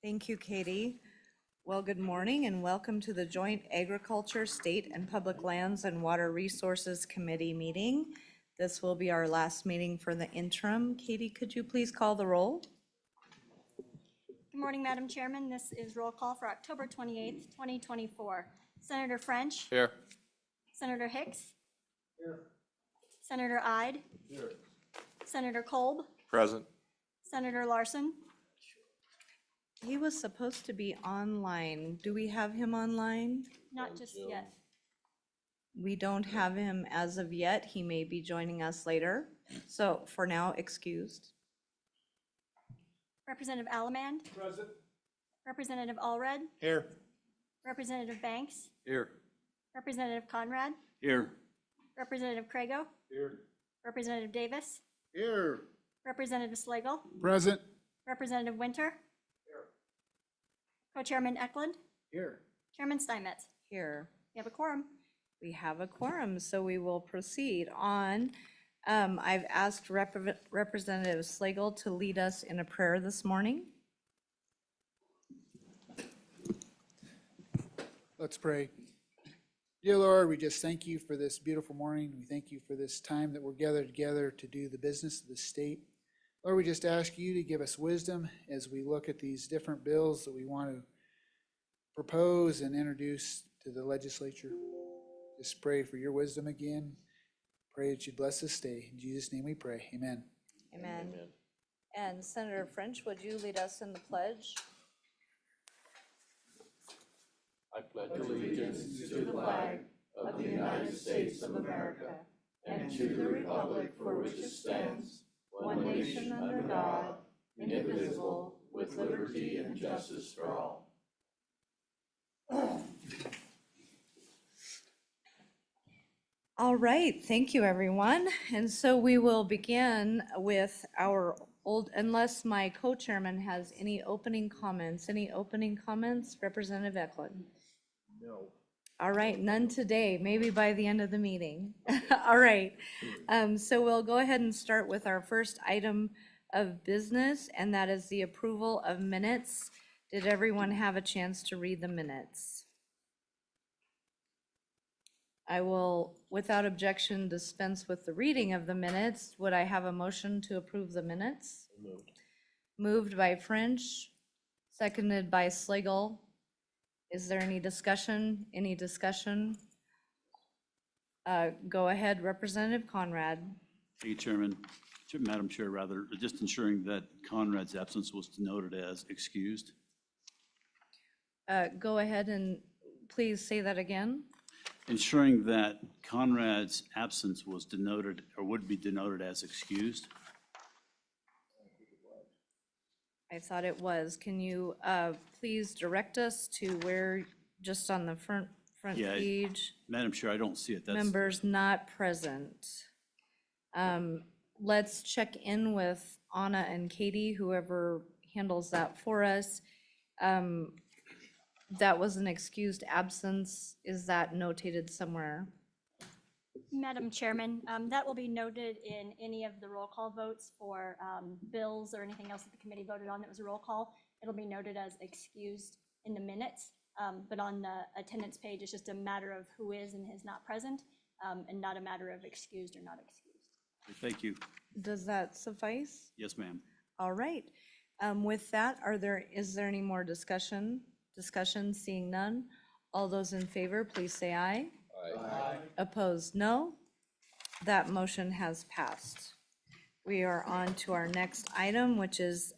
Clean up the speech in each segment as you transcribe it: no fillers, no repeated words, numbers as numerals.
Thank you, Katie. Well, good morning and welcome to the Joint Agriculture, State and Public Lands and Water Resources Committee meeting. This will be our last meeting for the interim. Katie, could you please call the roll? Good morning, Madam Chairman. This is roll call for October 28th, 2024. Senator French. Here. Senator Hicks. Here. Senator Ide. Here. Senator Kolb. Present. Senator Larson. He was supposed to be online. Do we have him online? Not just yet. We don't have him as of yet. He may be joining us later. So for now, excused. Representative Allemand. Present. Representative Allred. Here. Representative Banks. Here. Representative Conrad. Here. Representative Crago. Here. Representative Davis. Here. Representative Slagle. Present. Representative Winter. Here. Co-Chairman Eklund. Here. Chairman Steinmetz. Here. We have a quorum. We have a quorum, so we will proceed on. I've asked Representative Slagle to lead us in a prayer this morning. Let's pray. Dear Lord, we just thank you for this beautiful morning. We thank you for this time that we're gathered together to do the business of the state. Lord, we just ask you to give us wisdom as we look at these different bills that we want to propose and introduce to the legislature. Just pray for your wisdom again. Pray that you bless this day. In Jesus' name we pray. Amen. Amen. And Senator French, would you lead us in the pledge? I pledge allegiance to the flag of the United States of America and to the republic for which it stands, one nation under God, indivisible, with liberty and justice for all. All right, thank you, everyone. And so we will begin with our unless my co-chairman has any opening comments. Any opening comments? Representative Eklund? No. All right, none today, maybe by the end of the meeting. All right, so we'll go ahead and start with our first item of business, and that is the approval of minutes. Did everyone have a chance to read the minutes? I will, without objection, dispense with the reading of the minutes. Would I have a motion to approve the minutes? Moved. Moved by French, seconded by Slagle. Is there any discussion? Any discussion? Go ahead, Representative Conrad. Thank you, Chairman. Madam Chair, rather, just ensuring that Conrad's absence was denoted as excused. Go ahead and please say that again. Ensuring that Conrad's absence was denoted or would be denoted as excused. I thought it was. Can you please direct us to where, just on the front Yeah, page? Madam Chair, I don't see it. That's, Members not present. Let's check in with Anna and Katie, whoever handles that for us. That was an excused absence. Is that notated somewhere? Madam Chairman, that will be noted in any of the roll call votes for bills or anything else that the committee voted on that was a roll call. It'll be noted as excused in the minutes, but on the attendance page, it's just a matter of who is and is not present, and not a matter of excused or not excused. thank you. Does that suffice? Yes, ma'am. All right. With that, is there any more discussion? Discussion, seeing none. All those in favor, please say aye. Aye. Opposed, no. That motion has passed. We are on to our next item, which is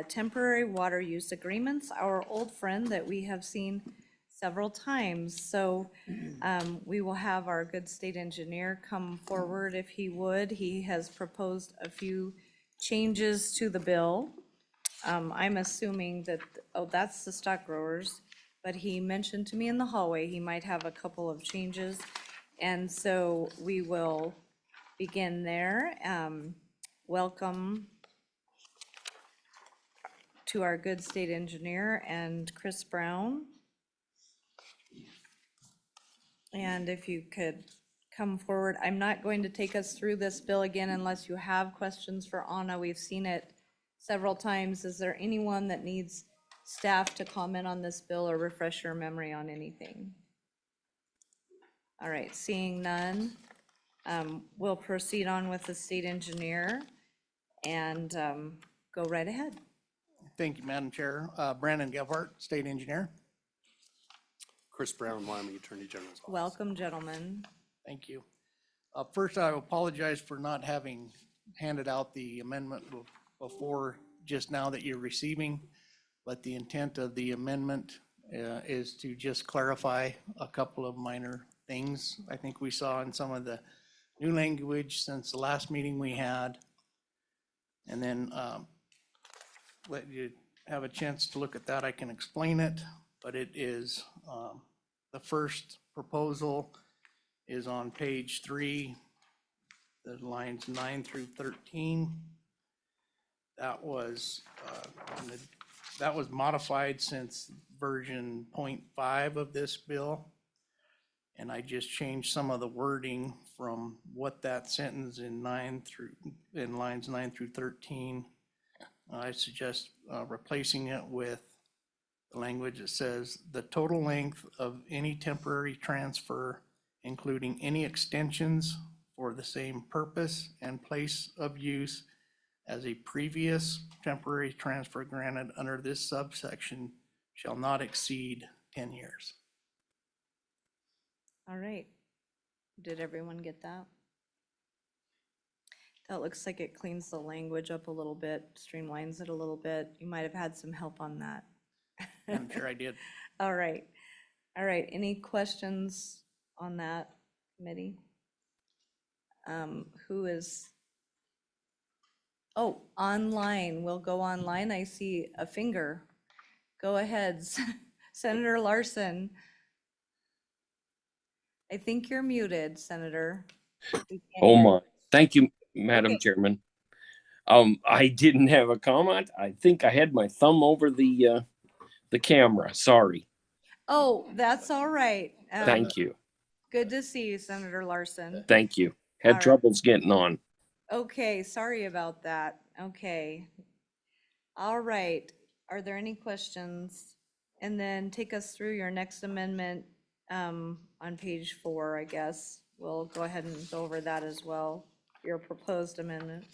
temporary water use agreements, our old friend that we have seen several times. So we will have our good state engineer come forward if he would. He has proposed a few changes to the bill. I'm assuming that, oh, that's the stock growers, but he mentioned to me in the hallway he might have a couple of changes. And so we will begin there. Welcome to our good state engineer and Chris Brown. And if you could come forward, I'm not going to take us through this bill again unless you have questions for Anna. We've seen it several times. Is there anyone that needs staff to comment on this bill or refresh your memory on anything? All right, seeing none, we'll proceed on with the state engineer and go right ahead. Thank you, Madam Chair. Brandon Gebhardt, State Engineer. Chris Brown, Wyoming Attorney General's Office. Welcome, gentlemen. Thank you. First, I apologize for not having handed out the amendment before just now that you're receiving. But the intent of the amendment is to just clarify a couple of minor things I think we saw in some of the new language since the last meeting we had. And then let you have a chance to look at that. I can explain it, but it is, the first proposal is on page 3, the lines 9 through 13. That was modified since version 0.5 of this bill. And I just changed some of the wording from what that sentence in lines 9 through 13. I suggest replacing it with the language that says the total length of any temporary transfer, including any extensions for the same purpose and place of use as a previous temporary transfer granted under this subsection, shall not exceed 10 years. All right. Did everyone get that? That looks like it cleans the language up a little bit, streamlines it a little bit. You might have had some help on that. I'm sure I did. All right. All right. Any questions on that, committee? Who is? Oh, online. We'll go online. I see a finger. Go ahead, Senator Larson. I think you're muted, Senator. We can't Oh hear you. my, thank you, Madam Okay. Chairman. I didn't have a comment. I think I had my thumb over the camera. Sorry. Oh, that's all right. Thank you. Good to see you, Senator Larson. Thank you. All Had right. troubles getting on. Okay, sorry about that. Okay. All right. Are there any questions? And then take us through your next amendment on page 4, I guess. We'll go ahead and go over that as well, your proposed amendment.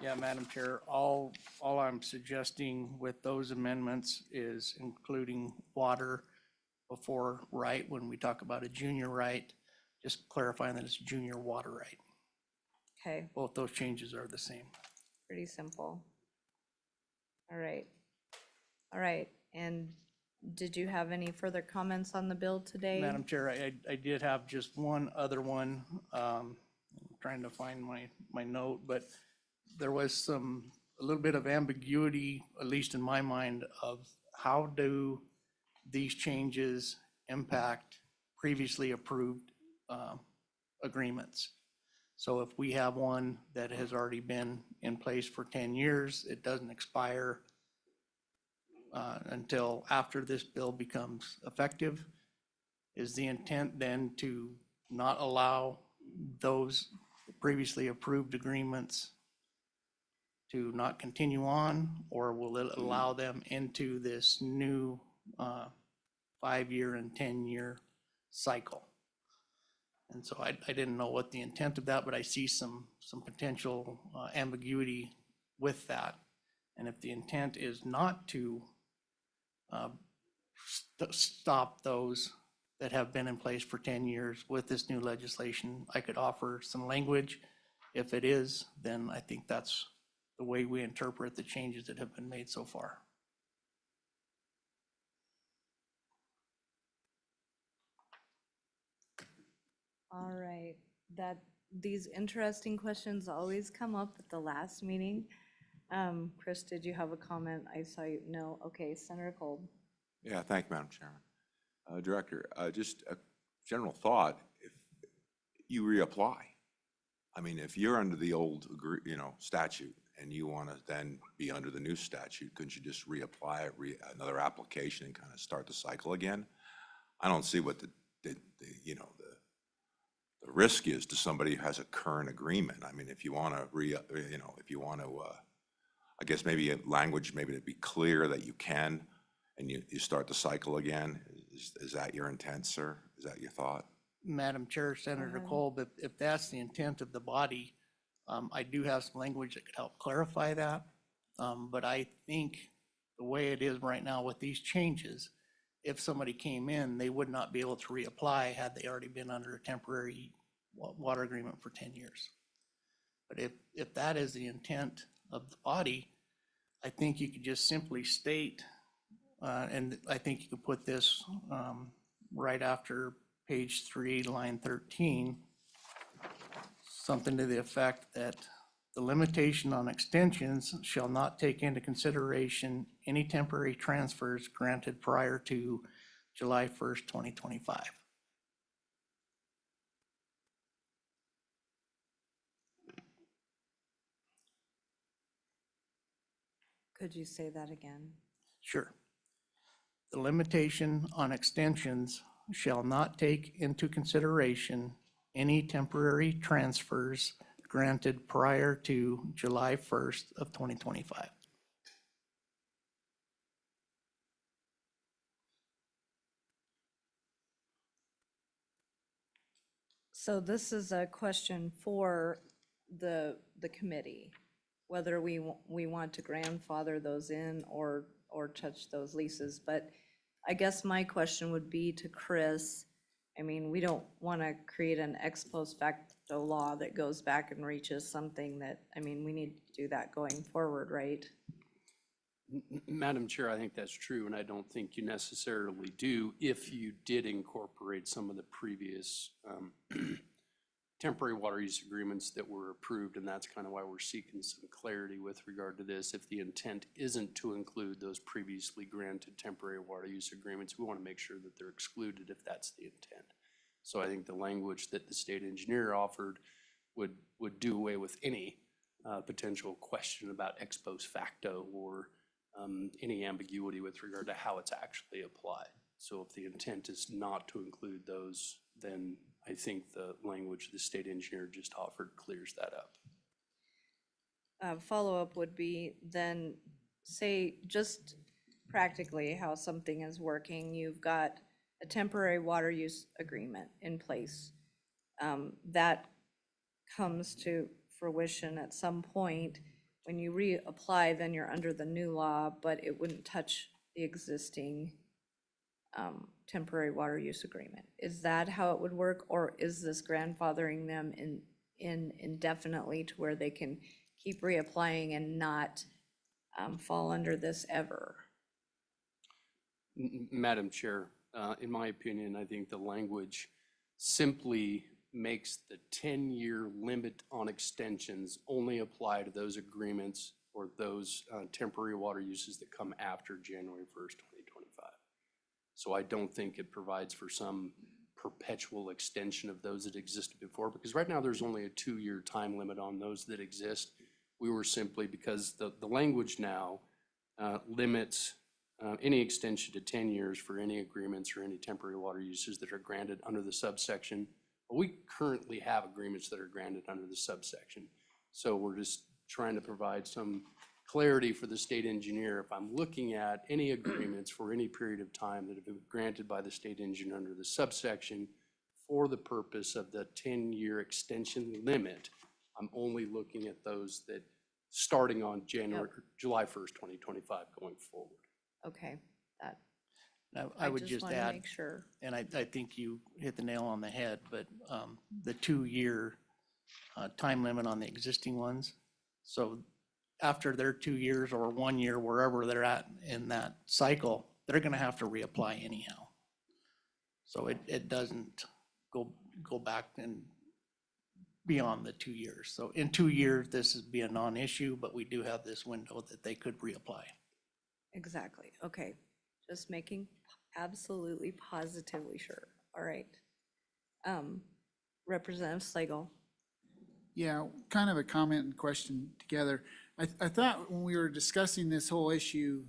Yeah, Madam Chair, all I'm suggesting with those amendments is including water before right when we talk about a junior right, just clarifying that it's junior water right. Okay, Both those changes are the same. pretty simple. All right. All right. And did you have any further comments on the bill today? Madam Chair, I did have just one other one. I'm trying to find my note, but there was a little bit of ambiguity, at least in my mind, of how do these changes impact previously approved agreements. So if we have one that has already been in place for 10 years, it doesn't expire until after this bill becomes effective. Is the intent then to not allow those previously approved agreements to not continue on, or will it allow them into this new 5-year and 10-year cycle? And so I didn't know what the intent of that, but I see some potential ambiguity with that. And if the intent is not to stop those that have been in place for 10 years with this new legislation, I could offer some language. If it is, then I think that's the way we interpret the changes that have been made so far. All right, these interesting questions always come up at the last meeting. Chris, did you have a comment? I saw you, no, okay, Senator Kolb. Yeah, thank you, Madam Chairman. Director, just a general thought, if you reapply, I mean, if you're under the old, statute and you want to then be under the new statute, couldn't you just reapply another application and kind of start the cycle again? I don't see what the risk is to somebody who has a current agreement. I mean, if you want to I guess maybe a language, maybe to be clear that you can, and you start the cycle again. Is that your intent, sir? Is that your thought? Madam Chair, Senator ahead. Cole, but if that's the intent of the body, I do have some language that could help clarify that. But I think the way it is right now with these changes, if somebody came in, they would not be able to reapply had they already been under a temporary water agreement for 10 years. But if that is the intent of the body, I think you could just simply state, and I think you could put this right after page 3, line 13, something to the effect that the limitation on extensions shall not take into consideration any temporary transfers granted prior to July 1st, 2025. Could you say that again? Sure. The limitation on extensions shall not take into consideration any temporary transfers granted prior to July 1st of 2025. So this is a question for the committee, whether we want to grandfather those in or touch those leases. But I guess my question would be to Chris. I mean, we don't want to create an ex post facto law that goes back and reaches something that, I mean, we need to do that going forward, right? Madam Chair, I think that's true, and I don't think you necessarily do if you did incorporate some of the previous temporary water use agreements that were approved, and that's kind of why we're seeking some clarity with regard to this. If the intent isn't to include those previously granted temporary water use agreements, we want to make sure that they're excluded if that's the intent. So I think the language that the state engineer offered would do away with any potential question about ex post facto or any ambiguity with regard to how it's actually applied. So if the intent is not to include those, then I think the language the state engineer just offered clears that up. Follow-up would be then, say, just practically how something is working. You've got a temporary water use agreement in place. That comes to fruition at some point. When you reapply, then you're under the new law, but it wouldn't touch the existing temporary water use agreement. Is that how it would work, or is this grandfathering them in indefinitely to where they can keep reapplying and not fall under this ever? Madam Chair, in my opinion, I think the language simply makes the 10-year limit on extensions only apply to those agreements or those temporary water uses that come after January 1st, 2025. So I don't think it provides for some perpetual extension of those that existed before, because right now there's only a 2-year time limit on those that exist. We were simply, because the language now limits any extension to 10 years for any agreements or any temporary water uses that are granted under the subsection. We currently have agreements that are granted under the subsection. So we're just trying to provide some clarity for the state engineer. If I'm looking at any agreements for any period of time that have been granted by the state engineer under the subsection for the purpose of the 10-year extension limit, I'm only looking at those that starting on July 1st, 2025 going forward. Okay, that, Now, I would just wanna add, make sure. and I think you hit the nail on the head, but the 2-year time limit on the existing ones. So after their 2 years or 1 year, wherever they're at in that cycle, they're gonna have to reapply anyhow. So it doesn't go back and beyond the 2 years. So in 2 years, this would be a non-issue, but we do have this window that they could reapply. Exactly, okay. Just making absolutely positively sure. All right. Representative Slagle. Yeah, kind of a comment and question together. I thought when we were discussing this whole issue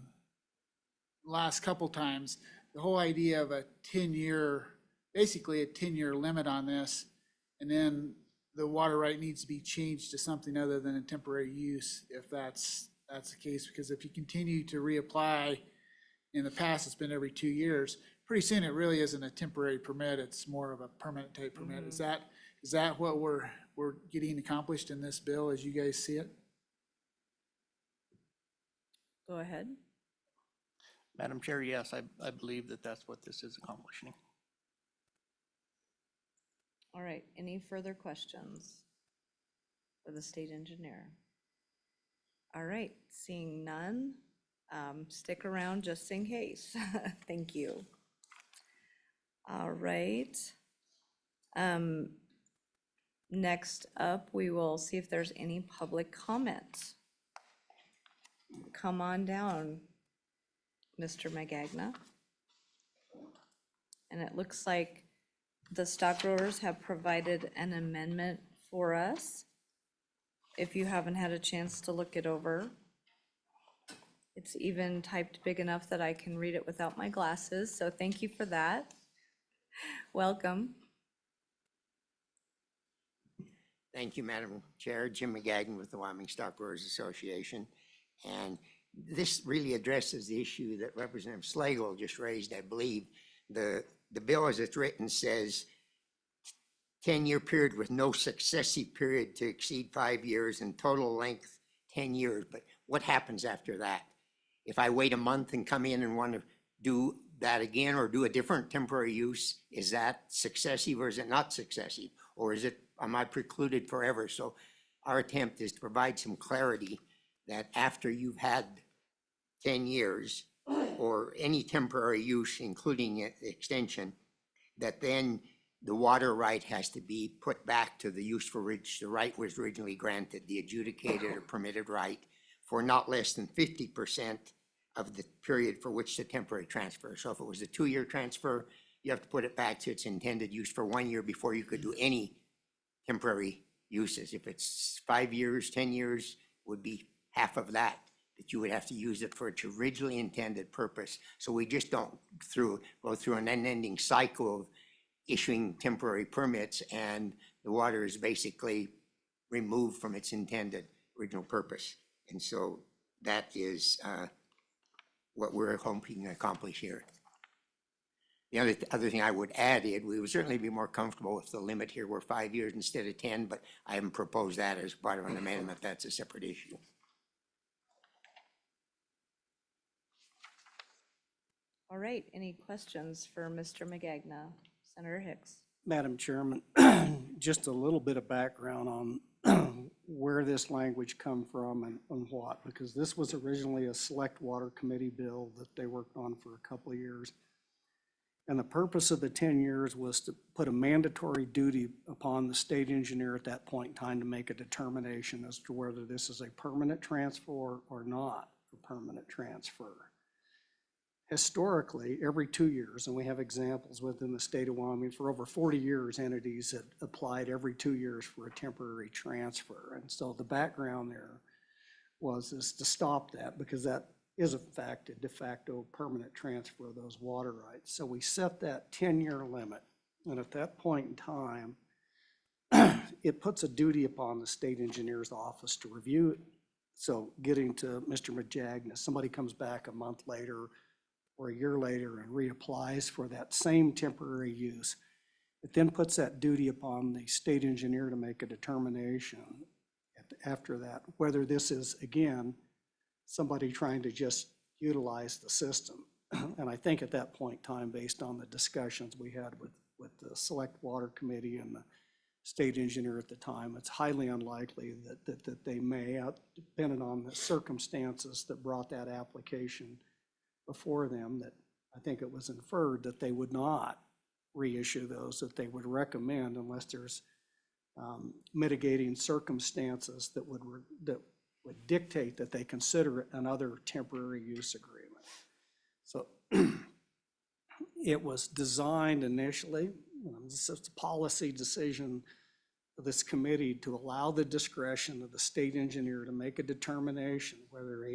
last couple times, the whole idea of a 10-year, basically a 10-year limit on this, and then the water right needs to be changed to something other than a temporary use if that's the case, because if you continue to reapply In the past, it's been every 2 years. Pretty soon, it really isn't a temporary permit, it's more of a permanent type permit. Is that what we're getting accomplished in this bill as you guys see it? Go ahead. Madam Chair, yes, I believe that that's what this is accomplishing. All right, any further questions for the state engineer? All right, seeing none, stick around just in case. Thank you. All right. Next up, we will see if there's any public comment. Come on down, Mr. Magagna. And it looks like the stock growers have provided an amendment for us. If you haven't had a chance to look it over. It's even typed big enough that I can read it without my glasses, so thank you for that. Welcome. Thank you, Madam Chair. Jim McGaggan with the Wyoming Stock Growers Association. And this really addresses the issue that Representative Slagle just raised, I believe. The bill as it's written says 10-year period with no successive period to exceed 5 years and total length 10 years. But what happens after that? If I wait a month and come in and want to do that again or do a different temporary use, is that successive or is it not successive? Or am I precluded forever? So our attempt is to provide some clarity that after you've had 10 years or any temporary use, including extension, that then the water right has to be put back to the use for which the right was originally granted, the adjudicated or permitted right, for not less than 50% of the period for which the temporary transfer. So if it was a 2-year transfer, you have to put it back to its intended use for 1 year before you could do any temporary uses. If it's 5 years, 10 years, would be half of that you would have to use it for its originally intended purpose. So we just don't go through an unending cycle of issuing temporary permits and the water is basically removed from its intended original purpose. And so that is what we're hoping to accomplish here. The other thing I would add is we would certainly be more comfortable if the limit here were 5 years instead of 10, but I haven't proposed that as part of an amendment. That's a separate issue. All right, any questions for Mr. Magagna? Senator Hicks. Madam Chairman, just a little bit of background on where this language come from and what, because this was originally a Select Water Committee bill that they worked on for a couple of years. And the purpose of the 10 years was to put a mandatory duty upon the state engineer at that point in time to make a determination as to whether this is a permanent transfer or not a permanent transfer. Historically, every 2 years, and we have examples within the state of Wyoming, for over 40 years, entities had applied every 2 years for a temporary transfer. And so the background there is to stop that, because that is in fact a de facto permanent transfer of those water rights. So we set that 10-year limit, and at that point in time, it puts a duty upon the state engineer's office to review it. So getting to Mr. Magagna, somebody comes back a month later or a year later and reapplies for that same temporary use. It then puts that duty upon the state engineer to make a determination after that, whether this is, again, somebody trying to just utilize the system. And I think at that point in time, based on the discussions we had with the Select Water Committee and the state engineer at the time, it's highly unlikely that they may, depending on the circumstances that brought that application before them, that I think it was inferred that they would not reissue those, that they would recommend unless there's mitigating circumstances that would dictate that they consider another temporary use agreement. So it was designed initially, this is a policy decision of this committee to allow the discretion of the state engineer to make a determination whether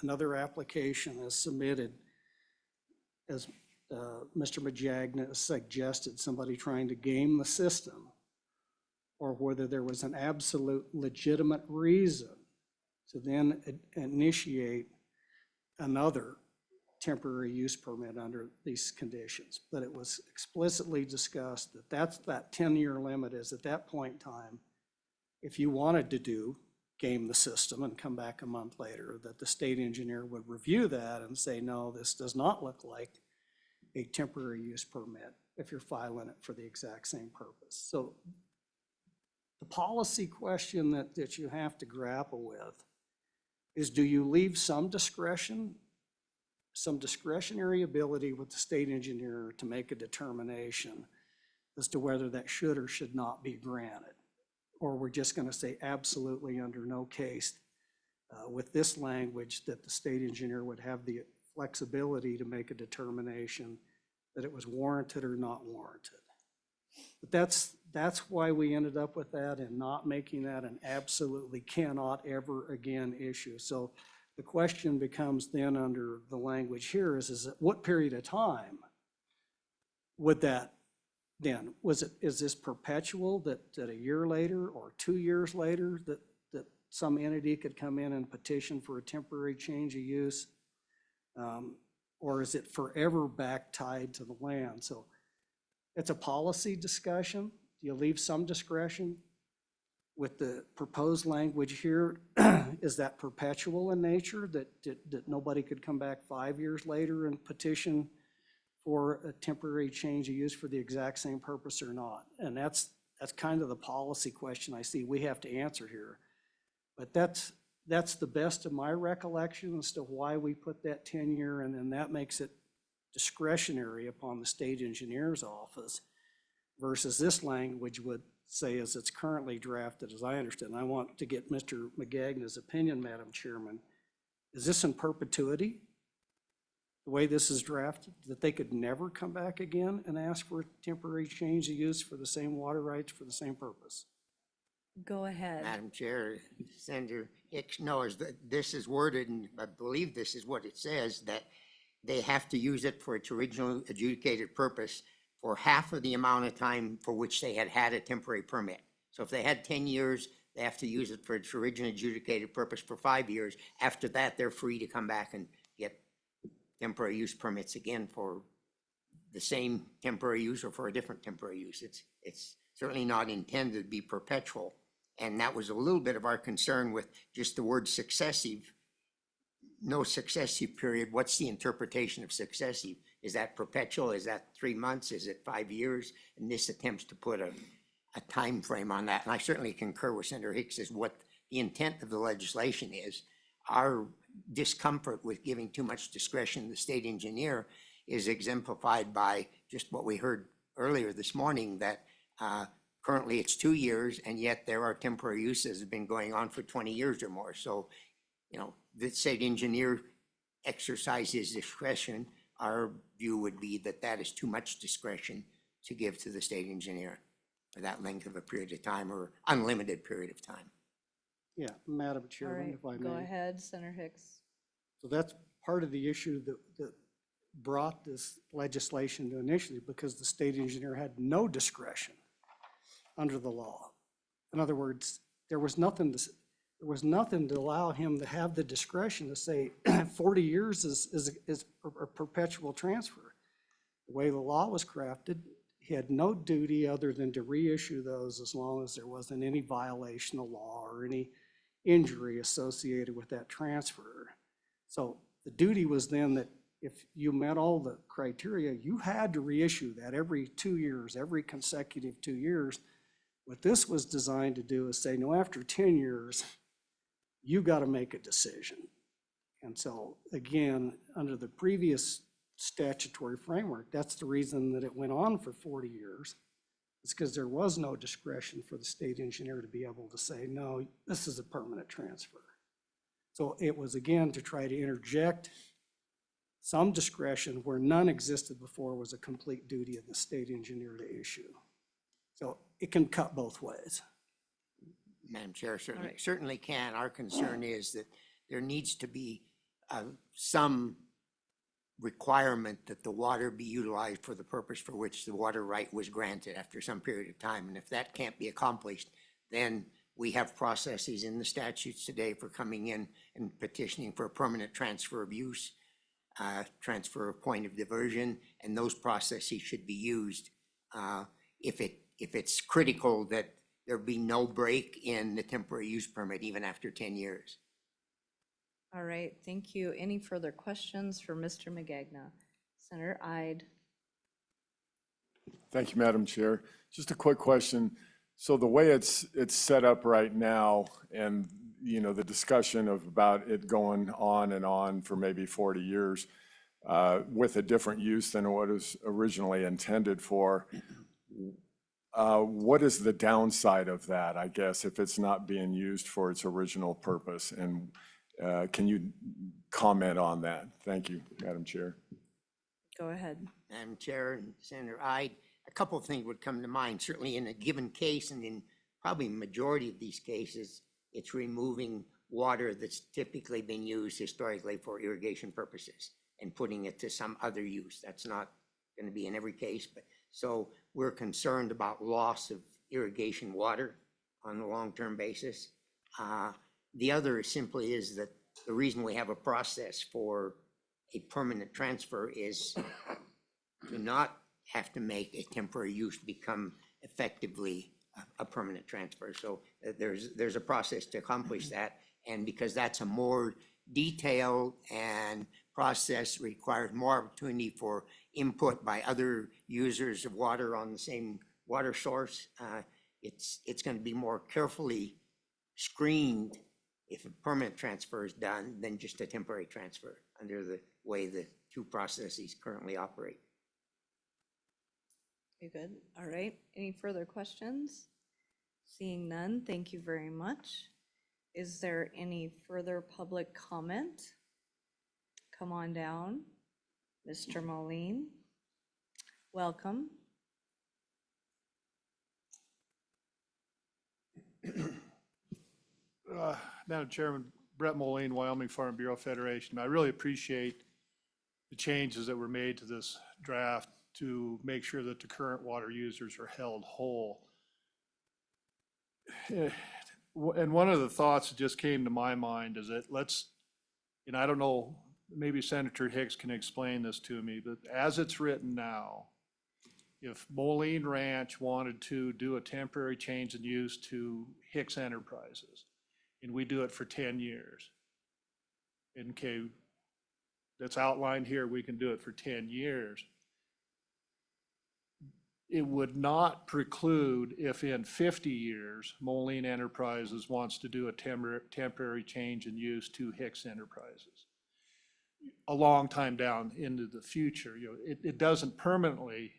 another application is submitted, as Mr. Magagna suggested, somebody trying to game the system, or whether there was an absolute legitimate reason to then initiate another temporary use permit under these conditions. But it was explicitly discussed that that 10-year limit is at that point in time, if you wanted to game the system and come back a month later, that the state engineer would review that and say, no, this does not look like a temporary use permit if you're filing it for the exact same purpose. So the policy question that you have to grapple with is, do you leave some discretion, some discretionary ability with the state engineer to make a determination as to whether that should or should not be granted? Or we're just going to say absolutely under no case with this language that the state engineer would have the flexibility to make a determination that it was warranted or not warranted. But that's why we ended up with that and not making that an absolutely cannot ever again issue. So the question becomes then under the language here is at what period of time would that then, is this perpetual that a year later or 2 years later that some entity could come in and petition for a temporary change of use? Or is it forever back tied to the land? So it's a policy discussion. You leave some discretion. With the proposed language here, is that perpetual in nature that nobody could come back 5 years later and petition for a temporary change of use for the exact same purpose or not? And that's kind of the policy question I see we have to answer here. But that's the best of my recollection as to why we put that 10-year, and then that makes it discretionary upon the state engineer's office versus this language would say as it's currently drafted, as I understand. And I want to get Mr. McGagne's opinion, Madam Chairman. Is this in perpetuity? The way this is drafted, that they could never come back again and ask for a temporary change of use for the same water rights for the same purpose? Go ahead. Madam Chair, Senator Hicks knows that this is worded, and I believe this is what it says, that they have to use it for its original adjudicated purpose for half of the amount of time for which they had a temporary permit. So if they had 10 years, they have to use it for its original adjudicated purpose for 5 years. After that, they're free to come back and get temporary use permits again for the same temporary use or for a different temporary use. It's certainly not intended to be perpetual. And that was a little bit of our concern with just the word successive. No successive period. What's the interpretation of successive? Is that perpetual? Is that 3 months? Is it 5 years? And this attempts to put a time frame on that. And I certainly concur with Senator Hicks as what the intent of the legislation is. Our discomfort with giving too much discretion to the state engineer is exemplified by just what we heard earlier this morning, that currently it's 2 years, and yet there are temporary uses that have been going on for 20 years or more. So, you know, the state engineer exercises discretion. Our view would be that that is too much discretion to give to the state engineer for that length of a period of time or unlimited period of time. Yeah, Madam All Chairman, right, if I may. go ahead, Senator Hicks. So that's part of the issue that brought this legislation to initially, because the state engineer had no discretion under the law. In other words, there was nothing to allow him to have the discretion to say 40 years is a perpetual transfer. The way the law was crafted, he had no duty other than to reissue those as long as there wasn't any violation of law or any injury associated with that transfer. So the duty was then that if you met all the criteria, you had to reissue that every 2 years, every consecutive 2 years. What this was designed to do is say, no, after 10 years, you got to make a decision. And so again, under the previous statutory framework, that's the reason that it went on for 40 years. It's because there was no discretion for the state engineer to be able to say, no, this is a permanent transfer. So it was, again, to try to interject some discretion where none existed before was a complete duty of the state engineer to issue. So it can cut both ways. Madam Chair, certainly can. Our concern is that there needs to be some requirement that the water be utilized for the purpose for which the water right was granted after some period of time. And if that can't be accomplished, then we have processes in the statutes today for coming in and petitioning for a permanent transfer of use. transfer of point of diversion, and those processes should be used if it's critical that there be no break in the temporary use permit even after 10 years. All right, thank you. Any further questions for Mr. McGagna? Senator Ide. Thank you, Madam Chair. Just a quick question. So the way it's set up right now, and the discussion about it going on and on for maybe 40 years with a different use than what is originally intended for, what is the downside of that, I guess, if it's not being used for its original purpose? And can you comment on that? Thank you, Madam Chair. Go ahead. Madam Chair and Senator Ide, a couple of things would come to mind. Certainly in a given case, and in probably majority of these cases, it's removing water that's typically been used historically for irrigation purposes and putting it to some other use. That's not going to be in every case, but so we're concerned about loss of irrigation water on a long-term basis. The other simply is that the reason we have a process for a permanent transfer is to not have to make a temporary use become effectively a permanent transfer. So there's a process to accomplish that. And because that's a more detailed and process requires more opportunity for input by other users of water on the same water source, it's going to be more carefully screened if a permanent transfer is done than just a temporary transfer under the way the two processes currently operate. You good? All right. Any further questions? Seeing none, thank you very much. Is there any further public comment? Come on down. Mr. Moline, welcome. Madam Chairman, Brett Moline, Wyoming Farm Bureau Federation. I really appreciate the changes that were made to this draft to make sure that the current water users are held whole. And one of the thoughts that just came to my mind is that I don't know, maybe Senator Hicks can explain this to me, but as it's written now, if Moline Ranch wanted to do a temporary change in use to Hicks Enterprises, and we do it for 10 years, okay, that's outlined here, we can do it for 10 years. It would not preclude if in 50 years, Moline Enterprises wants to do a temporary change in use to Hicks Enterprises. A long time down into the future, it doesn't permanently,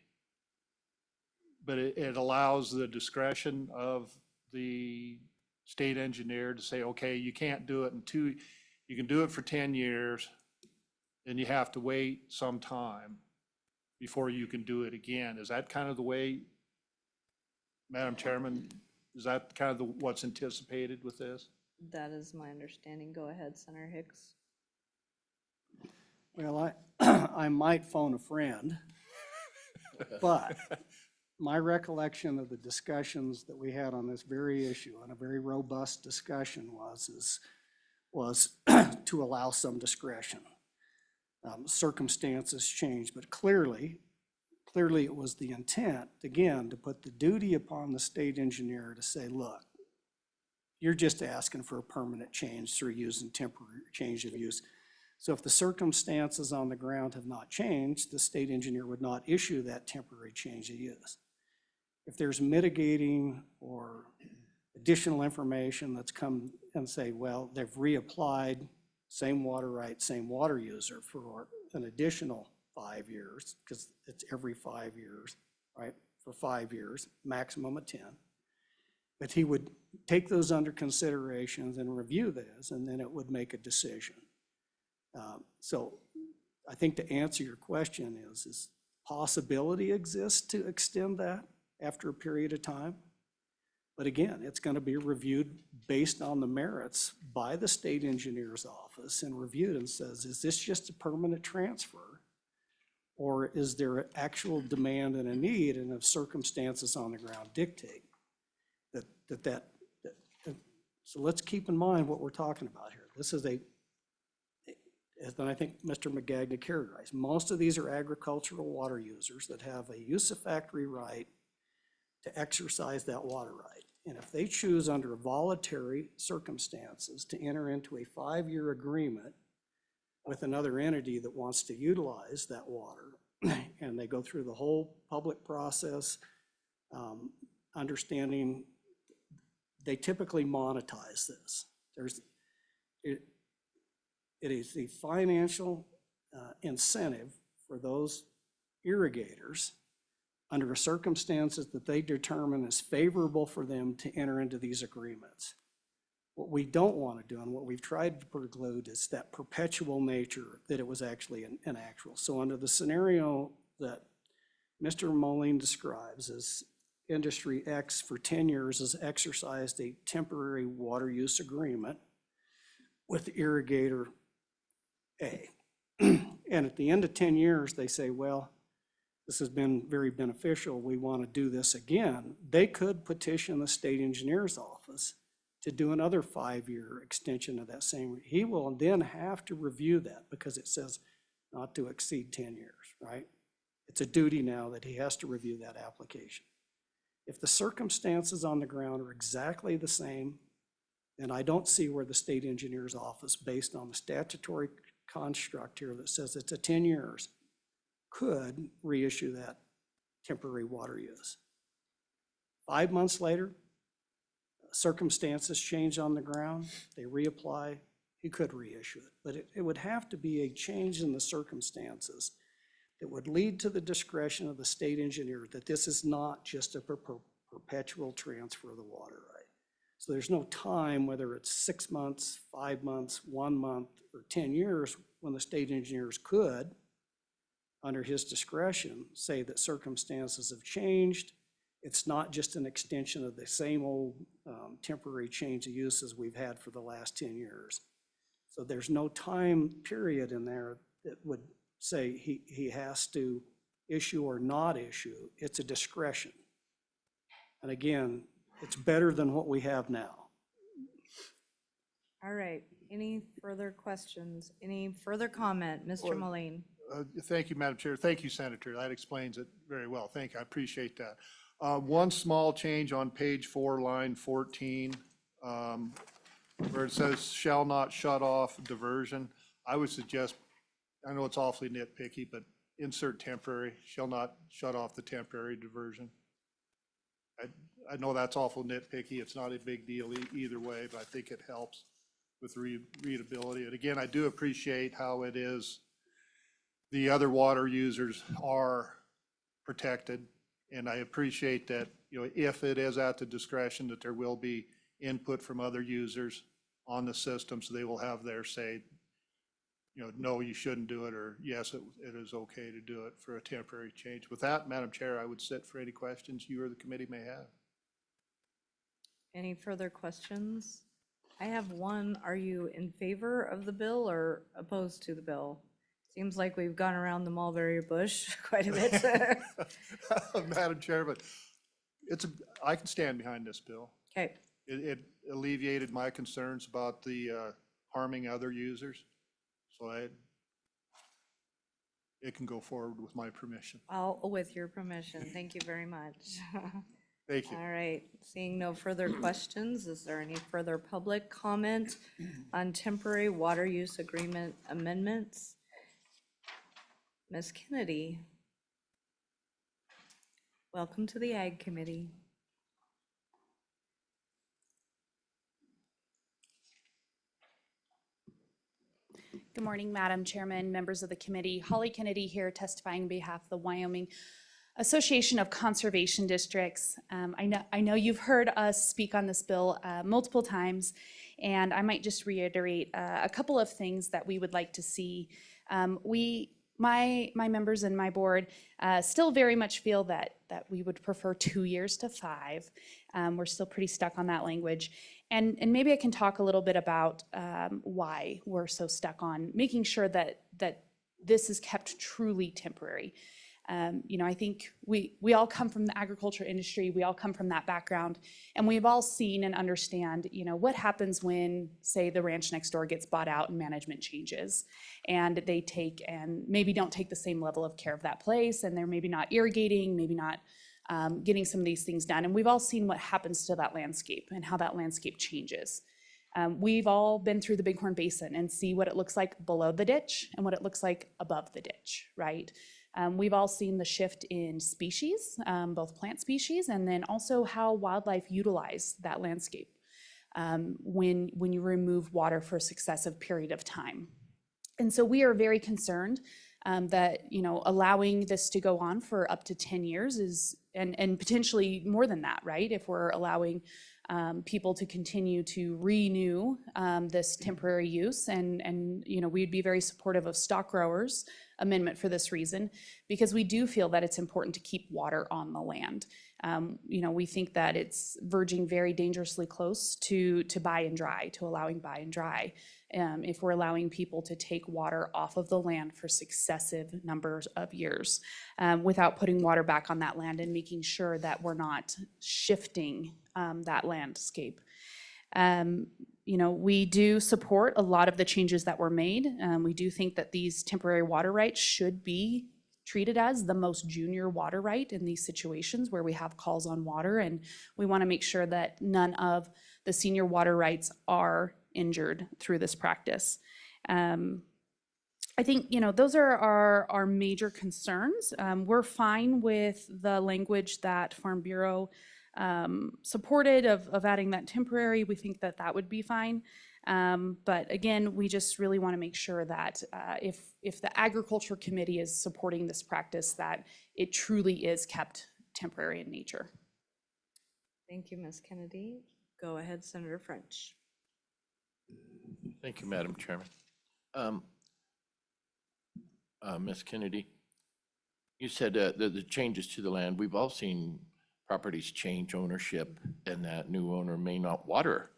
but it allows the discretion of the state engineer to say, okay, you can't do it you can do it for 10 years, then you have to wait some time before you can do it again. Is that kind of the way, Madam Chairman, is that kind of what's anticipated with this? That is my understanding. Go ahead, Senator Hicks. Well, I might phone a friend, but my recollection of the discussions that we had on this very issue, and a very robust discussion was to allow some discretion. Circumstances change, but clearly it was the intent, again, to put the duty upon the state engineer to say, look, you're just asking for a permanent change through using temporary change of use. So if the circumstances on the ground have not changed, the state engineer would not issue that temporary change of use. If there's mitigating or additional information that's come and say, well, they've reapplied same water right, same water user for an additional 5 years, because it's every 5 years, right? For 5 years, maximum of 10. But he would take those under consideration and review this, and then it would make a decision. So I think to answer your question is possibility exists to extend that after a period of time. But again, it's going to be reviewed based on the merits by the state engineer's office and reviewed and says, is this just a permanent transfer? Or is there actual demand and a need, and if circumstances on the ground dictate that. So let's keep in mind what we're talking about here. This is as then I think Mr. McGagnon characterized, most of these are agricultural water users that have a use of factory right to exercise that water right. And if they choose under voluntary circumstances to enter into a 5-year agreement with another entity that wants to utilize that water, and they go through the whole public process, understanding they typically monetize this. It is the financial incentive for those irrigators under circumstances that they determine is favorable for them to enter into these agreements. What we don't want to do, and what we've tried to preclude, is that perpetual nature that it was actually an actual. So under the scenario that Mr. Moline describes, as Industry X for 10 years has exercised a temporary water use agreement with irrigator A. And at the end of 10 years, they say, well, this has been very beneficial, we want to do this again. They could petition the state engineer's office to do another 5-year extension of that same. He will then have to review that because it says not to exceed 10 years, right? It's a duty now that he has to review that application. If the circumstances on the ground are exactly the same, then I don't see where the state engineer's office, based on the statutory construct here that says it's a 10 years, could reissue that temporary water use. 5 months later, circumstances change on the ground, they reapply, he could reissue it. But it would have to be a change in the circumstances that would lead to the discretion of the state engineer that this is not just a perpetual transfer of the water right. So there's no time, whether it's 6 months, 5 months, 1 month, or 10 years, when the state engineers could, under his discretion, say that circumstances have changed. It's not just an extension of the same old temporary change of uses we've had for the last 10 years. So there's no time period in there that would say he has to issue or not issue. It's a discretion. And again, it's better than what we have now. All right, any further questions? Any further comment, Mr. Moline? Thank you, Madam Chair. Thank you, Senator. That explains it very well. Thank you. I appreciate that. One small change on page 4, line 14, where it says shall not shut off diversion. I would suggest, I know it's awfully nitpicky, but insert temporary, shall not shut off the temporary diversion. I know that's awful nitpicky. It's not a big deal either way, but I think it helps with readability. And again, I do appreciate how it is the other water users are protected. And I appreciate that, you know, if it is at the discretion, that there will be input from other users on the system, so they will have their say, you know, no, you shouldn't do it, or yes, it is okay to do it for a temporary change. With that, Madam Chair, I would sit for any questions you or the committee may have. Any further questions? I have one. Are you in favor of the bill or opposed to the bill? Seems like we've gone around the mulberry bush quite a bit. Madam Chair, but I can stand behind this bill. Okay, It alleviated my concerns about the harming other users. So it can go forward with my permission. with your permission. Thank you very much. Thank you. All right, seeing no further questions, is there any further public comment on temporary water use agreement amendments? Ms. Kennedy, welcome to the Ag Committee. Good morning, Madam Chairman, members of the committee. Holly Kennedy here testifying on behalf of the Wyoming Association of Conservation Districts. I know you've heard us speak on this bill multiple times, and I might just reiterate a couple of things that we would like to see. My members and my board still very much feel that we would prefer 2 years to 5. We're still pretty stuck on that language. And maybe I can talk a little bit about why we're so stuck on making sure that this is kept truly temporary. You know, I think we all come from the agriculture industry, we all come from that background, and we've all seen and understand, you know, what happens when, say, the ranch next door gets bought out and management changes, and they take and maybe don't take the same level of care of that place, and they're maybe not irrigating, maybe not getting some of these things done. And we've all seen what happens to that landscape and how that landscape changes. We've all been through the Bighorn Basin and see what it looks like below the ditch and what it looks like above the ditch, right? We've all seen the shift in species, both plant species, and then also how wildlife utilize that landscape when you remove water for a successive period of time. And so we are very concerned that, you know, allowing this to go on for up to 10 years is, and potentially more than that, right? If we're allowing people to continue to renew this temporary use, and you know, we'd be very supportive of stock growers amendment for this reason, because we do feel that it's important to keep water on the land. You know, we think that it's verging very dangerously close to buy and dry, to allowing buy and dry. If we're allowing people to take water off of the land for successive numbers of years without putting water back on that land and making sure that we're not shifting that landscape. You know, we do support a lot of the changes that were made. We do think that these temporary water rights should be treated as the most junior water right in these situations where we have calls on water, and we want to make sure that none of the senior water rights are injured through this practice. I think, you know, those are our major concerns. We're fine with the language that Farm Bureau supported of adding that temporary. We think that that would be fine. But again, we just really want to make sure that if the Agriculture Committee is supporting this practice, that it truly is kept temporary in nature. Thank you, Ms. Kennedy. Go ahead, Senator French. Thank you, Madam Chairman. Ms. Kennedy, you said the changes to the land, we've all seen properties change ownership, and that new owner may not water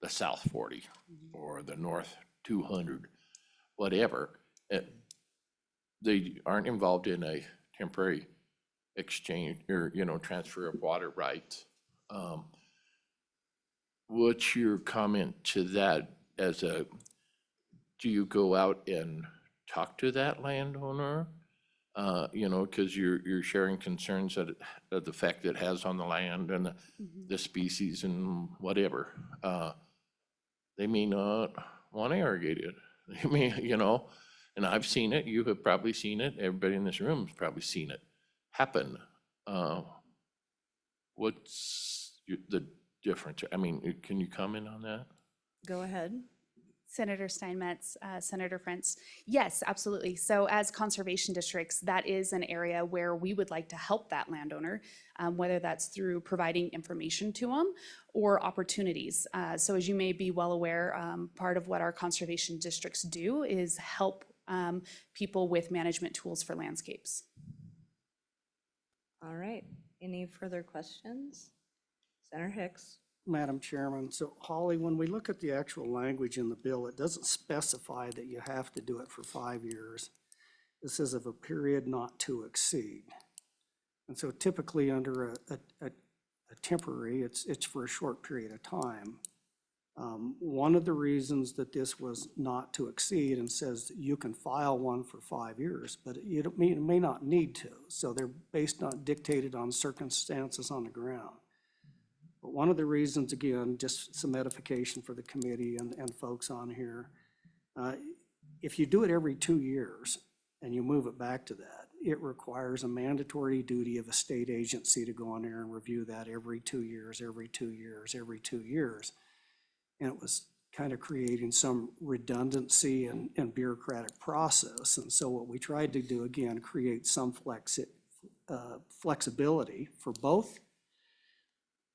the South 40 or the North 200, whatever. They aren't involved in a temporary exchange or, you know, transfer of water rights. What's your comment to that as a, do you go out and talk to that landowner? You know, because you're sharing concerns that the effect it has on the land and the species and whatever. They may not want to irrigate it. They may, you know, and I've seen it. You have probably seen it. Everybody in this room has probably seen it happen. What's the difference? I mean, can you comment on that? Go ahead. Senator Steinmetz, Senator French. Yes, absolutely. So as conservation districts, that is an area where we would like to help that landowner, whether that's through providing information to them or opportunities. So as you may be well aware, part of what our conservation districts do is help people with management tools for landscapes. All right. Any further questions? Senator Hicks. Madam Chairman, so Holly, when we look at the actual language in the bill, it doesn't specify that you have to do it for 5 years. It says of a period not to exceed. And so typically under a temporary, it's for a short period of time. One of the reasons that this was not to exceed and says that you can file one for 5 years, but you may not need to. So they're based on, dictated on circumstances on the ground. But one of the reasons, again, just some edification for the committee and folks on here, if you do it every 2 years and you move it back to that, it requires a mandatory duty of a state agency to go on there and review that every 2 years, every 2 years, every 2 years. And it was kind of creating some redundancy and bureaucratic process. And so what we tried to do, again, create some flexibility for both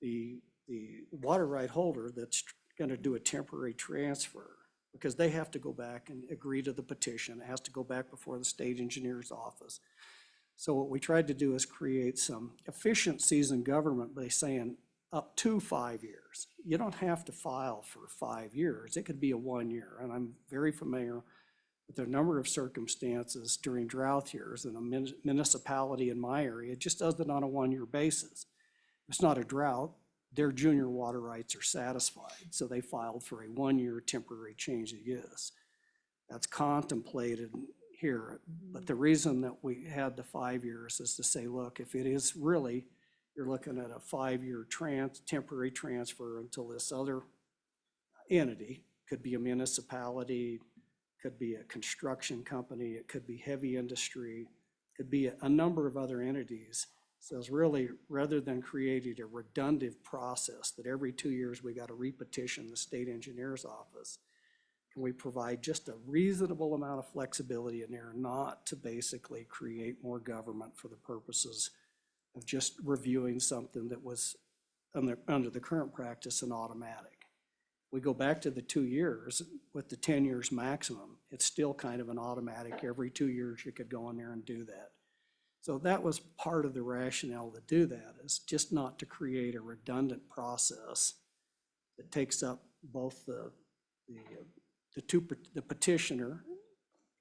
the water right holder that's going to do a temporary transfer, because they have to go back and agree to the petition. It has to go back before the state engineer's office. So what we tried to do is create some efficiencies in government by saying up to 5 years. You don't have to file for 5 years. It could be a 1 year. And I'm very familiar But there are a number of circumstances during drought years, and a municipality in my area just does it on a one-year basis. If it's not a drought, their junior water rights are satisfied, so they filed for a one-year temporary change of use. That's contemplated here, but the reason that we had the 5 years is to say, look, if it is really, you're looking at a 5-year temporary transfer until this other entity, could be a municipality, could be a construction company, it could be heavy industry, could be a number of other entities. So it's really, rather than creating a redundant process that every 2 years we got to repetition the state engineer's office, can we provide just a reasonable amount of flexibility in there, not to basically create more government for the purposes of just reviewing something that was under the current practice an automatic. We go back to the 2 years with the 10 years maximum, it's still kind of an automatic. Every 2 years you could go in there and do that. So that was part of the rationale to do that, is just not to create a redundant process that takes up both the petitioner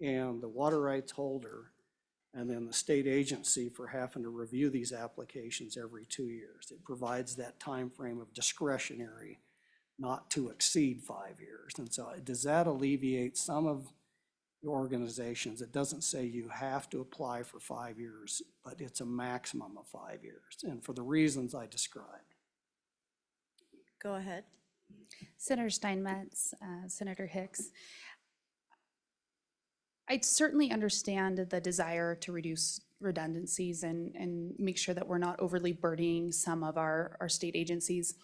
and the water rights holder, and then the state agency for having to review these applications every 2 years. It provides that time frame of discretionary, not to exceed 5 years. And so does that alleviate some of the organizations? It doesn't say you have to apply for 5 years, but it's a maximum of 5 years, and for the reasons I described. Go ahead. Senator Steinmetz, Senator Hicks. I certainly understand the desire to reduce redundancies and make sure that we're not overly burdening some of our state agencies.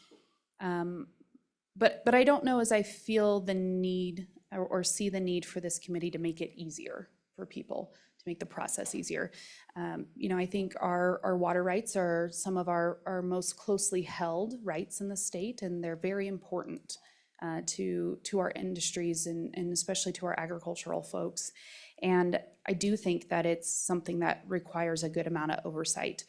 But I don't know as I feel the need or see the need for this committee to make it easier for people, to make the process easier. I think our water rights are some of our most closely held rights in the state, and they're very important to our industries and especially to our agricultural folks. And I do think that it's something that requires a good amount of oversight.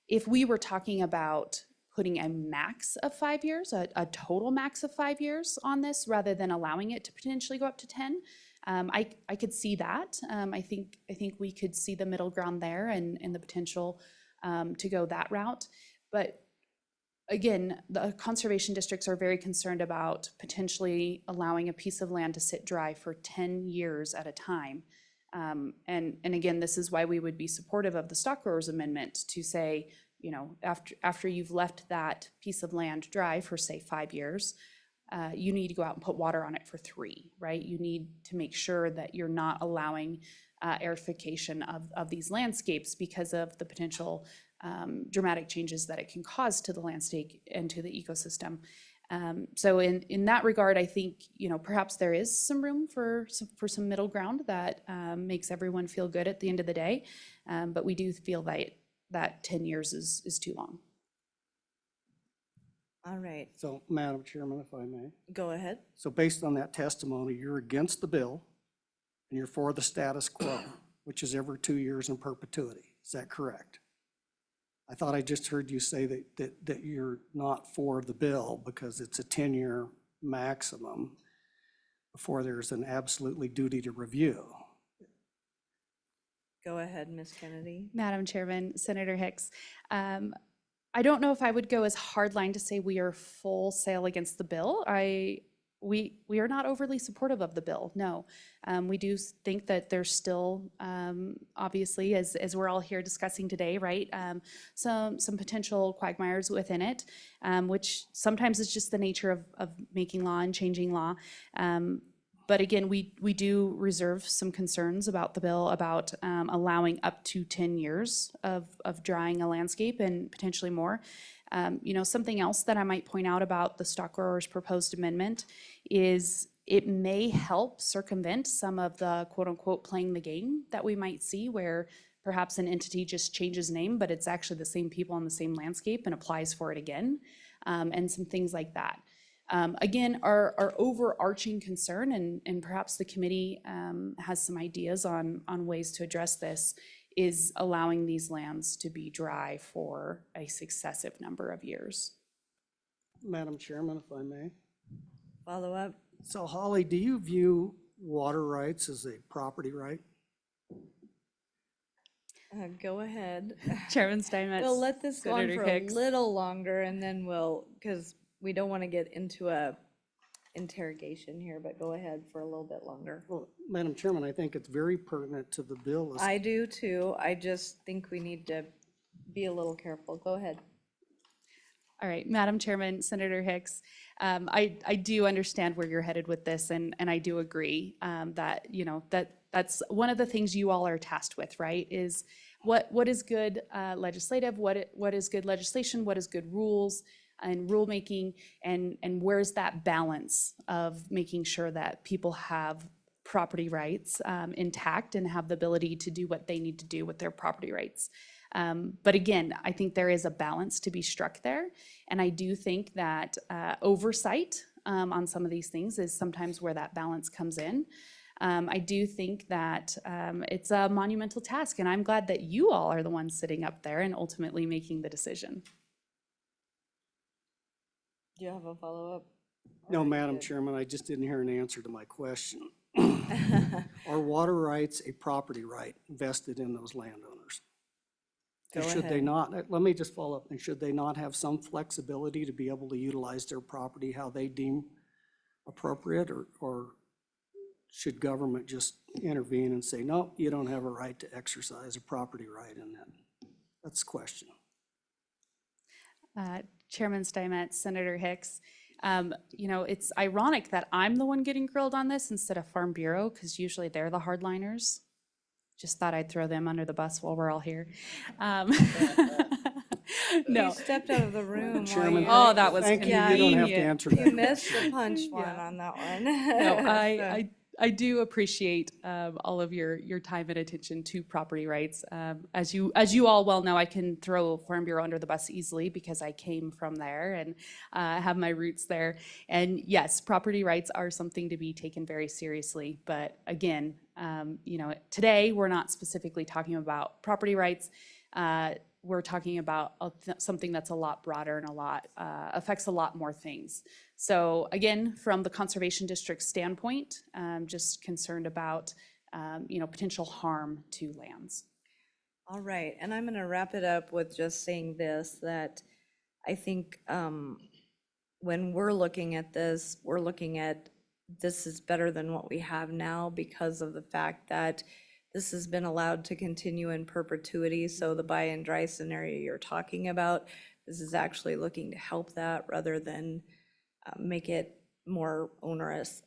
If we were talking about putting a max of 5 years, a total max of 5 years on this, rather than allowing it to potentially go up to 10, I could see that. I think we could see the middle ground there and the potential to go that route. But again, the conservation districts are very concerned about potentially allowing a piece of land to sit dry for 10 years at a time. And again, this is why we would be supportive of the Stock Growers Amendment to say, after you've left that piece of land dry for, say, 5 years, you need to go out and put water on it for 3, right? You need to make sure that you're not allowing aerification of these landscapes because of the potential dramatic changes that it can cause to the landscape and to the ecosystem. So in that regard, I think, perhaps there is some room for some middle ground that makes everyone feel good at the end of the day. But we do feel that 10 years is too long. All right, So, Madam Chairman, if I may. go ahead. So based on that testimony, you're against the bill and you're for the status quo, which is every 2 years in perpetuity. Is that correct? I thought I just heard you say that you're not for the bill because it's a 10-year maximum before there's an absolutely duty to review. Go ahead, Ms. Kennedy. Madam Chairman, Senator Hicks, I don't know if I would go as hardline to say we are full sail against the bill. We are not overly supportive of the bill, no. We do think that there's still, obviously, as we're all here discussing today, right, some potential quagmires within it, which sometimes is just the nature of making law and changing law. But again, we do reserve some concerns about the bill, about allowing up to 10 years of drying a landscape and potentially more. Something else that I might point out about the stock growers' proposed amendment is it may help circumvent some of the quote unquote playing the game that we might see, where perhaps an entity just changes name, but it's actually the same people on the same landscape and applies for it again, and some things like that. Again, our overarching concern, and perhaps the committee has some ideas on ways to address this, is allowing these lands to be dry for a successive number of years. Madam Chairman, if I may. Follow up. So Holly, do you view water rights as a property right? Go ahead. Chairman Steinmetz. We'll let this go on Senator for Hicks. a little longer and then we'll, because we don't want to get into a interrogation here, but go ahead for a little bit longer. Well, Madam Chairman, I think it's very pertinent to the bill. I do too. I just think we need to be a little careful. Go ahead. All right, Madam Chairman, Senator Hicks, I do understand where you're headed with this, and I do agree that, you know, that's one of the things you all are tasked with, right? Is what is good legislative, what is good legislation, what is good rules and rulemaking, and where's that balance of making sure that people have property rights intact and have the ability to do what they need to do with their property rights. But again, I think there is a balance to be struck there. And I do think that oversight on some of these things is sometimes where that balance comes in. I do think that it's a monumental task, and I'm glad that you all are the ones sitting up there and ultimately making the decision. Do you have a follow-up? No, Madam Chairman, I just didn't hear an answer to my question. Are water rights a property right vested in those landowners? Go And should they ahead. not, let me just follow up, and should they not have some flexibility to be able to utilize their property how they deem appropriate, or should government just intervene and say, no, you don't have a right to exercise a property right in that? That's the question. Chairman Steinmetz, Senator Hicks, you know, it's ironic that I'm the one getting grilled on this instead of Farm Bureau, because usually they're the hardliners. Just thought I'd throw them under the bus while we're all here. No. You stepped out of the room. while Chairman, you- Oh, that was thank you. You don't have to convenient. answer You that. missed the punch one Yeah. on that one. No, So- I do appreciate all of your time and attention to property rights. As you all well know, I can throw Farm Bureau under the bus easily because I came from there and have my roots there. And yes, property rights are something to be taken very seriously. But again, you know, today we're not specifically talking about property rights. We're talking about something that's a lot broader and affects a lot more things. So again, from the Conservation District standpoint, just concerned about, you know, potential harm to lands. All right, and I'm going to wrap it up with just saying this, that I think when we're looking at this, we're looking at this is better than what we have now because of the fact that this has been allowed to continue in perpetuity. So the buy and dry scenario you're talking about, this is actually looking to help that rather than make it more onerous.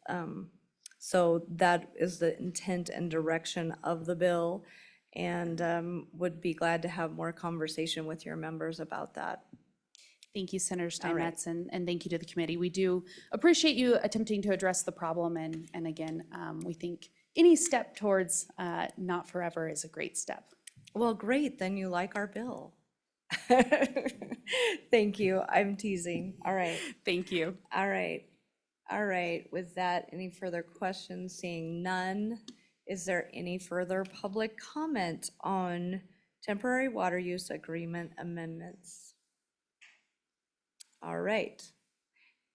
So that is the intent and direction of the bill, and would be glad to have more conversation with your members about that. Thank you, Senator All right. Steinmetz, and thank you to the committee. We do appreciate you attempting to address the problem, and again, we think any step towards not forever is a great step. Well, great, then you like our bill. Thank you, I'm teasing. All right, Thank you. all right, all right. With that, any further questions? Seeing none, is there any further public comment on temporary water use agreement amendments? All right.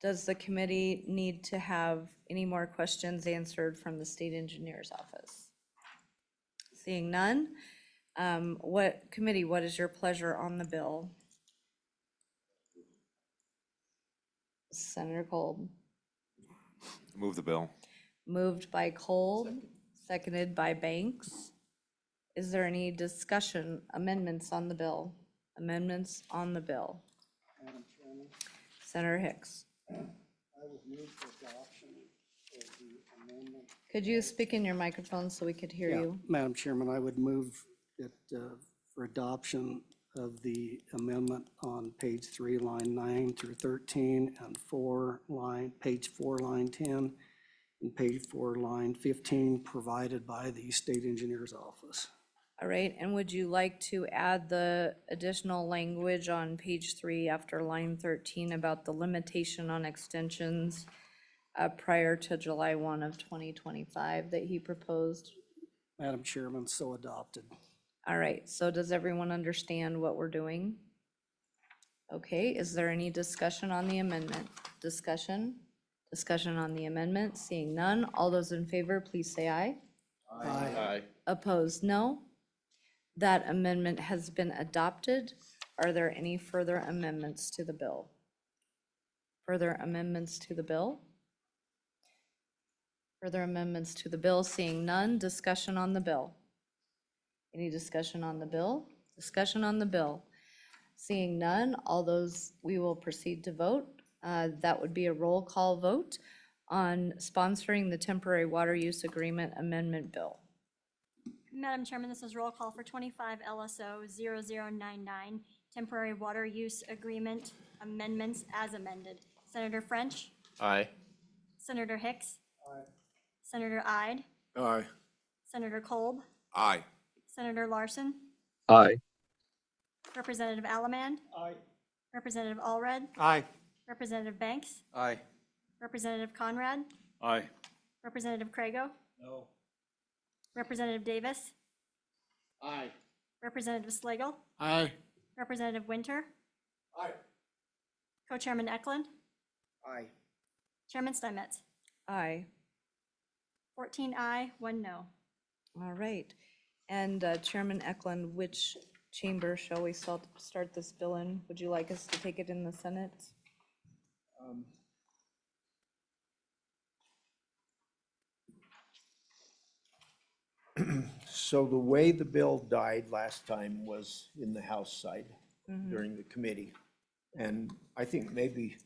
Does the committee need to have any more questions answered from the state engineer's office? Seeing none, what is your pleasure on the bill? Senator Kolb. Move the bill. Moved by Kolb, seconded by Banks. Is there any discussion, amendments on the bill? Amendments on the bill? Madam Chairman, Senator Hicks. I would move for adoption of the amendment. Could you speak in your microphone so we could hear Yeah, you? Madam Chairman, I would move it for adoption of the amendment on page 3, line 9 through 13, and page 4, line 10, and page 4, line 15, provided by the state engineer's office. All right, and would you like to add the additional language on page 3 after line 13 about the limitation on extensions prior to July 1 of 2025 that he proposed? Madam Chairman, so adopted. All right, so does everyone understand what we're doing? Okay, is there any discussion on the amendment? Discussion? Discussion on the amendment, seeing none. All those in favor, please say aye. Aye. Opposed, no. That amendment has been adopted. Are there any further amendments to the bill? Further amendments to the bill? Further amendments to the bill, seeing none. Discussion on the bill. Any discussion on the bill? Discussion on the bill. Seeing none, all those, we will proceed to vote. That would be a roll call vote on sponsoring the temporary water use agreement amendment bill. Madam Chairman, this is roll call for 25 LSO 0099, temporary water use agreement amendments as amended. Senator French, Aye. Senator Hicks. Senator Ide, Aye. Senator Kolb, Aye. Senator Larson, Aye. Representative Allemand. Aye. Representative Allred, Aye. Representative Banks, Aye. Representative Conrad, Aye. Representative Crago, No. Representative Davis, Aye. Representative Slagle, Aye. Representative Winter, Aye. Co-Chairman Eklund, Aye. Chairman Steinmetz. Aye. 14 aye, 1 no. All right. And Chairman Eklund, which chamber shall we start this bill in? Would you like us to take it in the Senate? So the way the bill died last time was in the House side Mhm. during the committee. And I think maybe,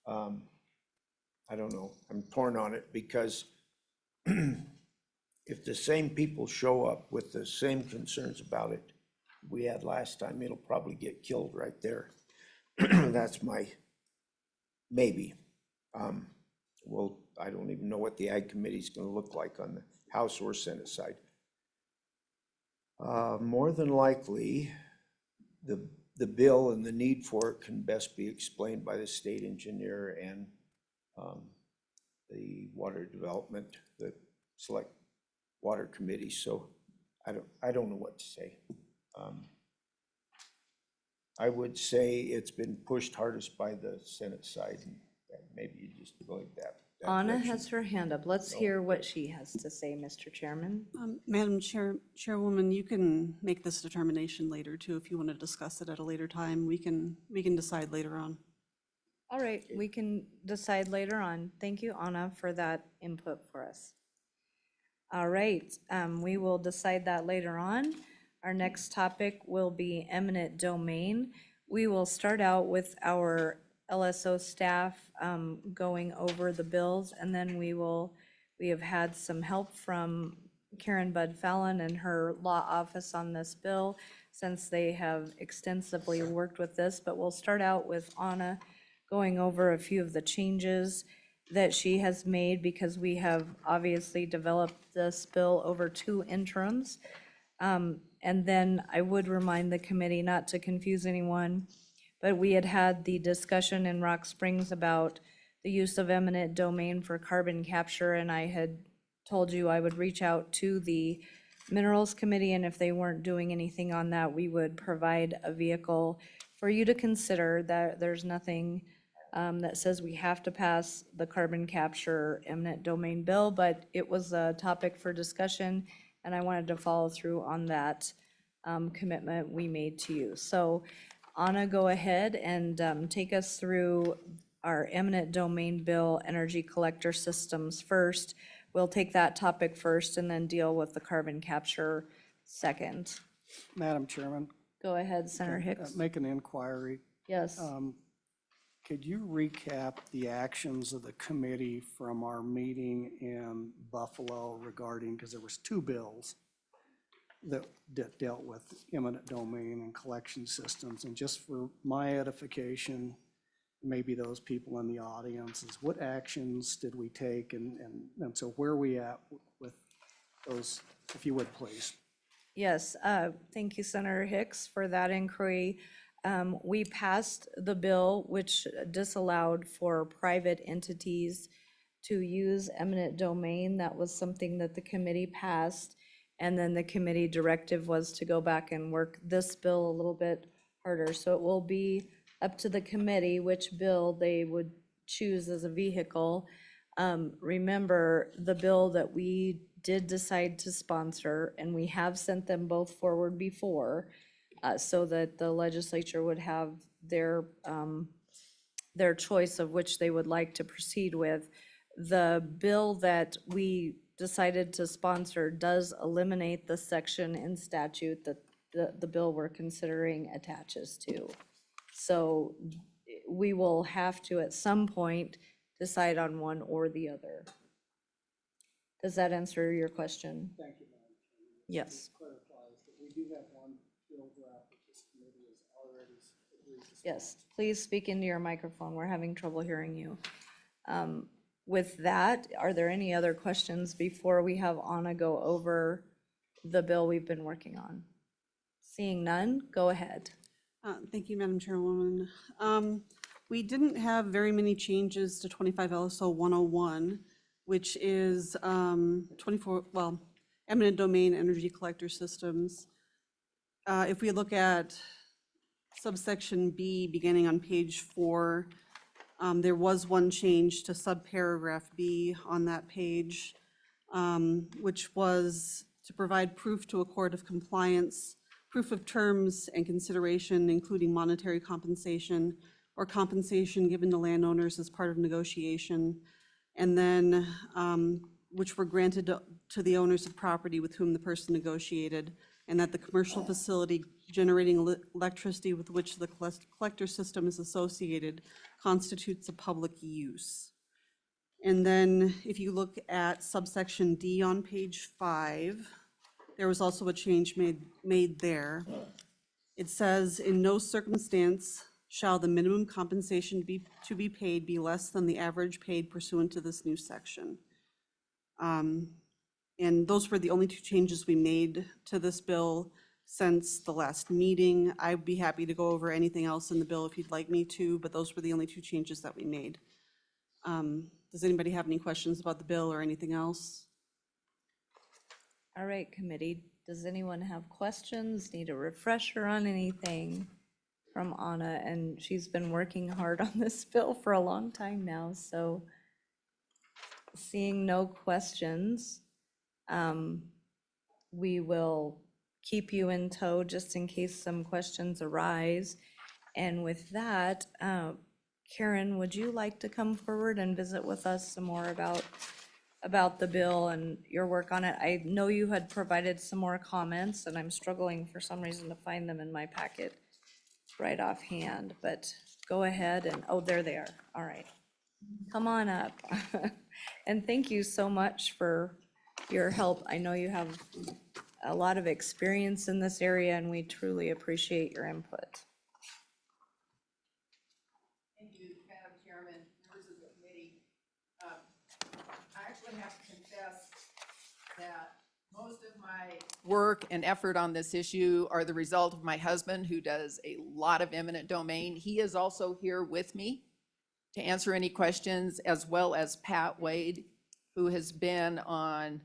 I don't know, I'm torn on it because if the same people show up with the same concerns about it we had last time, it'll probably get killed right there. That's my, maybe. Well, I don't even know what the Ag Committee is gonna look like on the House or Senate side. More than likely, the bill and the need for it can best be explained by the state engineer and the water development, the select water committee. So I don't know what to say. I would say it's been pushed hardest by the Senate side, and maybe you just go like that. Anna direction. has her hand up. Let's hear what she has to say, Mr. Chairman. Madam Chairwoman, you can make this determination later too. If you want to discuss it at a later time, we can decide later on. All right, we can decide later on. Thank you, Anna, for that input for us. All right, we will decide that later on. Our next topic will be eminent domain. We will start out with our LSO staff going over the bills, and then we have had some help from Karen Bud Fallon and her law office on this bill, since they have extensively worked with this, but we'll start out with Anna going over a few of the changes that she has made, because we have obviously developed this bill over 2 interims. And then I would remind the committee not to confuse anyone, but we had the discussion in Rock Springs about the use of eminent domain for carbon capture, and I had told you I would reach out to the Minerals Committee, and if they weren't doing anything on that, we would provide a vehicle for you to consider. That there's nothing that says we have to pass the carbon capture eminent domain bill, but it was a topic for discussion, and I wanted to follow through on that commitment we made to you. So Anna, go ahead and take us through our eminent domain bill, energy collector systems first. We'll take that topic first and then deal with the carbon capture second. Madam Chairman. Go ahead, Senator Hicks. Make an inquiry. Yes. Could you recap the actions of the committee from our meeting in Buffalo regarding, because there was 2 bills that dealt with eminent domain and collection systems, and just for my edification, maybe those people in the audience, is what actions did we take, and so where are we at with those, if you would, please? Yes, thank you, Senator Hicks, for that inquiry. We passed the bill which disallowed for private entities to use eminent domain. That was something that the committee passed, and then the committee directive was to go back and work this bill a little bit harder. So it will be up to the committee which bill they would choose as a vehicle. Remember, the bill that we did decide to sponsor, and we have sent them both forward before, so that the legislature would have their choice of which they would like to proceed with. The bill that we decided to sponsor does eliminate the section in statute that the bill we're considering attaches to. So we will have to, at some point, decide on one or the other. Does that answer your question? Thank you, Madam Chairman. Yes. Clarifies that we do have one bill draft that this committee has already agreed to sponsor. Yes, please speak into your microphone. We're having trouble hearing you. With that, are there any other questions before we have Anna go over the bill we've been working on? Seeing none, go ahead. Thank you, Madam Chairwoman. We didn't have very many changes to 25 LSO 101, which is eminent domain energy collector systems. If we look at subsection B, beginning on page 4, there was one change to subparagraph B on that page, which was to provide proof to a court of compliance, proof of terms and consideration, including monetary compensation or compensation given to landowners as part of negotiation, and then which were granted to the owners of property with whom the person negotiated, and that the commercial facility generating electricity with which the collector system is associated constitutes a public use. And then if you look at subsection D on page 5, there was also a change made there. It says, in no circumstance shall the minimum compensation to be paid be less than the average paid pursuant to this new section. And those were the only two changes we made to this bill since the last meeting. I'd be happy to go over anything else in the bill if you'd like me to, but those were the only two changes that we made. Does anybody have any questions about the bill or anything else? All right, committee, does anyone have questions, need a refresher on anything from Anna? And she's been working hard on this bill for a long time now, so seeing no questions, we will keep you in tow just in case some questions arise. And with that, Karen, would you like to come forward and visit with us some more about the bill and your work on it? I know you had provided some more comments, and I'm struggling for some reason to find them in my packet right offhand, but go ahead and, oh, there they are. All right. Come on up. And thank you so much for your help. I know you have a lot of experience in this area, and we truly appreciate your input. Thank you, Madam Chairman, members of the committee. I actually have to confess that most of my work and effort on this issue are the result of my husband, who does a lot of eminent domain. He is also here with me to answer any questions, as well as Pat Wade, who has been on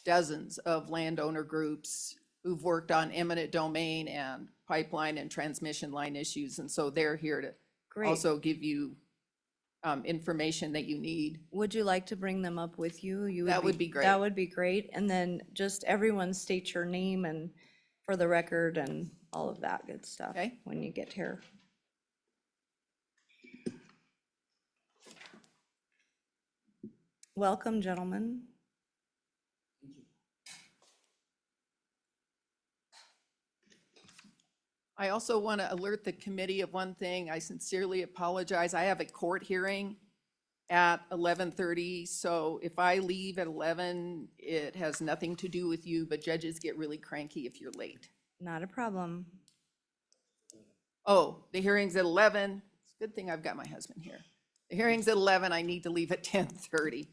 dozens of landowner groups who've worked on eminent domain and pipeline and transmission line issues. And so they're here to also give you information that you need. Would you like to bring them up with you? That would be great. That would be great. And then just everyone state your name and for the record and all of that good stuff when you get here. Welcome, gentlemen. I also want to alert the committee of one thing. I sincerely apologize. I have a court hearing at 11:30, so if I leave at 11, it has nothing to do with you, but judges get really cranky if you're late. Not a problem. Oh, the hearing's at 11. It's a good thing I've got my husband here. The hearing's at 11. I need to leave at 10:30.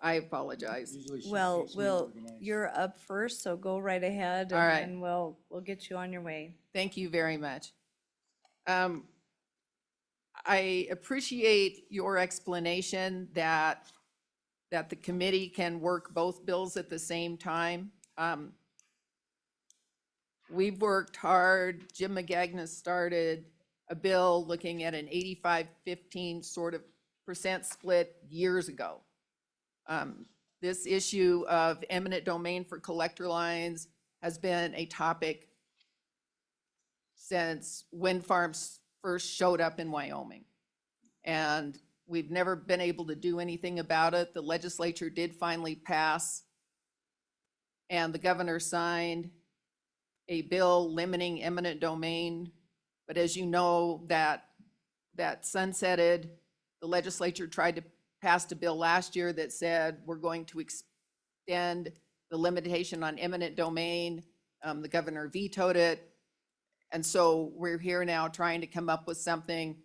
I apologize. Well, you're up first, so go right ahead. All right. And we'll get you on your way. Thank you very much. I appreciate your explanation that the committee can work both bills at the same time. We've worked hard. Jim McGagnon started a bill looking at an 85-15 sort of 50% split years ago. This issue of eminent domain for collector lines has been a topic since wind farms first showed up in Wyoming. And we've never been able to do anything about it. The legislature did finally pass, and the governor signed a bill limiting eminent domain. But as you know, that sunsetted. The legislature tried to pass a bill last year that said we're going to extend the limitation on eminent domain. The governor vetoed it. And so we're here now trying to come up with something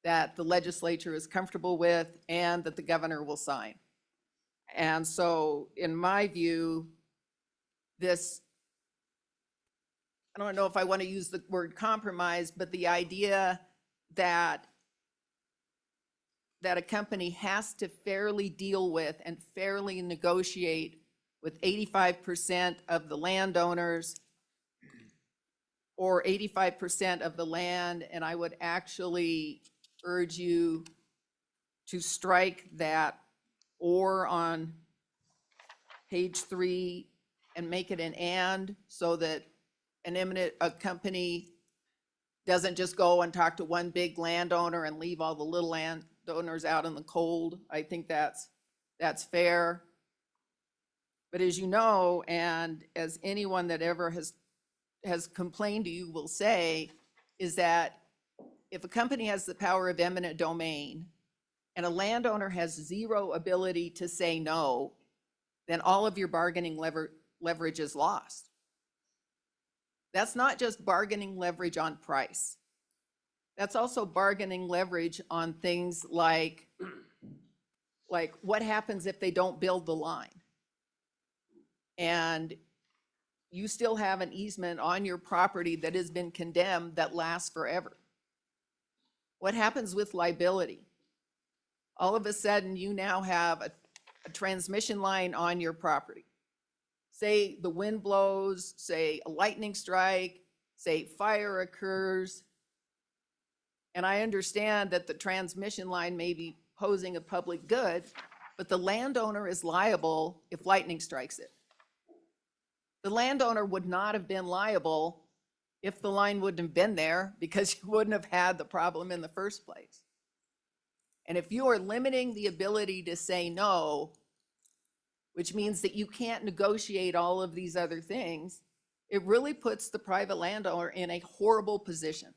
that the legislature is comfortable with and that the governor will sign. And so in my view, this, I don't know if I want to use the word compromise, but the idea that a company has to fairly deal with and fairly negotiate with 85% of the landowners or 85% of the land, and I would actually urge you to strike that or on page 3 and make it an and, so that a company doesn't just go and talk to one big landowner and leave all the little landowners out in the cold. I think that's fair. But as you know, and as anyone that ever has complained to you will say, is that if a company has the power of eminent domain and a landowner has zero ability to say no, then all of your bargaining leverage is lost. That's not just bargaining leverage on price. That's also bargaining leverage on things like what happens if they don't build the line? And you still have an easement on your property that has been condemned that lasts forever. What happens with liability? All of a sudden, you now have a transmission line on your property. Say the wind blows, say a lightning strike, say fire occurs. And I understand that the transmission line may be posing a public good, but the landowner is liable if lightning strikes it. The landowner would not have been liable if the line wouldn't have been there, because you wouldn't have had the problem in the first place. And if you are limiting the ability to say no, which means that you can't negotiate all of these other things, it really puts the private landowner in a horrible position.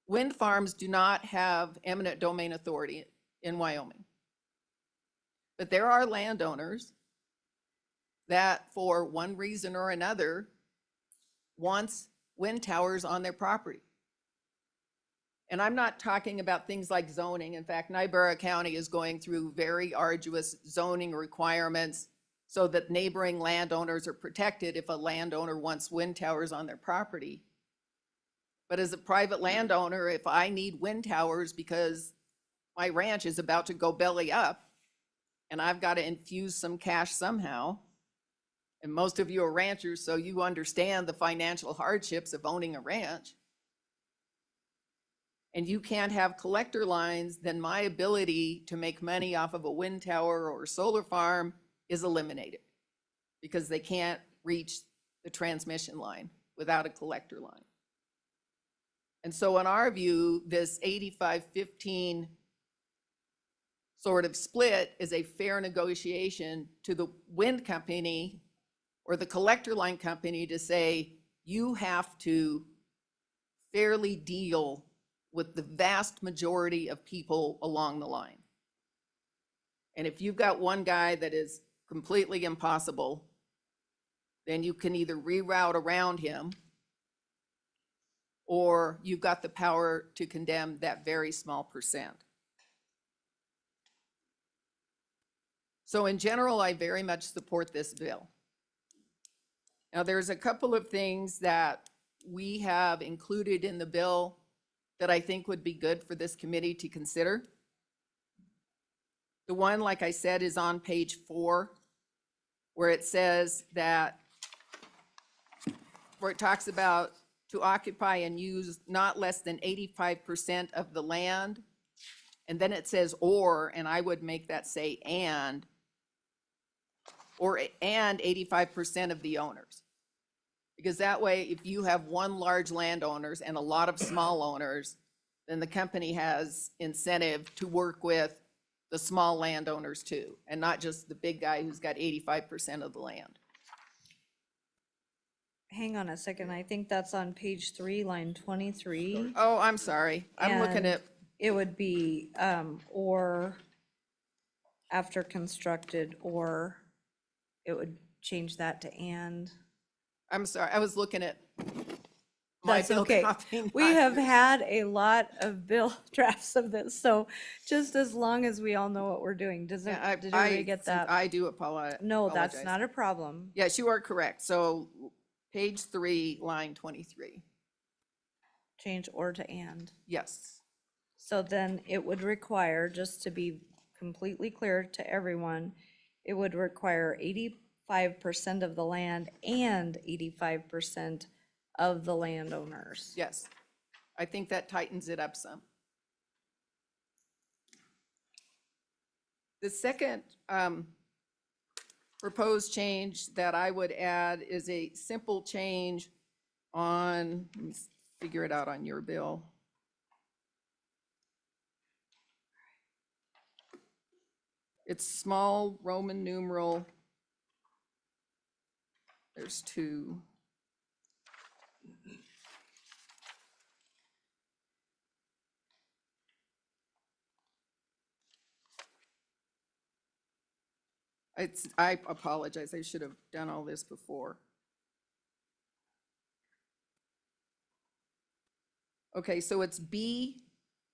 Wind farms do not have eminent domain authority in Wyoming. But there are landowners that, for one reason or another, wants wind towers on their property. And I'm not talking about things like zoning. In fact, Niobrara County is going through very arduous zoning requirements so that neighboring landowners are protected if a landowner wants wind towers on their property. But as a private landowner, if I need wind towers because my ranch is about to go belly up and I've got to infuse some cash somehow, and most of you are ranchers, so you understand the financial hardships of owning a ranch, and you can't have collector lines, then my ability to make money off of a wind tower or solar farm is eliminated because they can't reach the transmission line without a collector line. And so in our view, this 85-15 sort of split is a fair negotiation to the wind company or the collector line company to say, you have to fairly deal with the vast majority of people along the line. And if you've got one guy that is completely impossible, then you can either reroute around him or you've got the power to condemn that very small percent. So in general, I very much support this bill. Now, there's a couple of things that we have included in the bill that I think would be good for this committee to consider. The one, like I said, is on page 4, where it says that, where it talks about to occupy and use not less than 85% of the land. and then it says or, and I would make that say and, or, and 85% of the owners. Because that way, if you have one large landowners and a lot of small owners, then the company has incentive to work with the small landowners too, and not just the big guy who's got 85% of the land. Hang on a second, I think that's on page 3, line 23. Oh, I'm sorry. I'm looking And at, it would be, or after constructed, or it would change that to and. I'm sorry, I was looking at my That's bill okay. copy. We not have yours. had a lot of bill drafts of this, so just as long as we all know what we're doing, did Yeah, everybody get that? I do apologize. No, that's not a problem. Yes, you are correct. So page 3, line 23. Change or to and. Yes. So then it would require, just to be completely clear to everyone, it would require 85% of the land and 85% of the landowners. Yes. I think that tightens it up some. The second proposed change that I would add is a simple change on, let me figure it out on your bill. It's small Roman numeral. There's 2. I apologize. I should have done all this before. Okay, so it's B,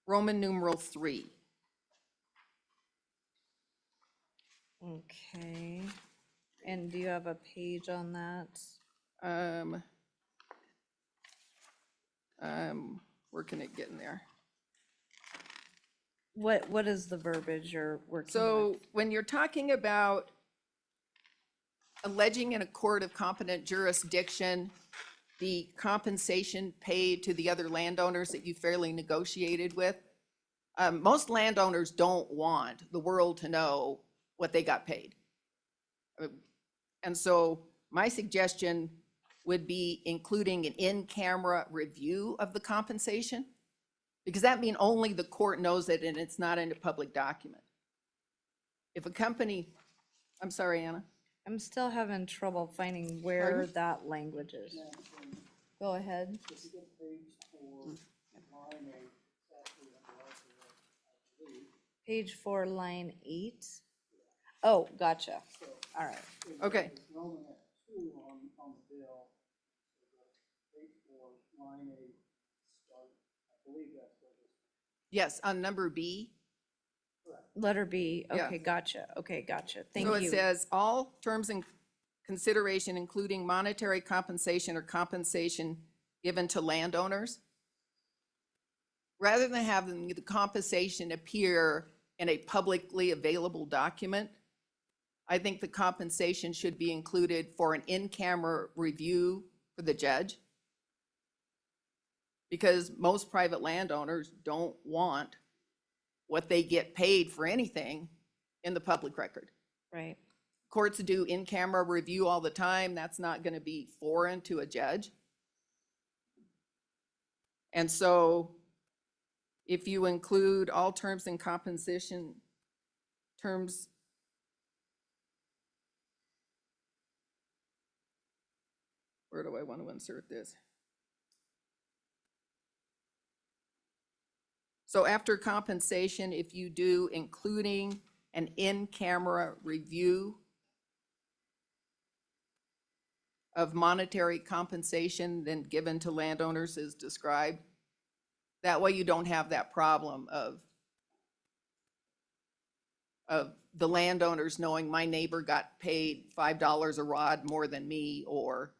Roman numeral 3. Okay, and do you have a page on that? I'm working at getting there. What is the verbiage you're working with? So when you're talking about alleging in a court of competent jurisdiction the compensation paid to the other landowners that you fairly negotiated with, most landowners don't want the world to know what they got paid. And so my suggestion would be including an in-camera review of the compensation, because that means only the court knows it and it's not in a public document. If a company, I'm sorry, Anna. I'm still having trouble finding where Pardon? that language is. Go ahead. Page 4, line 8. Oh, gotcha. All right. Okay. Yes, on number B. Letter B. Yeah. Okay, gotcha. Okay, gotcha. Thank So you. it says, all terms and consideration, including monetary compensation or compensation given to landowners. Rather than having the compensation appear in a publicly available document, I think the compensation should be included for an in-camera review for the judge. Because most private landowners don't want what they get paid for anything in the public record. Right. Courts do in-camera review all the time. That's not going to be foreign to a judge. And so if you include all terms and compensation terms, where do I want to insert this? So after compensation, if you do including an in-camera review of monetary compensation then given to landowners as described, that way you don't have that problem of the landowners knowing my neighbor got paid $5 a rod more than me, or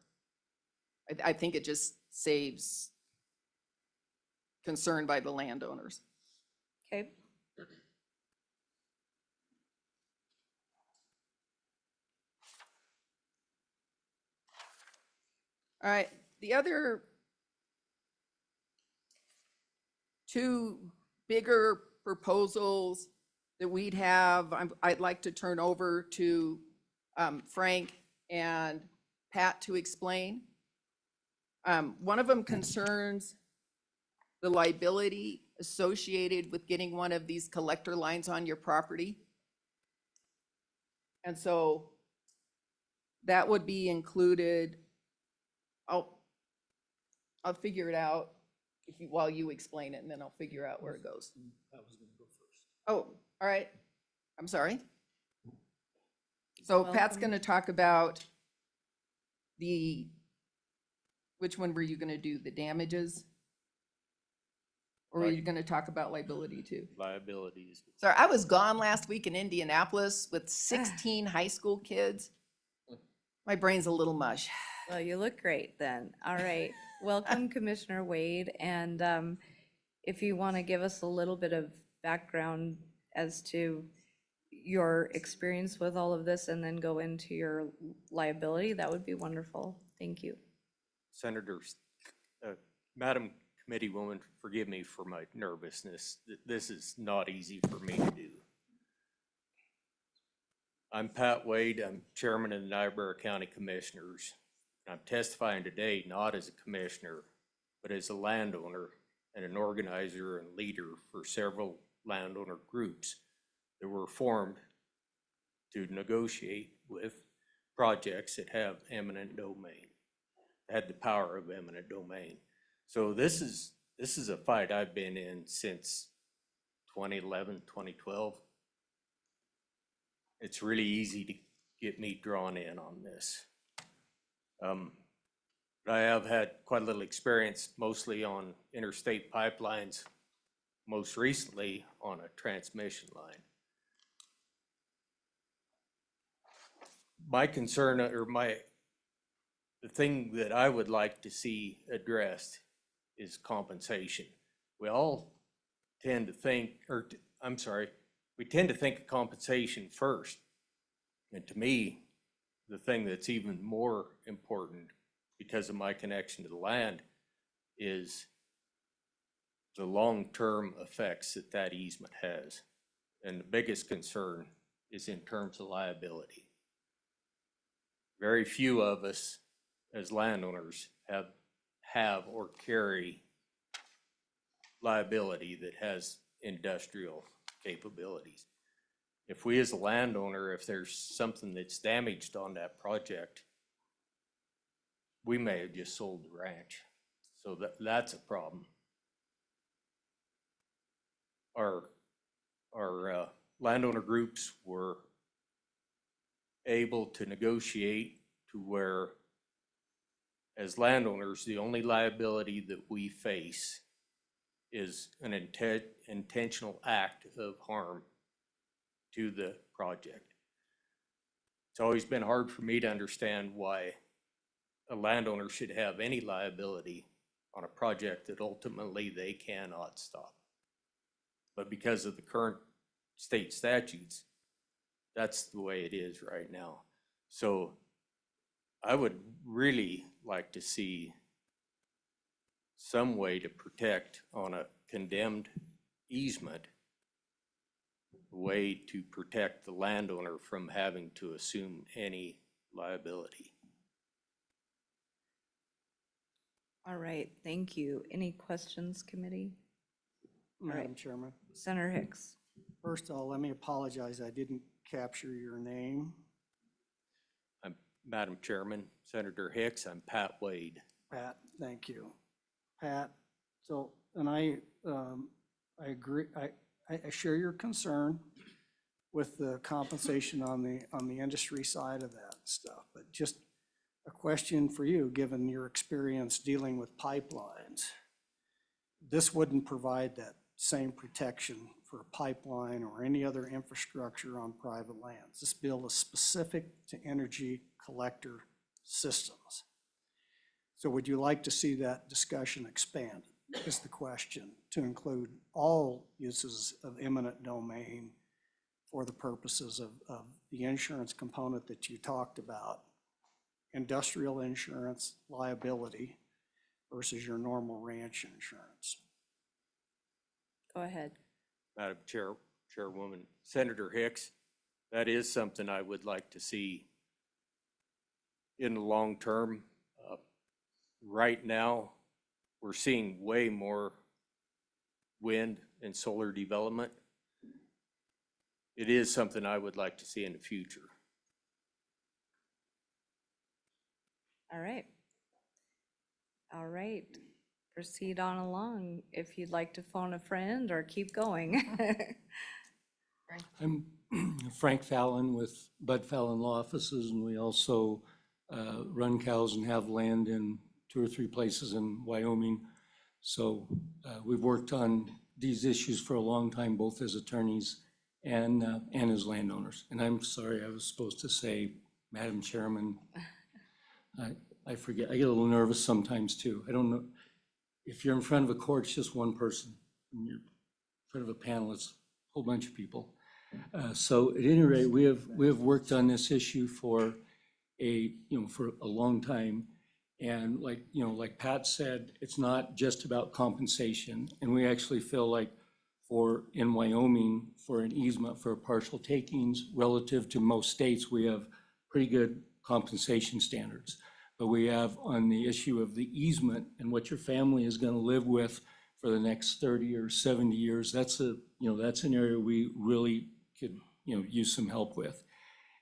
I think it just saves concern by the landowners. Okay. All right, the other 2 bigger proposals that we'd have, I'd like to turn over to Frank and Pat to explain. One of them concerns the liability associated with getting one of these collector lines on your property. And so that would be included. I'll figure it out while you explain it, and then I'll figure out where it goes. I was gonna go first. Oh, all right. I'm sorry. So Pat's Welcome. gonna talk about which one were you gonna do, the damages? Or were you gonna talk about liability too? Liabilities. Sorry, I was gone last week in Indianapolis with 16 high school kids. My brain's a little mush. Well, you look great then. All right. Welcome, Commissioner Wade. And if you want to give us a little bit of background as to your experience with all of this and then go into your liability, that would be wonderful. Thank you. Senators, Madam Committeewoman, forgive me for my nervousness. This is not easy for me to do. I'm Pat Wade. I'm Chairman of the Niobrara County Commissioners. I'm testifying today not as a commissioner, but as a landowner and an organizer and leader for several landowner groups that were formed to negotiate with projects that have eminent domain, had the power of eminent domain. So this is a fight I've been in since 2011, 2012. It's really easy to get me drawn in on this. I have had quite a little experience, mostly on interstate pipelines, most recently on a transmission line. My concern, or the thing that I would like to see addressed is compensation. We all tend to think, we tend to think of compensation first. And to me, the thing that's even more important because of my connection to the land is the long-term effects that that easement has. And the biggest concern is in terms of liability. Very few of us as landowners have or carry liability that has industrial capabilities. If we as a landowner, if there's something that's damaged on that project, we may have just sold the ranch. So that's a problem. Our landowner groups were able to negotiate to where, as landowners, the only liability that we face is an intentional act of harm to the project. It's always been hard for me to understand why a landowner should have any liability on a project that ultimately they cannot stop. But because of the current state statutes, that's the way it is right now. So I would really like to see some way to protect on a condemned easement, a way to protect the landowner from having to assume any liability. All right, thank you. Any questions, committee? Madam Chairman, Senator Hicks. first of all, let me apologize. I didn't capture your name. I'm Madam Chairman, Senator Hicks. I'm Pat Wade. Pat, thank you. Pat, so, and I agree, I share your concern with the compensation on the industry side of that stuff, but just a question for you, given your experience dealing with pipelines. This wouldn't provide that same protection for a pipeline or any other infrastructure on private lands. This bill is specific to energy collector systems. So would you like to see that discussion expanded, is the question, to include all uses of eminent domain for the purposes of the insurance component that you talked about, industrial insurance liability versus your normal ranch insurance? Go ahead. Madam Chairwoman, Senator Hicks, that is something I would like to see in the long term. Right now, we're seeing way more wind and solar development. It is something I would like to see in the future. All right. All right. Proceed on along if you'd like to phone a friend or keep going. I'm Frank Fallon with Bud Fallon Law Offices, and we also run cows and have land in 2 or 3 places in Wyoming. So we've worked on these issues for a long time, both as attorneys and as landowners. And I'm sorry, I was supposed to say, Madam Chairman. I forget, I get a little nervous sometimes too. I don't know, if you're in front of a court, it's just one person. When you're in front of a panel, it's a whole bunch of people. So at any rate, we have worked on this issue for a long time. And like Pat said, it's not just about compensation. And we actually feel like in Wyoming, for an easement for partial takings, relative to most states, we have pretty good compensation standards. But we have on the issue of the easement and what your family is going to live with for the next 30 or 70 years, that's an area we really could use some help with.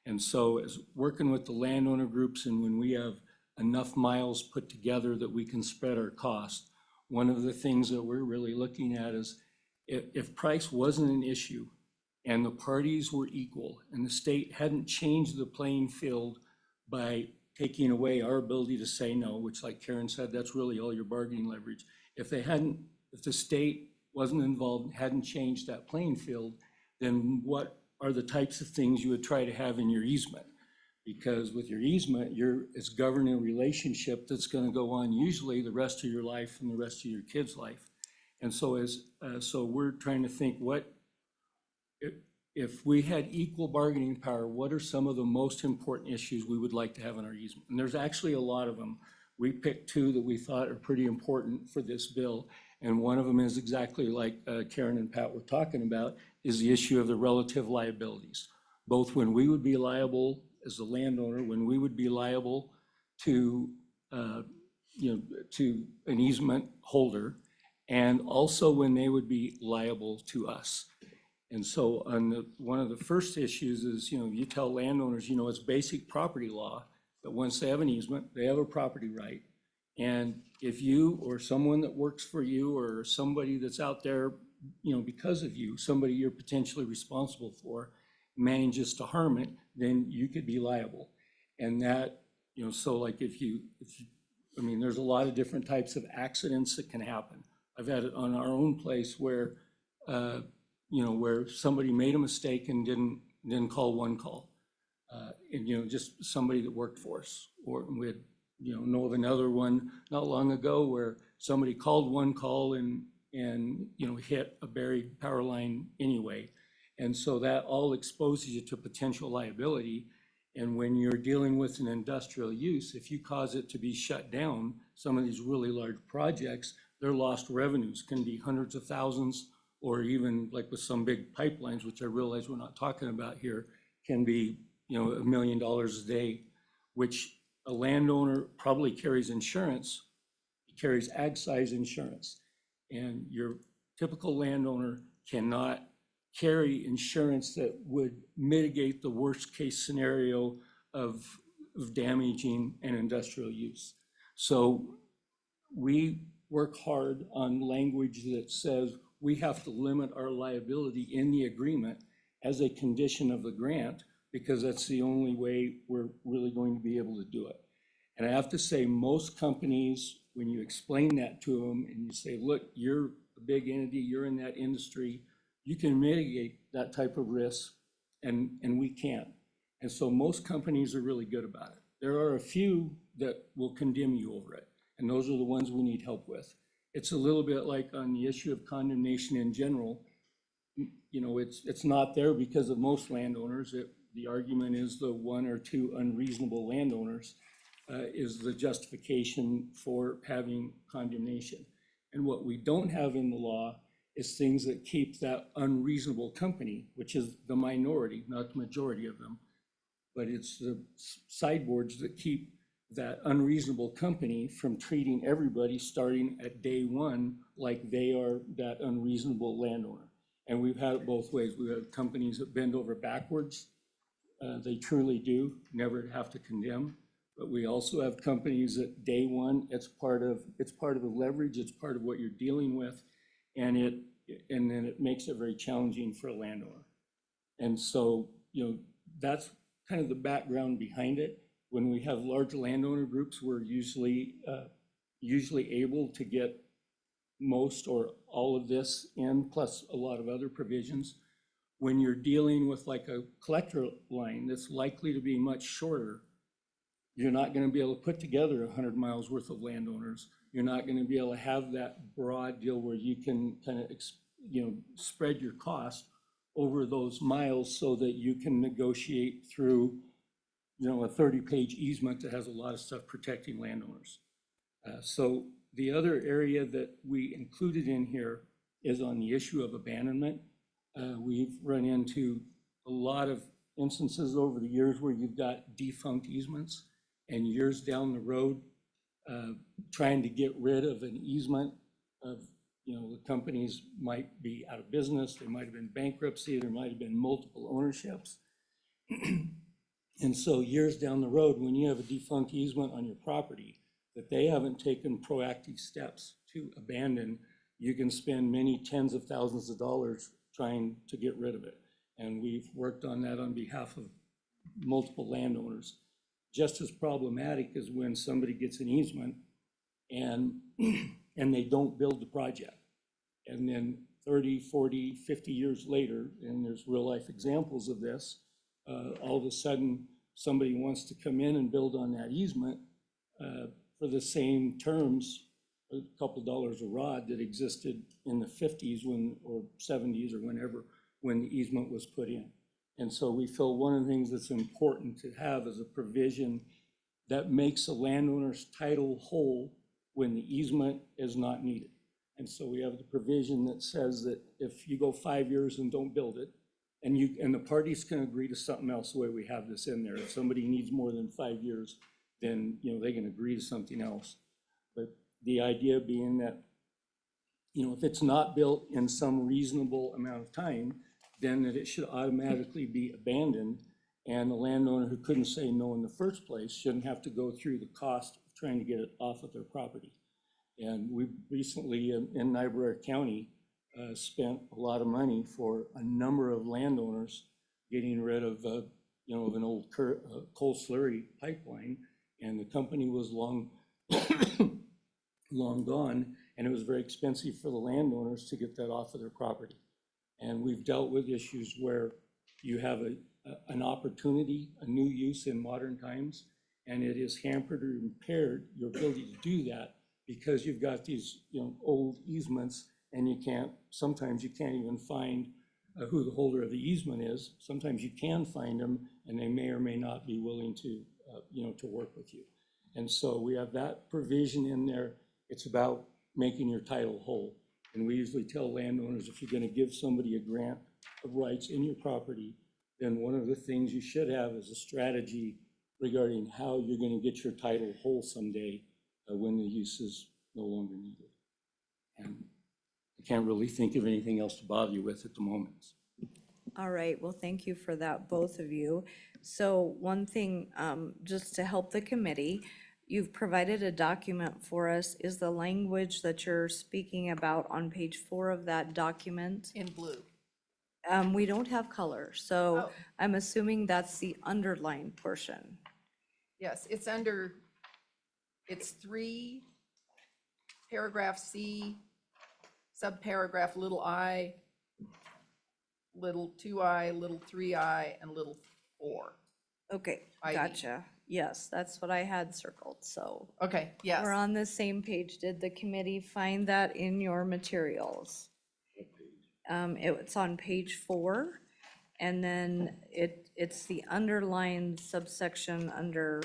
And so as working with the landowner groups, and when we have enough miles put together that we can spread our cost, one of the things that we're really looking at is if price wasn't an issue and the parties were equal and the state hadn't changed the playing field by taking away our ability to say no, which, like Karen said, that's really all your bargaining leverage. If the state wasn't involved, hadn't changed that playing field, then what are the types of things you would try to have in your easement? Because with your easement, it's governing a relationship that's going to go on usually the rest of your life and the rest of your kids' life. And so so we're trying to think, if we had equal bargaining power, what are some of the most important issues we would like to have in our easement? And there's actually a lot of them. We picked 2 that we thought are pretty important for this bill. And one of them is exactly like Karen and Pat were talking about, is the issue of the relative liabilities. Both when we would be liable as the landowner, when we would be liable to, to an easement holder, and also when they would be liable to us. And so one of the first issues is, you tell landowners, it's basic property law that once they have an easement, they have a property right. And if you or someone that works for you or somebody that's out there, because of you, somebody you're potentially responsible for, manages to harm it, then you could be liable. And that, so like there's a lot of different types of accidents that can happen. I've had it on our own place where, where somebody made a mistake and didn't call one call. And, just somebody that worked for us. Or we had, know of another one not long ago where somebody called one call and hit a buried power line anyway. And so that all exposes you to potential liability. And when you're dealing with an industrial use, if you cause it to be shut down, some of these really large projects, their lost revenues can be hundreds of thousands, or even like with some big pipelines, which I realize we're not talking about here, can be, $1 million a day, which a landowner probably carries insurance. He carries ag size insurance. And your typical landowner cannot carry insurance that would mitigate the worst case scenario of damaging an industrial use. So we work hard on language that says we have to limit our liability in the agreement as a condition of the grant, because that's the only way we're really going to be able to do it. And I have to say, most companies, when you explain that to them and you say, look, you're a big entity, you're in that industry, you can mitigate that type of risk, and we can't. And so most companies are really good about it. There are a few that will condemn you over it, and those are the ones we need help with. It's a little bit like on the issue of condemnation in general. It's not there because of most landowners. The argument is the 1 or 2 unreasonable landowners is the justification for having condemnation. And what we don't have in the law is things that keep that unreasonable company, which is the minority, not the majority of them, but it's the sideboards that keep that unreasonable company from treating everybody starting at day one like they are that unreasonable landowner. And we've had it both ways. We have companies that bend over backwards. They truly do, never have to condemn. But we also have companies that day one, it's part of the leverage, it's part of what you're dealing with, and then it makes it very challenging for a landowner. And so, that's kind of the background behind it. When we have large landowner groups, we're usually able to get most or all of this in, plus a lot of other provisions. When you're dealing with like a collector line that's likely to be much shorter, you're not going to be able to put together 100 miles worth of landowners. You're not going to be able to have that broad deal where you can kind of, spread your cost over those miles so that you can negotiate through, a 30-page easement that has a lot of stuff protecting landowners. So the other area that we included in here is on the issue of abandonment. We've run into a lot of instances over the years where you've got defunct easements, and years down the road, trying to get rid of an easement of, the companies might be out of business, there might have been bankruptcy, there might have been multiple ownerships. And so years down the road, when you have a defunct easement on your property that they haven't taken proactive steps to abandon, you can spend many tens of thousands of dollars trying to get rid of it. And we've worked on that on behalf of multiple landowners. Just as problematic as when somebody gets an easement and they don't build the project. And then 30, 40, 50 years later, and there's real life examples of this, all of a sudden somebody wants to come in and build on that easement for the same terms, a couple dollars a rod that existed in the 50s or 70s or whenever, when the easement was put in. And so we feel one of the things that's important to have is a provision that makes a landowner's title whole when the easement is not needed. And so we have the provision that says that if you go 5 years and don't build it, and the parties can agree to something else, the way we have this in there. If somebody needs more than 5 years, then they can agree to something else. But the idea being that if it's not built in some reasonable amount of time, then that it should automatically be abandoned, and the landowner who couldn't say no in the first place shouldn't have to go through the cost of trying to get it off of their property. And we recently in Niobrara County spent a lot of money for a number of landowners getting rid of of an old coal slurry pipeline, and the company was long gone, and it was very expensive for the landowners to get that off of their property. And we've dealt with issues where you have an opportunity, a new use in modern times, and it is hampered or impaired your ability to do that because you've got these old easements, and sometimes you can't even find who the holder of the easement is. Sometimes you can find them, and they may or may not be willing to to work with you. And so we have that provision in there. It's about making your title whole. And we usually tell landowners, if you're going to give somebody a grant of rights in your property, then one of the things you should have is a strategy regarding how you're going to get your title whole someday when the use is no longer needed. And I can't really think of anything else to bother you with at the moment. All right, well, thank you for that, both of you. So one thing, just to help the committee, you've provided a document for us. Is the language that you're speaking about on page 4 of that document? In blue. We don't have color, so I'm assuming that's the underlined portion. Yes, it's 3, paragraph C, subparagraph little I, little 2I, little 3I, and little 4. Okay, ID. gotcha. Yes, that's what I had circled, so. Okay, yes. We're on the same page. Did the committee find that in your materials? It's on page 4, and then it's the underlined subsection under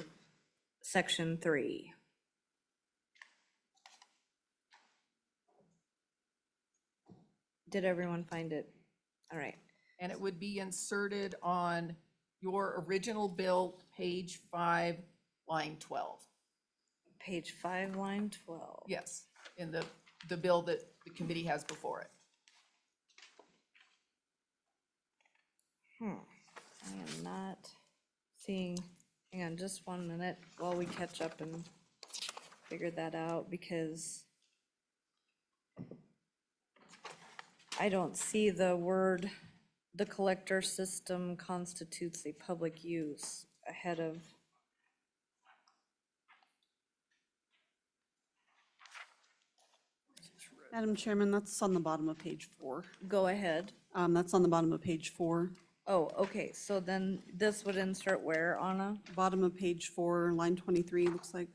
section 3. Did everyone find it? All right. And it would be inserted on your original bill, page 5, line 12. Page 5, line 12. Yes, in the bill that the committee has before it. I am not seeing, hang on just 1 minute while we catch up and figure that out, because I don't see the word, the collector system constitutes a public use ahead of. Madam Chairman, that's on the bottom of page 4. Go ahead. That's on the bottom of page 4. Oh, okay, so then this would insert where, Anna? Bottom of page 4, line 23, looks like.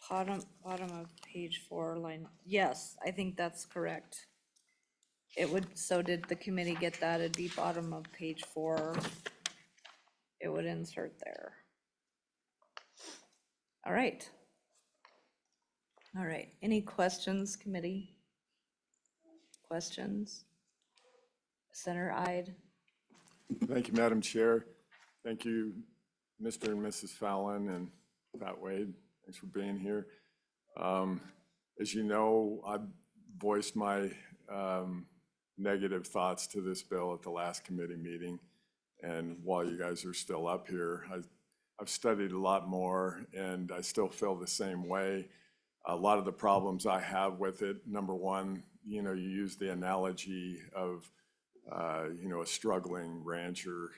Bottom of page 4, line, yes, I think that's correct. It would, so did the committee get that? It'd be bottom of page 4. It would insert there. All right. All right, any questions, committee? Questions? Center-eyed? Thank you, Madam Chair. Thank you, Mr. and Mrs. Fallon and Pat Wade. Thanks for being here. As you know, I voiced my negative thoughts to this bill at the last committee meeting. And while you guys are still up here, I've studied a lot more, and I still feel the same way. A lot of the problems I have with it, number one, you know, you use the analogy of you know, a struggling rancher,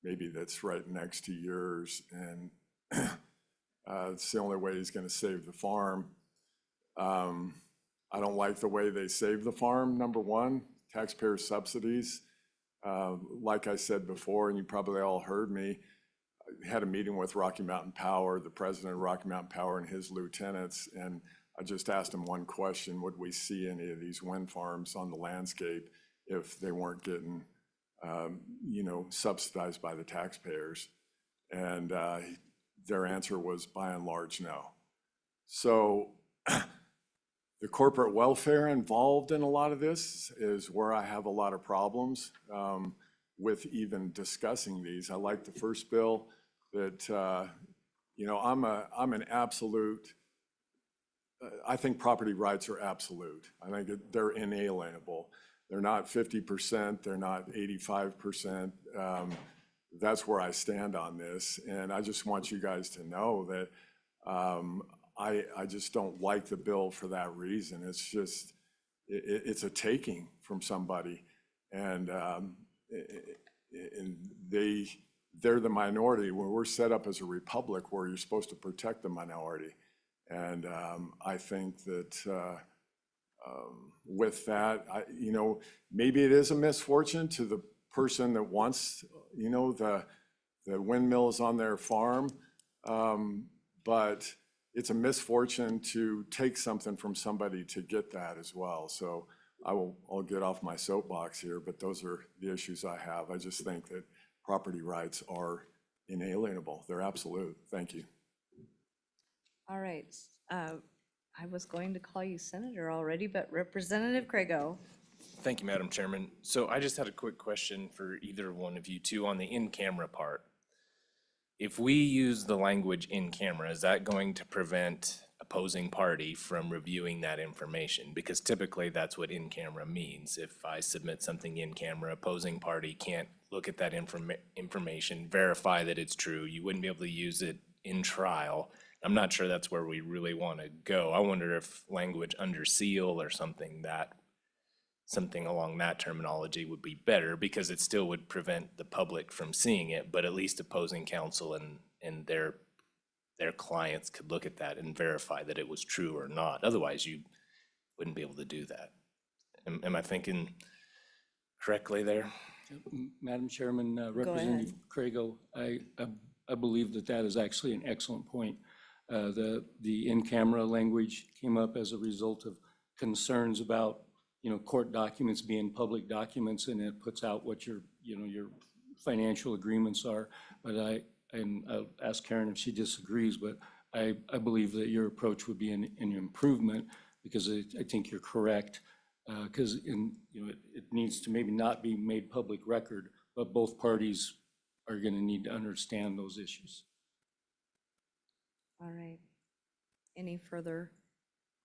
maybe that's right next to yours, and it's the only way he's going to save the farm. I don't like the way they save the farm, number one, taxpayer subsidies. Like I said before, and you probably all heard me, I had a meeting with Rocky Mountain Power, the president of Rocky Mountain Power and his lieutenants, and I just asked him one question: would we see any of these wind farms on the landscape if they weren't getting, you know, subsidized by the taxpayers? And their answer was by and large, no. So the corporate welfare involved in a lot of this is where I have a lot of problems with even discussing these. I like the first bill that, you know, I'm an absolute, I think property rights are absolute. I think they're inalienable. They're not 50%, they're not 85%. That's where I stand on this. And I just want you guys to know that I just don't like the bill for that reason. It's just, it's a taking from somebody. And they're the minority. When we're set up as a republic where you're supposed to protect the minority. And I think that with that, you know, maybe it is a misfortune to the person that wants, you know, the windmills on their farm, but it's a misfortune to take something from somebody to get that as well. So I'll get off my soapbox here, but those are the issues I have. I just think that property rights are inalienable. They're absolute. Thank you. All right. I was going to call you senator already, but Representative Craigo. Thank you, Madam Chairman. So I just had a quick question for either one of you two on the in-camera part. If we use the language in camera, is that going to prevent opposing party from reviewing that information? Because typically that's what in camera means. If I submit something in camera, opposing party can't look at that information, verify that it's true. You wouldn't be able to use it in trial. I'm not sure that's where we really want to go. I wonder if language under seal or something along that terminology would be better, because it still would prevent the public from seeing it, but at least opposing counsel and their clients could look at that and verify that it was true or not. Otherwise, you wouldn't be able to do that. Am I thinking correctly there? Madam Chairman, Representative Craigo, I believe that is actually an excellent point. The in-camera language came up as a result of concerns about, you know, court documents being public documents, and it puts out what your financial agreements are. But I'll ask Karen if she disagrees, but I believe that your approach would be an improvement, because I think you're correct. Because it needs to maybe not be made public record, but both parties are gonna need to understand those issues. All right. Any further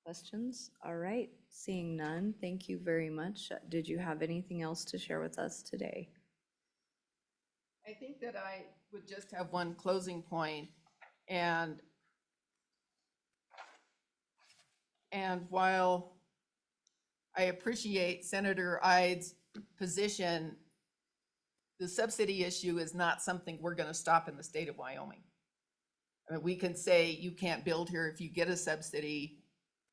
questions? All right, seeing none, thank you very much. Did you have anything else to share with us today? I think that I would just have one closing point, and while I appreciate Senator Ide's position, the subsidy issue is not something we're gonna stop in the state of Wyoming. I mean, we can say you can't build here if you get a subsidy.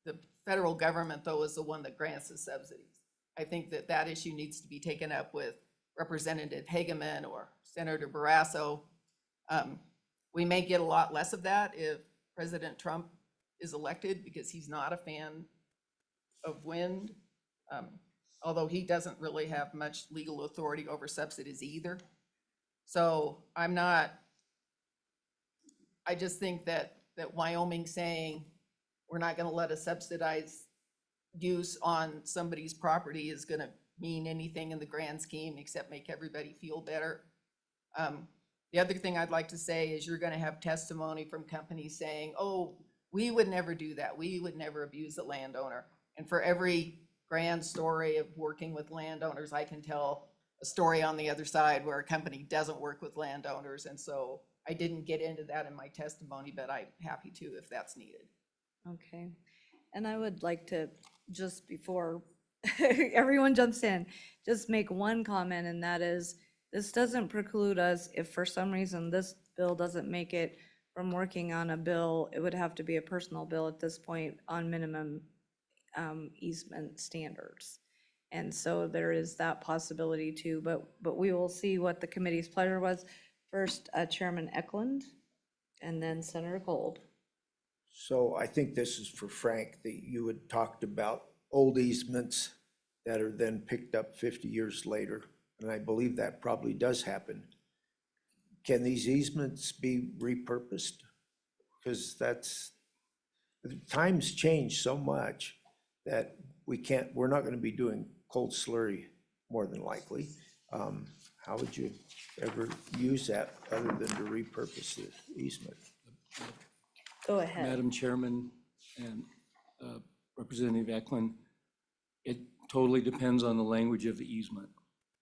The federal government, though, is the one that grants the subsidies. I think that that issue needs to be taken up with Representative Hageman or Senator Barrasso. We may get a lot less of that if President Trump is elected, because he's not a fan of wind, although he doesn't really have much legal authority over subsidies either. So I just think that Wyoming saying we're not going to let a subsidized use on somebody's property is going to mean anything in the grand scheme except make everybody feel better. The other thing I'd like to say is you're going to have testimony from companies saying, oh, we would never do that. We would never abuse the landowner. And for every grand story of working with landowners, I can tell a story on the other side where a company doesn't work with landowners. And so I didn't get into that in my testimony, but I'm happy to if that's needed. Okay, and I would like to, just before everyone jumps in, just make one comment, and that is, this doesn't preclude us if for some reason this bill doesn't make it from working on a bill. It would have to be a personal bill at this point on minimum easement standards. And so there is that possibility too, but we will see what the committee's pleasure was. First, Chairman Eklund, and then Senator Gold. So I think this is for Frank, that you had talked about old easements that are then picked up 50 years later. And I believe that probably does happen. Can these easements be repurposed? Because times change so much that we're not going to be doing cold slurry more than likely. How would you ever use that other than to repurpose the easement? Go ahead. Madam Chairman and Representative Eklund, it totally depends on the language of the easement.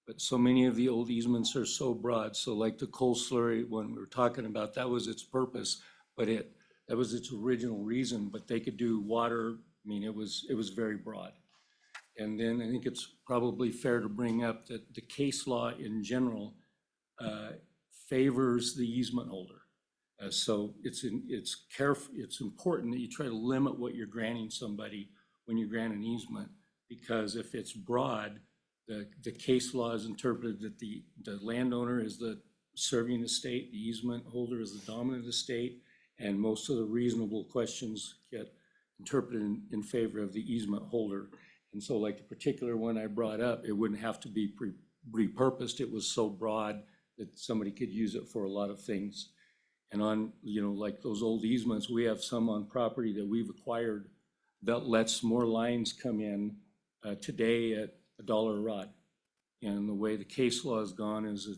But so many of the old easements are so broad. So like the coal slurry one we were talking about, that was its purpose, but that was its original reason, but they could do water. I mean, it was very broad. And then I think it's probably fair to bring up that the case law in general favors the easement holder. So it's important that you try to limit what you're granting somebody when you grant an easement, because if it's broad, the case law is interpreted that the landowner is the serving estate, the easement holder is the dominant estate, and most of the reasonable questions get interpreted in favor of the easement holder. And so like the particular one I brought up, it wouldn't have to be repurposed. It was so broad that somebody could use it for a lot of things. And on, like those old easements, we have some on property that we've acquired that lets more lines come in today at $1 a rod. And the way the case law has gone is,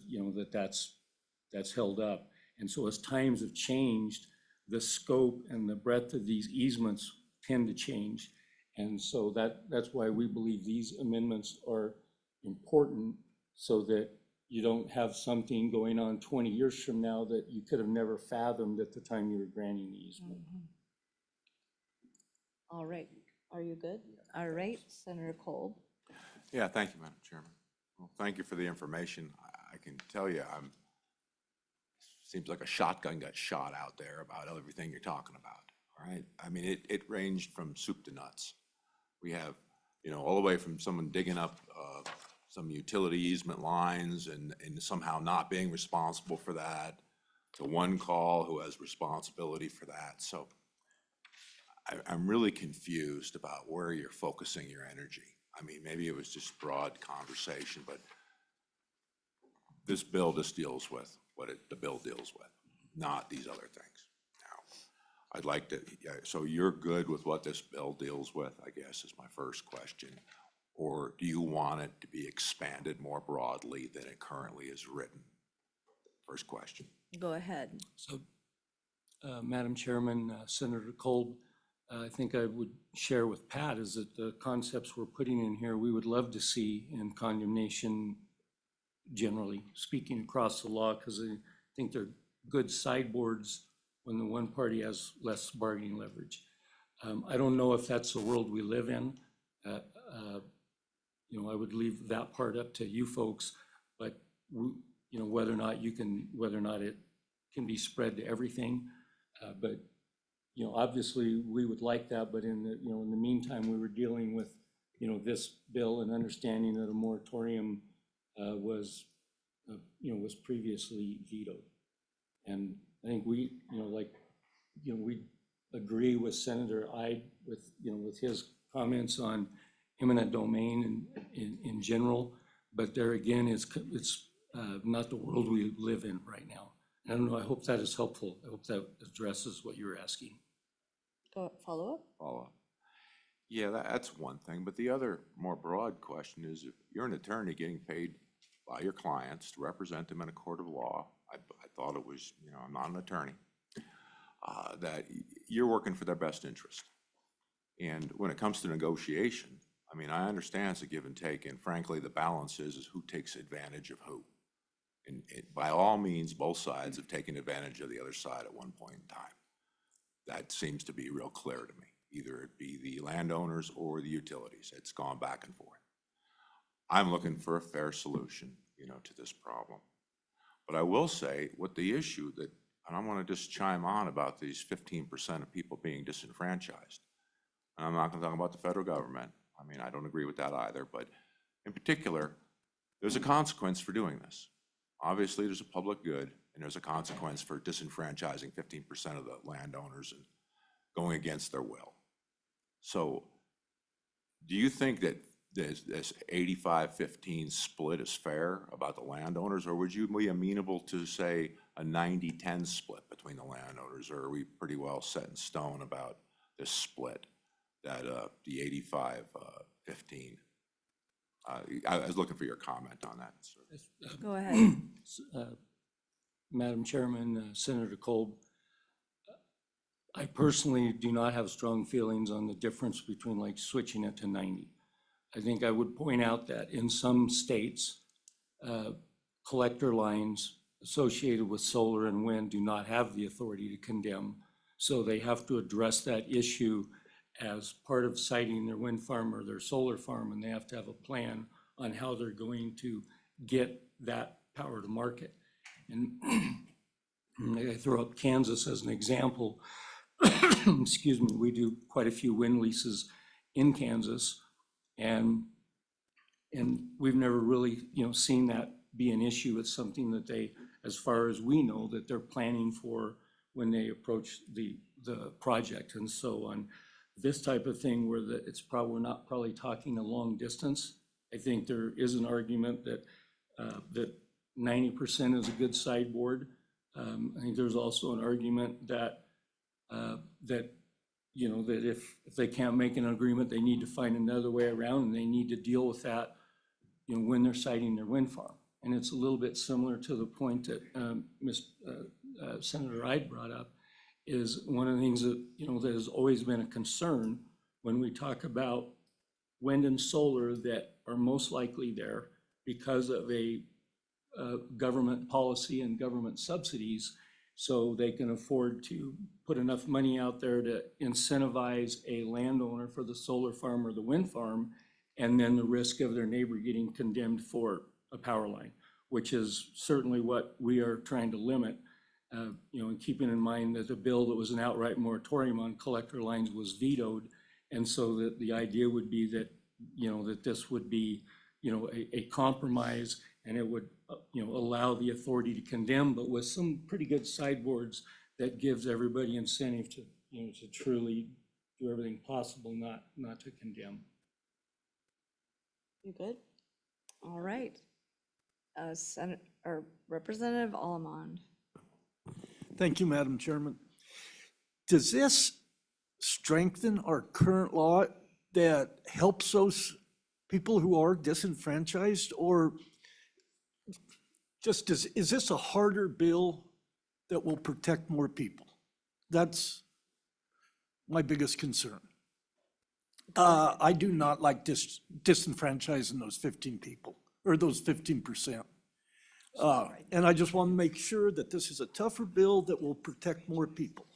that's held up. And so as times have changed, the scope and the breadth of these easements tend to change. And so that's why we believe these amendments are important, so that you don't have something going on 20 years from now that you could have never fathomed at the time you were granting the easement. All right, are you good? All right, Senator Kolb. Yeah, thank you, Madam Chairman. Well, thank you for the information. I can tell you, seems like a shotgun got shot out there about everything you're talking about, all right? I mean, it ranged from soup to nuts. We have, all the way from someone digging up some utility easement lines and somehow not being responsible for that, to one call who has responsibility for that. So I'm really confused about where you're focusing your energy. I mean, maybe it was just broad conversation, but this bill just deals with what the bill deals with, not these other things. Now, I'd like to, so you're good with what this bill deals with, I guess, is my first question. Or do you want it to be expanded more broadly than it currently is written? First question. Go ahead. So, Madam Chairman, Senator Kolb, I think I would share with Pat is that the concepts we're putting in here, we would love to see in condemnation, generally speaking across the law, because I think they're good sideboards when the one party has less bargaining leverage. I don't know if that's the world we live in. You know, I would leave that part up to you folks, but you know, whether or not it can be spread to everything. But, you know, obviously we would like that, but in the meantime, we were dealing with, you know, this bill and understanding that a moratorium was previously vetoed. And I think we agree with Senator Ide with his comments on eminent domain in general, but there again, it's not the world we live in right now. I don't know, I hope that is helpful. I hope that addresses what you're asking. Follow up? Follow up. Yeah, that's one thing, but the other more broad question is if you're an attorney getting paid by your clients to represent them in a court of law, I thought it was, you know, I'm not an attorney, that you're working for their best interest. And when it comes to negotiation, I mean, I understand it's a give and take, and frankly, the balance is who takes advantage of who. And by all means, both sides have taken advantage of the other side at one point in time. That seems to be real clear to me. Either it be the landowners or the utilities. It's gone back and forth. I'm looking for a fair solution, you know, to this problem. But I will say what the issue that, and I want to just chime on about these 15% of people being disenfranchised. And I'm not going to talk about the federal government. I mean, I don't agree with that either, but in particular, there's a consequence for doing this. Obviously, there's a public good, and there's a consequence for disenfranchising 15% of the landowners and going against their will. So do you think that this 85-15 split is fair about the landowners, or would you be amenable to, say, a 90-10 split between the landowners, or are we pretty well set in stone about this split, that the 85-15? I was looking for your comment on that, sir. Go ahead. Madam Chairman, Senator Kolb, I personally do not have strong feelings on the difference between like switching it to 90. I think I would point out that in some states, collector lines associated with solar and wind do not have the authority to condemn. So they have to address that issue as part of siting their wind farm or their solar farm, and they have to have a plan on how they're going to get that power to market. And I throw up Kansas as an example. Excuse me, we do quite a few wind leases in Kansas, and we've never really, you know, seen that be an issue. It's something that they, as far as we know, that they're planning for when they approach the project. And so on this type of thing where we're not probably talking a long distance, I think there is an argument that that 90% is a good sideboard. I think there's also an argument that you know, that if they can't make an agreement, they need to find another way around, and they need to deal with that, you know, when they're siting their wind farm. And it's a little bit similar to the point that Senator Ide brought up, is one of the things that, you know, that has always been a concern when we talk about wind and solar that are most likely there because of a government policy and government subsidies, so they can afford to put enough money out there to incentivize a landowner for the solar farm or the wind farm, and then the risk of their neighbor getting condemned for a power line, which is certainly what we are trying to limit. You know, and keeping in mind that the bill that was an outright moratorium on collector lines was vetoed, and so that the idea would be that, you know, that this would be, you know, a compromise, and it would, you know, allow the authority to condemn, but with some pretty good sideboards that gives everybody incentive to, you know, to truly do everything possible not to condemn. You good? All right. Representative Allemond. Thank you, Madam Chairman. Does this strengthen our current law that helps those people who are disenfranchised, or just is this a harder bill that will protect more people? That's my biggest concern. I do not like disenfranchising those 15 people, or those 15%. And I just want to make sure that this is a tougher bill that will protect more people.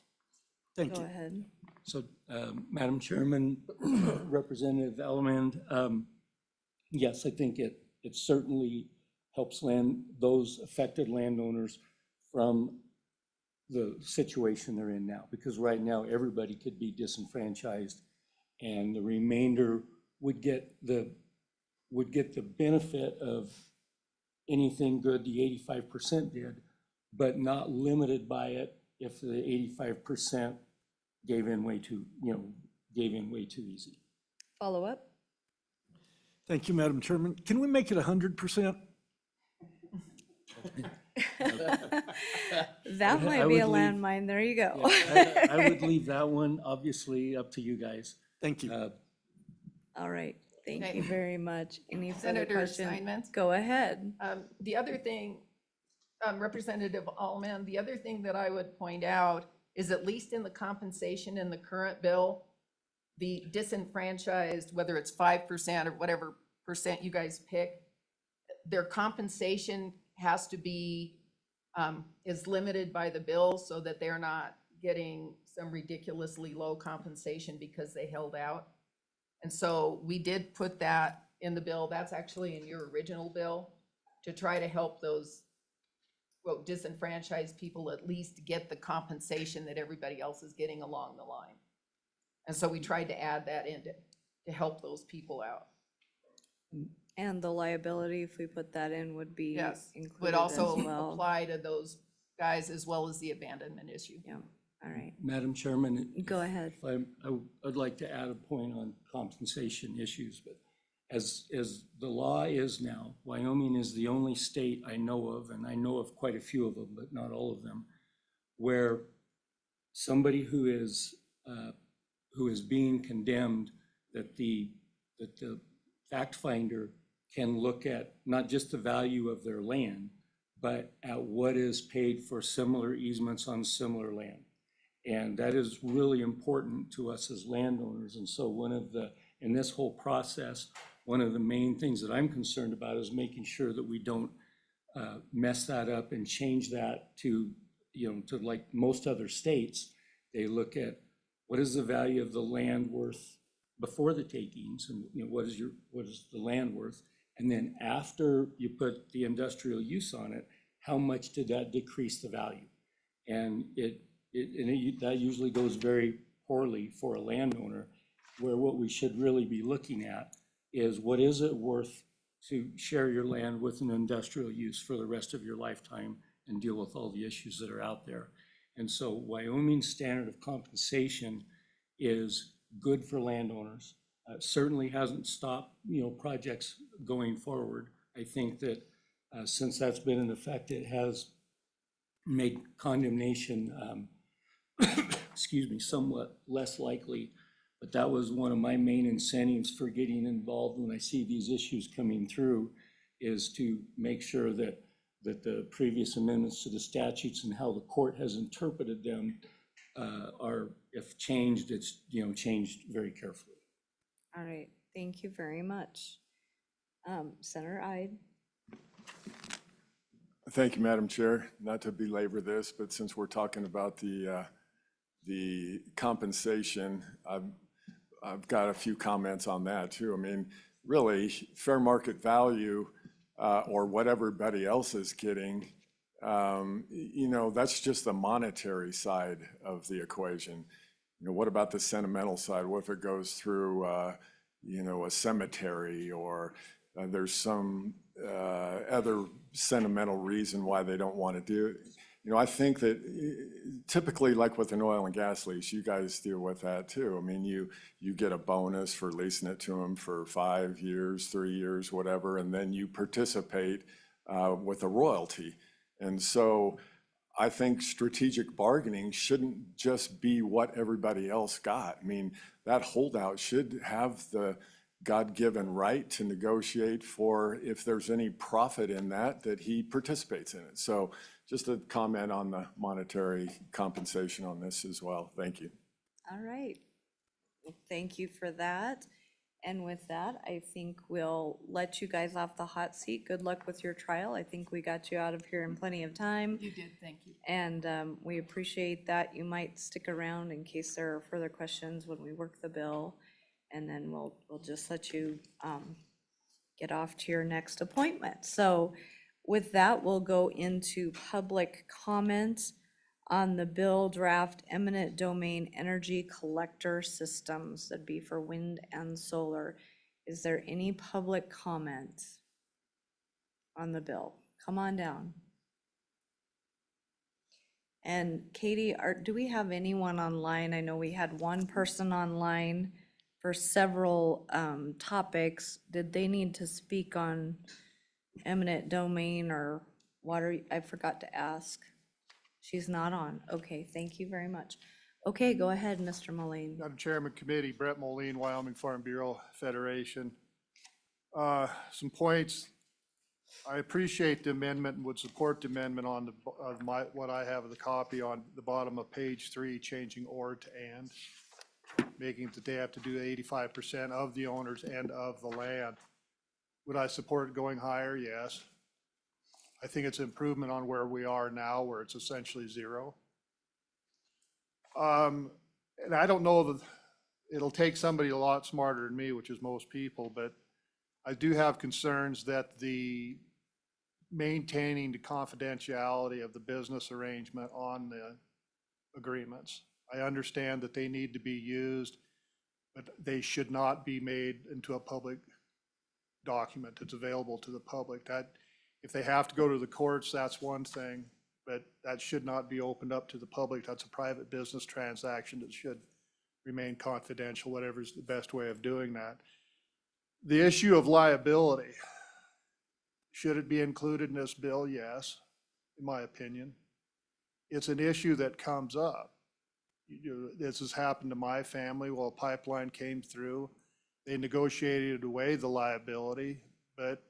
Thank you. Go ahead. So, Madam Chairman, Representative Element, yes, I think it certainly helps those affected landowners from the situation they're in now, because right now everybody could be disenfranchised, and the remainder would get the benefit of anything good the 85% did, but not limited by it if the 85% gave in way too easy. Follow up? Thank you, Madam Chairman. Can we make it 100%? That might be a landmine. There you go. Yeah, I would leave that one obviously up to you guys. Thank you. All right. Thank Okay. you very much. Any further Senator questions? Steinmetz? Go ahead. The other thing, Representative Allman, the other thing that I would point out is, at least in the compensation in the current bill, the disenfranchised, whether it's 5% or whatever percent you guys pick, their compensation has to be, is limited by the bill so that they're not getting some ridiculously low compensation because they held out. And so we did put that in the bill. That's actually in your original bill, to try to help those, well, disenfranchised people at least get the compensation that everybody else is getting along the line. And so we tried to add that in to help those people out. And the liability, if we put that in, would be Yes, included would as also well. apply to those guys, as well as the abandonment issue. Yeah, all right. Madam Chairman. Go ahead. I'd like to add a point on compensation issues, but as the law is now, Wyoming is the only state I know of, and I know of quite a few of them, but not all of them, where somebody who is being condemned, that the fact finder can look at not just the value of their land, but at what is paid for similar easements on similar land. And that is really important to us as landowners. And so in this whole process, one of the main things that I'm concerned about is making sure that we don't mess that up and change that to like most other states. They look at what is the value of the land worth before the takings, and what is the land worth, and then after you put the industrial use on it, how much did that decrease the value? And that usually goes very poorly for a landowner, where what we should really be looking at is, what is it worth to share your land with an industrial use for the rest of your lifetime and deal with all the issues that are out there. And so Wyoming's standard of compensation is good for landowners. Certainly hasn't stopped, projects going forward. I think that since that's been in effect, it has made condemnation, somewhat less likely. But that was one of my main incentives for getting involved when I see these issues coming through, is to make sure that the previous amendments to the statutes and how the court has interpreted them are, if changed, it's changed very carefully. All right, thank you very much. Senator Ide. Thank you, Madam Chair. Not to belabor this, but since we're talking about the compensation, I've got a few comments on that too. I mean, really, fair market value or what everybody else is getting, that's just the monetary side of the equation. What about the sentimental side? What if it goes through, a cemetery, or there's some other sentimental reason why they don't want to do it? I think that typically, like with an oil and gas lease, you guys deal with that too. I mean, you get a bonus for leasing it to them for 5 years, 3 years, whatever, and then you participate with a royalty. And so I think strategic bargaining shouldn't just be what everybody else got. I mean, that holdout should have God-given right to negotiate for if there's any profit in that, that he participates in it. So just a comment on the monetary compensation on this as well. Thank you. All right. Well, thank you for that. And with that, I think we'll let you guys off the hot seat. Good luck with your trial. I think we got you out of here in plenty of time. You did, thank you. And we appreciate that. You might stick around in case there are further questions when we work the bill. And then we'll just let you get off to your next appointment. So with that, we'll go into public comment on the bill draft eminent domain energy collector systems. That'd be for wind and solar. Is there any public comment on the bill? Come on down. And Katie, do we have anyone online? I know we had one person online for several topics. Did they need to speak on eminent domain or water? I forgot to ask. She's not on. Okay, thank you very much. Okay, go ahead, Mr. Moline. Madam Chairman Committee, Brett Moline, Wyoming Farm Bureau Federation. Some points. I appreciate the amendment and would support the amendment on what I have the copy on the bottom of page 3, changing or to and, making that they have to do 85% of the owners and of the land. Would I support going higher? Yes. I think it's improvement on where we are now, where it's essentially 0. And I don't know that it'll take somebody a lot smarter than me, which is most people, but I do have concerns that the maintaining the confidentiality of the business arrangement on the agreements. I understand that they need to be used, but they should not be made into a public document that's available to the public. That, if they have to go to the courts, that's one thing, but that should not be opened up to the public. That's a private business transaction that should remain confidential, whatever is the best way of doing that. The issue of liability, should it be included in this bill? Yes, in my opinion. It's an issue that comes up. This has happened to my family. Well, a pipeline came through. They negotiated away the liability, but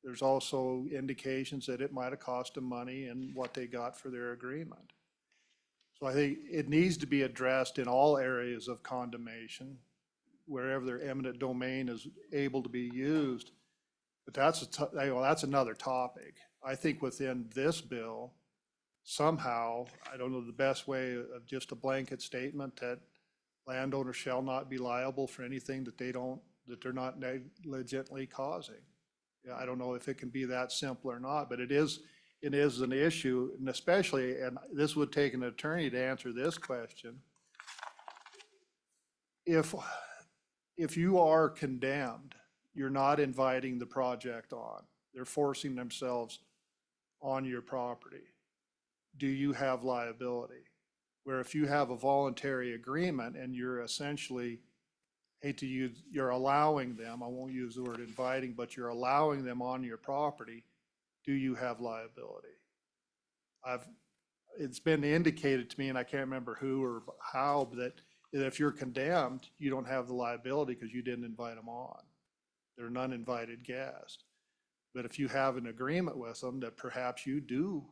there's also indications that it might have cost them money and what they got for their agreement. So I think it needs to be addressed in all areas of condemnation, wherever their eminent domain is able to be used. But that's another topic. I think within this bill, somehow, I don't know the best way of just a blanket statement that landowners shall not be liable for anything that they're not negligently causing. Yeah, I don't know if it can be that simple or not, but it is an issue, and especially, and this would take an attorney to answer this question. If you are condemned, you're not inviting the project on. They're forcing themselves on your property. Do you have liability? Where if you have a voluntary agreement and you're essentially, hate to use, you're allowing them, I won't use the word inviting, but you're allowing them on your property, do you have liability? It's been indicated to me, and I can't remember who or how, that if you're condemned, you don't have the liability because you didn't invite them on. They're an uninvited guest. But if you have an agreement with them, that perhaps you do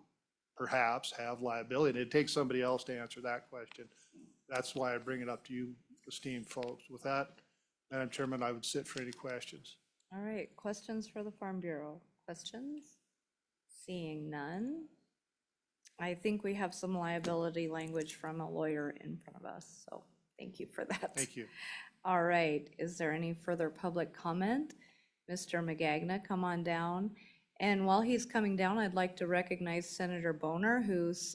perhaps have liability. And it takes somebody else to answer that question. That's why I bring it up to you, esteemed folks. With that, Madam Chairman, I would sit for any questions. All right, questions for the Farm Bureau? Questions? Seeing none. I think we have some liability language from a lawyer in front of us, so thank you for that. Thank you. All right, is there any further public comment? Mr. Magagna, come on down. And while he's coming down, I'd like to recognize Senator Boner, who's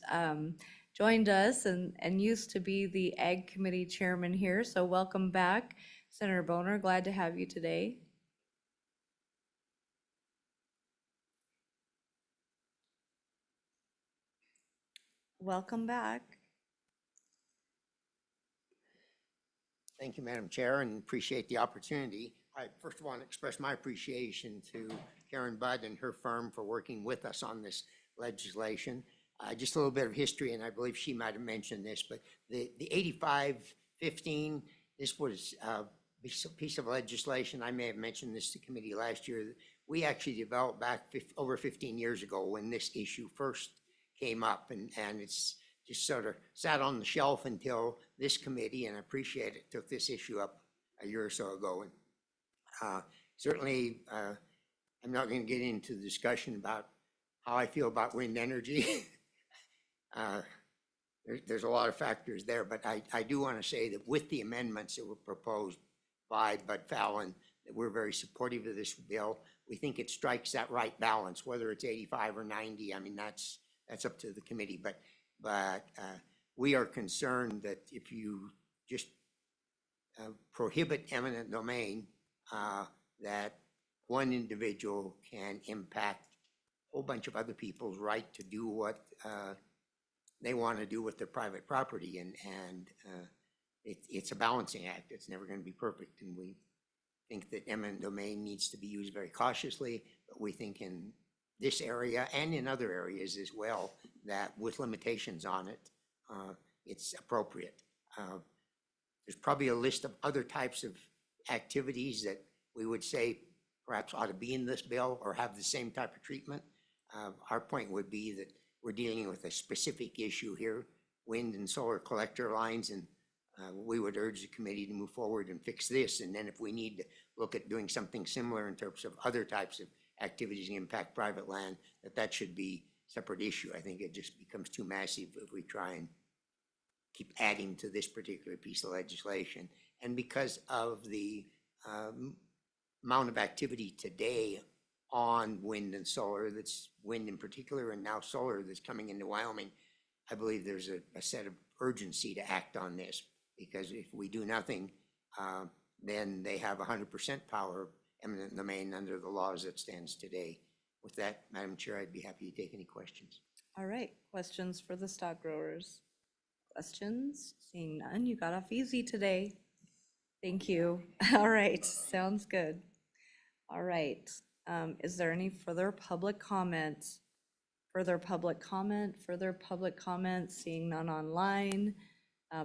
joined us and used to be the Ag Committee Chairman here. So welcome back, Senator Boner. Glad to have you today. Welcome back. Thank you, Madam Chair, and appreciate the opportunity. I first want to express my appreciation to Karen Budd and her firm for working with us on this legislation. Just a little bit of history, and I believe she might have mentioned this, but the 8515, this was piece of legislation, I may have mentioned this to committee last year, that we actually developed back over 15 years ago when this issue first came up, and it's just sort of sat on the shelf until this committee, and I appreciate it, took this issue up a year or so ago. And certainly, I'm not going to get into the discussion about how I feel about wind energy. There's a lot of factors there, but I do want to say that with the amendments that were proposed by Bud Fallon, that we're very supportive of this bill. We think it strikes that right balance, whether it's 85 or 90. I mean, that's up to the committee, but we are concerned that if you just prohibit eminent domain, that one individual can impact a whole bunch of other people's right to do what they want to do with their private property, and it's a balancing act. It's never going to be perfect, and we think that eminent domain needs to be used very cautiously, but we think in this area and in other areas as well, that with limitations on it, it's appropriate. There's probably a list of other types of activities that we would say perhaps ought to be in this bill or have the same type of treatment. Our point would be that we're dealing with a specific issue here, wind and solar collector lines, and we would urge the committee to move forward and fix this. And then if we need to look at doing something similar in terms of other types of activities that impact private land, that should be a separate issue. I think it just becomes too massive if we try and keep adding to this particular piece of legislation. And because of the amount of activity today on wind and solar, that's wind in particular, and now solar that's coming into Wyoming, I believe there's a set of urgency to act on this, because if we do nothing, then they have 100% power of eminent domain under the laws that stands today. With that, Madam Chair, I'd be happy to take any questions. All right, questions for the stock growers? Questions? Seeing none, you got off easy today. Thank you. All right, sounds good. All right, is there any further public comment? Further public comment? Further public comment? Seeing none online.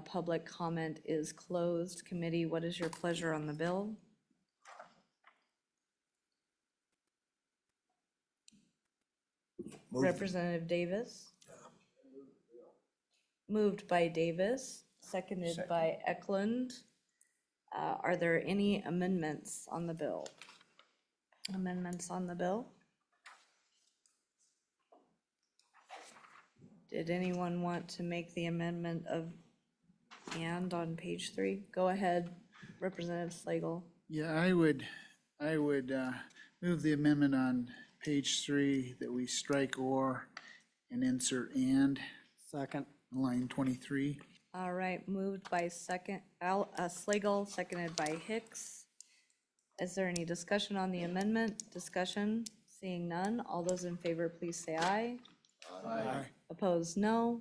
Public comment is closed. Committee, what is your pleasure on the bill? Representative Davis? Moved by Davis, seconded by Eklund. Are there any amendments on the bill? Amendments on the bill? Did anyone want to make the amendment of and on page 3? Go ahead, Representative Slagle. Yeah, I would move the amendment on page 3 that we strike or and insert and. Second. Line 23. All right, moved by Slagle, seconded by Hicks. Is there any discussion on the amendment? Discussion? Seeing none, all those in favor, please say aye. Aye. Opposed, no.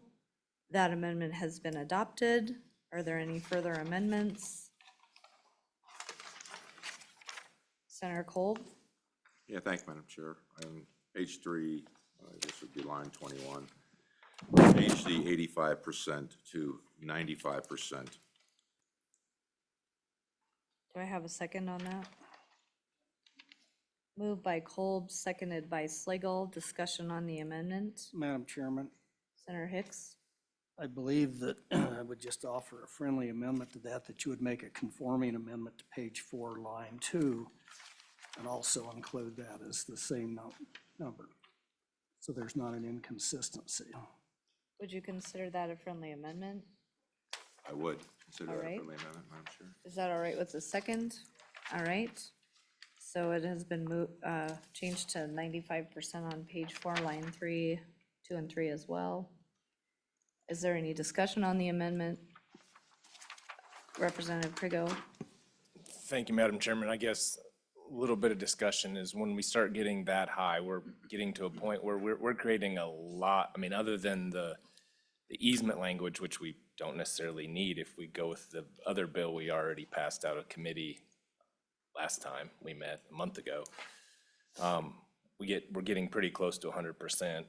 That amendment has been adopted. Are there any further amendments? Senator Kolb? Yeah, thank you, Madam Chair. On page 3, this would be line 21. Change the 85% to 95%. Do I have a second on that? Moved by Kolb, seconded by Slagle. Discussion on the amendment. Madam Chairman, Senator Hicks? I believe that I would just offer a friendly amendment to that you would make a conforming amendment to page 4, line 2, and also include that as the same number, so there's not an inconsistency. Would you consider that a friendly amendment? I would consider All that a right. friendly amendment, Madam Chair. Is that all right with the second? All right. So it has been changed to 95% on page 4, line 3, 2 and 3 as well. Is there any discussion on the amendment? Representative Krigo? Thank you, Madam Chairman. I guess a little bit of discussion is when we start getting that high, we're getting to a point where we're creating a lot. I mean, other than the easement language, which we don't necessarily need if we go with the other bill we already passed out of committee last time we met a month ago. We're getting pretty close to 100%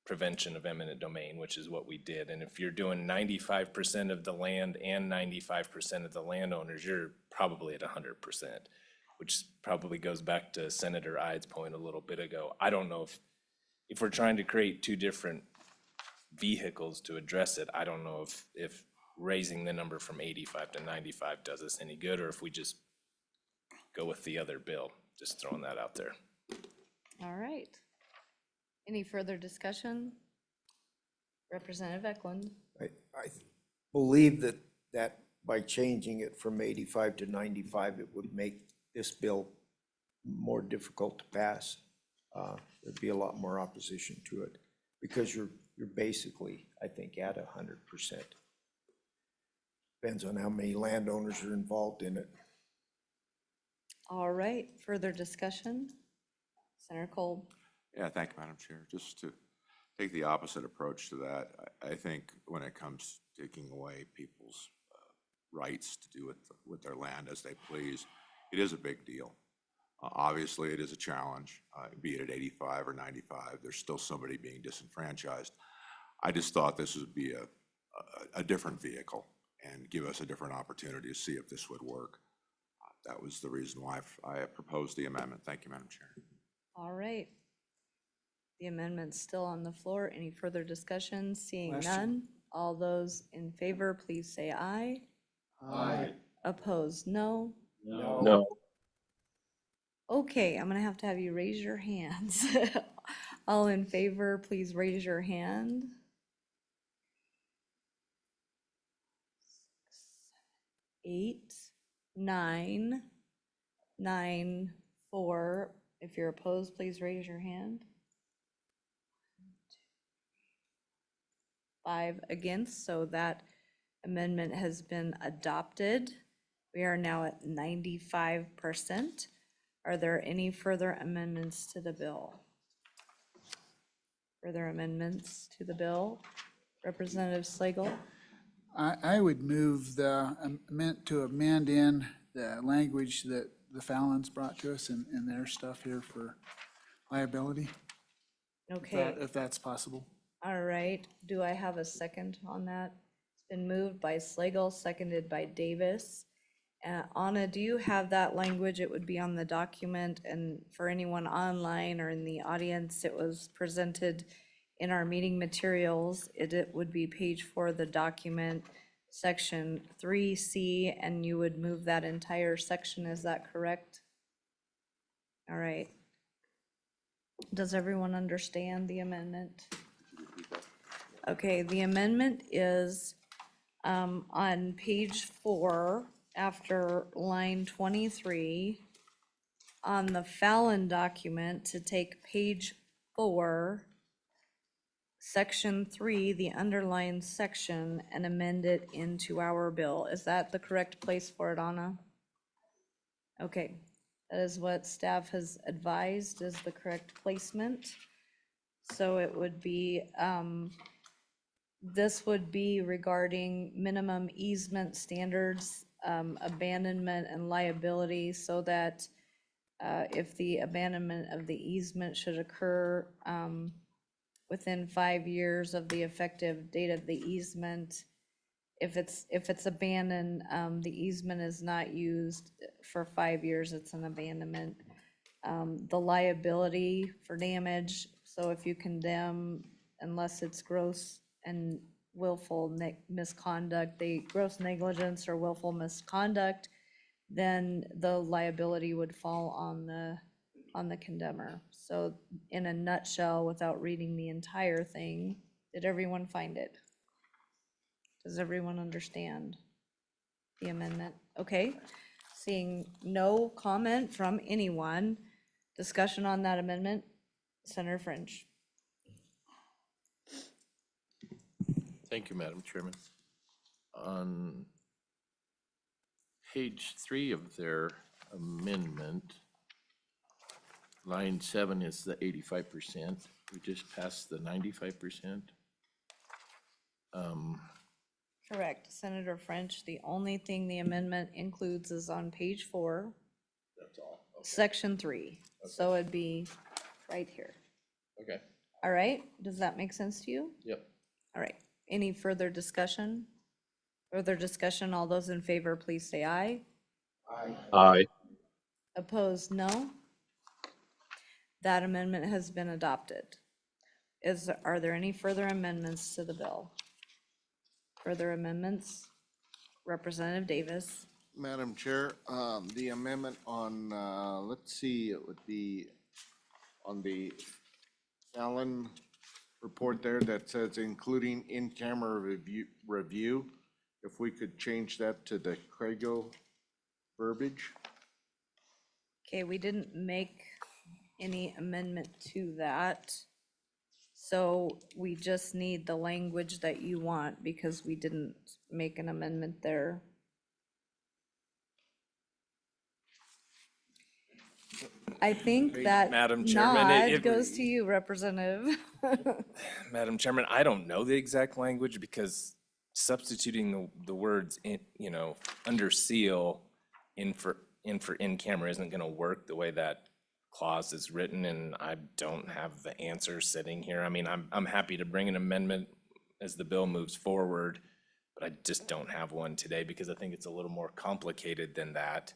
prevention of eminent domain, which is what we did. And if you're doing 95% of the land and 95% of the landowners, you're probably at 100%, which probably goes back to Senator Ide's point a little bit ago. I don't know if we're trying to create two different vehicles to address it, I don't know if raising the number from 85 to 95 does us any good, or if we just go with the other bill. Just throwing that out there. All right. Any further discussion? Representative Eklund. I believe that by changing it from 85 to 95, it would make this bill more difficult to pass. There'd be a lot more opposition to it because you're basically, I think, at 100%. Depends on how many landowners are involved in it. All right, further discussion? Senator Cole. Yeah, thank you, Madam Chair. Just to take the opposite approach to that, I think when it comes to taking away people's rights to do with their land as they please, it is a big deal. Obviously, it is a challenge, be it at 85 or 95. There's still somebody being disenfranchised. I just thought this would be a different vehicle and give us a different opportunity to see if this would work. That was the reason why I proposed the amendment. Thank you, Madam Chair. All right. The amendment's still on the floor. Any further discussion? Seeing Question. none. All those in favor, please say aye. Aye. Opposed, no. No. Okay, I'm gonna have to have you raise your hands. All in favor, please raise your hand. 8, 9, 9, 4. If you're opposed, please raise your hand. 5 against, so that amendment has been adopted. We are now at 95%. Are there any further amendments to the bill? Further amendments to the bill? Representative Slagle? I would move to amend in the language that the Fallons brought to us in their stuff here for liability. Okay. If that's possible. All right, do I have a second on that? It's been moved by Slagle, seconded by Davis. Anna, do you have that language? It would be on the document, and for anyone online or in the audience, it was presented in our meeting materials. It would be page 4 of the document, section 3C, and you would move that entire section, is that correct? All right. Does everyone understand the amendment? Okay, the amendment is on page 4, after line 23, on the Fallon document, to take page 4, section 3, the underlined section, and amend it into our bill. Is that the correct place for it, Anna? Okay, that is what staff has advised is the correct placement. So it would be, this would be regarding minimum easement standards, abandonment and liability, so that if the abandonment of the easement should occur within 5 years of the effective date of the easement, if it's abandoned, the easement is not used for 5 years, it's an abandonment. The liability for damage, so if you condemn, unless it's gross and willful misconduct, the gross negligence or willful misconduct, then the liability would fall on the condemner. So in a nutshell, without reading the entire thing, did everyone find it? Does everyone understand the amendment? Okay, seeing no comment from anyone, discussion on that amendment, Senator French. Thank you, Madam Chairman. On page 3 of their amendment, line 7 is the 85%. We just passed the 95%. Correct, Senator French. The only thing the amendment includes is on page 4. That's all. Okay. Section 3. So it'd be right here. Okay. All right, does that make sense to you? Yep. All right, any further discussion? Further discussion, all those in favor, please say aye. Aye. Opposed, no. That amendment has been adopted. Are there any further amendments to the bill? Further amendments? Representative Davis. Madam Chair, the amendment on, let's see, it would be on the Allen report there that says including in-camera review, if we could change that to the Crago verbiage. Okay, we didn't make any amendment to that. So we just need the language that you want because we didn't make an amendment there. I think that Madam Chairman, nod goes to you, Representative. Madam Chairman, I don't know the exact language because substituting the words in, under seal in camera isn't gonna work the way that clause is written, and I don't have the answer sitting here. I mean, I'm happy to bring an amendment as the bill moves forward, but I just don't have one today because I think it's a little more complicated than that.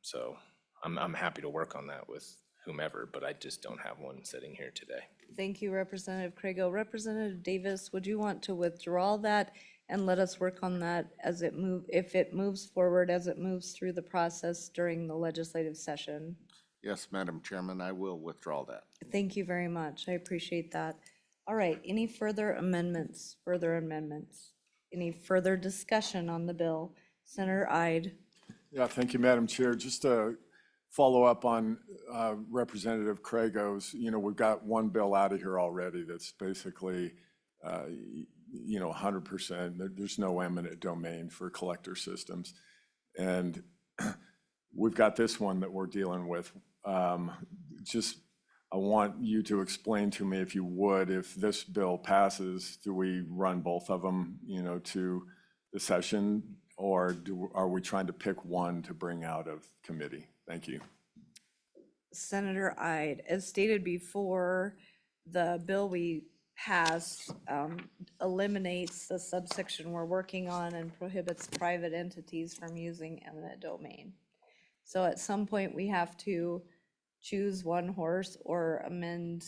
So I'm happy to work on that with whomever, but I just don't have one sitting here today. Thank you, Representative Crago. Representative Davis, would you want to withdraw that and let us work on that as if it moves forward, as it moves through the process during the legislative session? Yes, Madam Chairman, I will withdraw that. Thank you very much. I appreciate that. All right, any further amendments? Further amendments? Any further discussion on the bill? Senator Ide. Yeah, thank you, Madam Chair. Just to follow up on Representative Crago's, we've got one bill out of here already that's basically, 100%. There's no eminent domain for collector systems. And we've got this one that we're dealing with. I want you to explain to me, if you would, if this bill passes, do we run both of them, to the session? Or are we trying to pick one to bring out of committee? Thank you. Senator Ide, as stated before, the bill we passed eliminates the subsection we're working on and prohibits private entities from using eminent domain. So at some point, we have to choose one horse or amend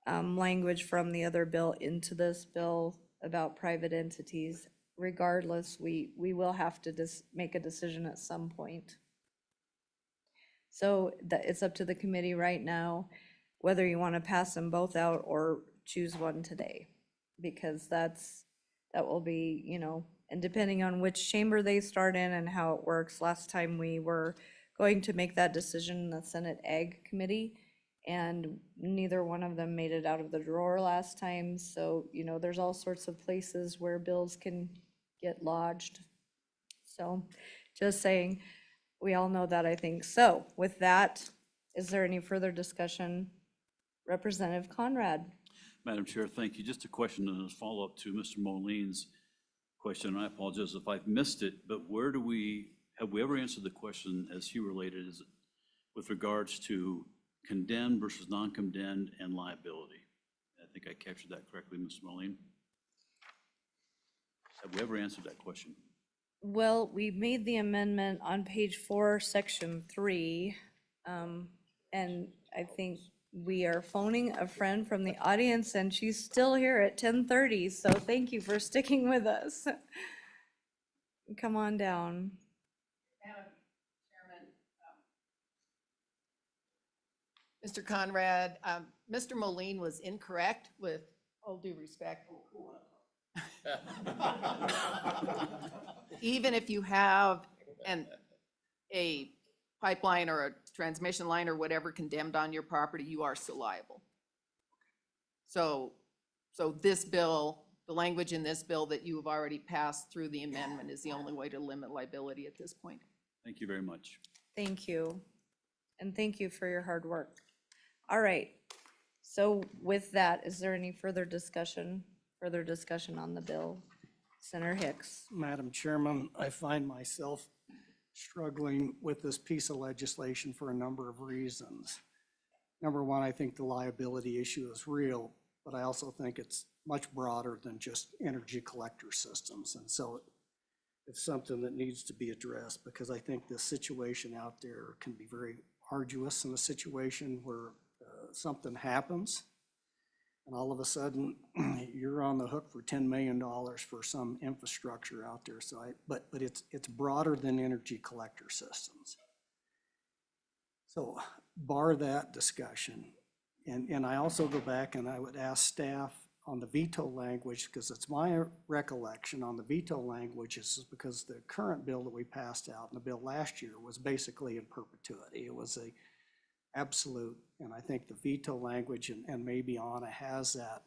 language from the other bill into this bill about private entities. Regardless, we will have to make a decision at some point. So it's up to the committee right now whether you want to pass them both out or choose one today, because that will be, and depending on which chamber they start in and how it works. Last time we were going to make that decision in the Senate Ag Committee, and neither one of them made it out of the drawer last time. So, there's all sorts of places where bills can get lodged. So just saying, we all know that, I think. So with that, is there any further discussion? Representative Conrad. Madam Chair, thank you. Just a question and a follow-up to Mr. Moline's question. And I apologize if I've missed it, but have we ever answered the question as he related with regards to condemned versus non-condemned and liability? I think I captured that correctly, Mr. Moline. Have we ever answered that question? Well, we made the amendment on page 4, section 3, and I think we are phoning a friend from the audience, and she's still here at 10:30, so thank you for sticking with us. Come on down. Madam Chairman, Mr. Conrad, Mr. Moline was incorrect, with all due respect. Even if you have a pipeline or a transmission line or whatever condemned on your property, you are still liable. So this bill, the language in this bill that you have already passed through the amendment, is the only way to limit liability at this point. Thank you very much. Thank you. And thank you for your hard work. All right. So with that, is there any further discussion on the bill? Senator Hicks. Madam Chairman, I find myself struggling with this piece of legislation for a number of reasons. number one, I think the liability issue is real, but I also think it's much broader than just energy collector systems. And so it's something that needs to be addressed, because I think the situation out there can be very arduous in a situation where something happens and all of a sudden you're on the hook for $10 million for some infrastructure out there. So but it's broader than energy collector systems. So bar that discussion. And I also go back and I would ask staff on the veto language, because it's my recollection on the veto language is because the current bill that we passed out and the bill last year was basically in perpetuity. It was a absolute, and I think the veto language, and maybe Anna has that,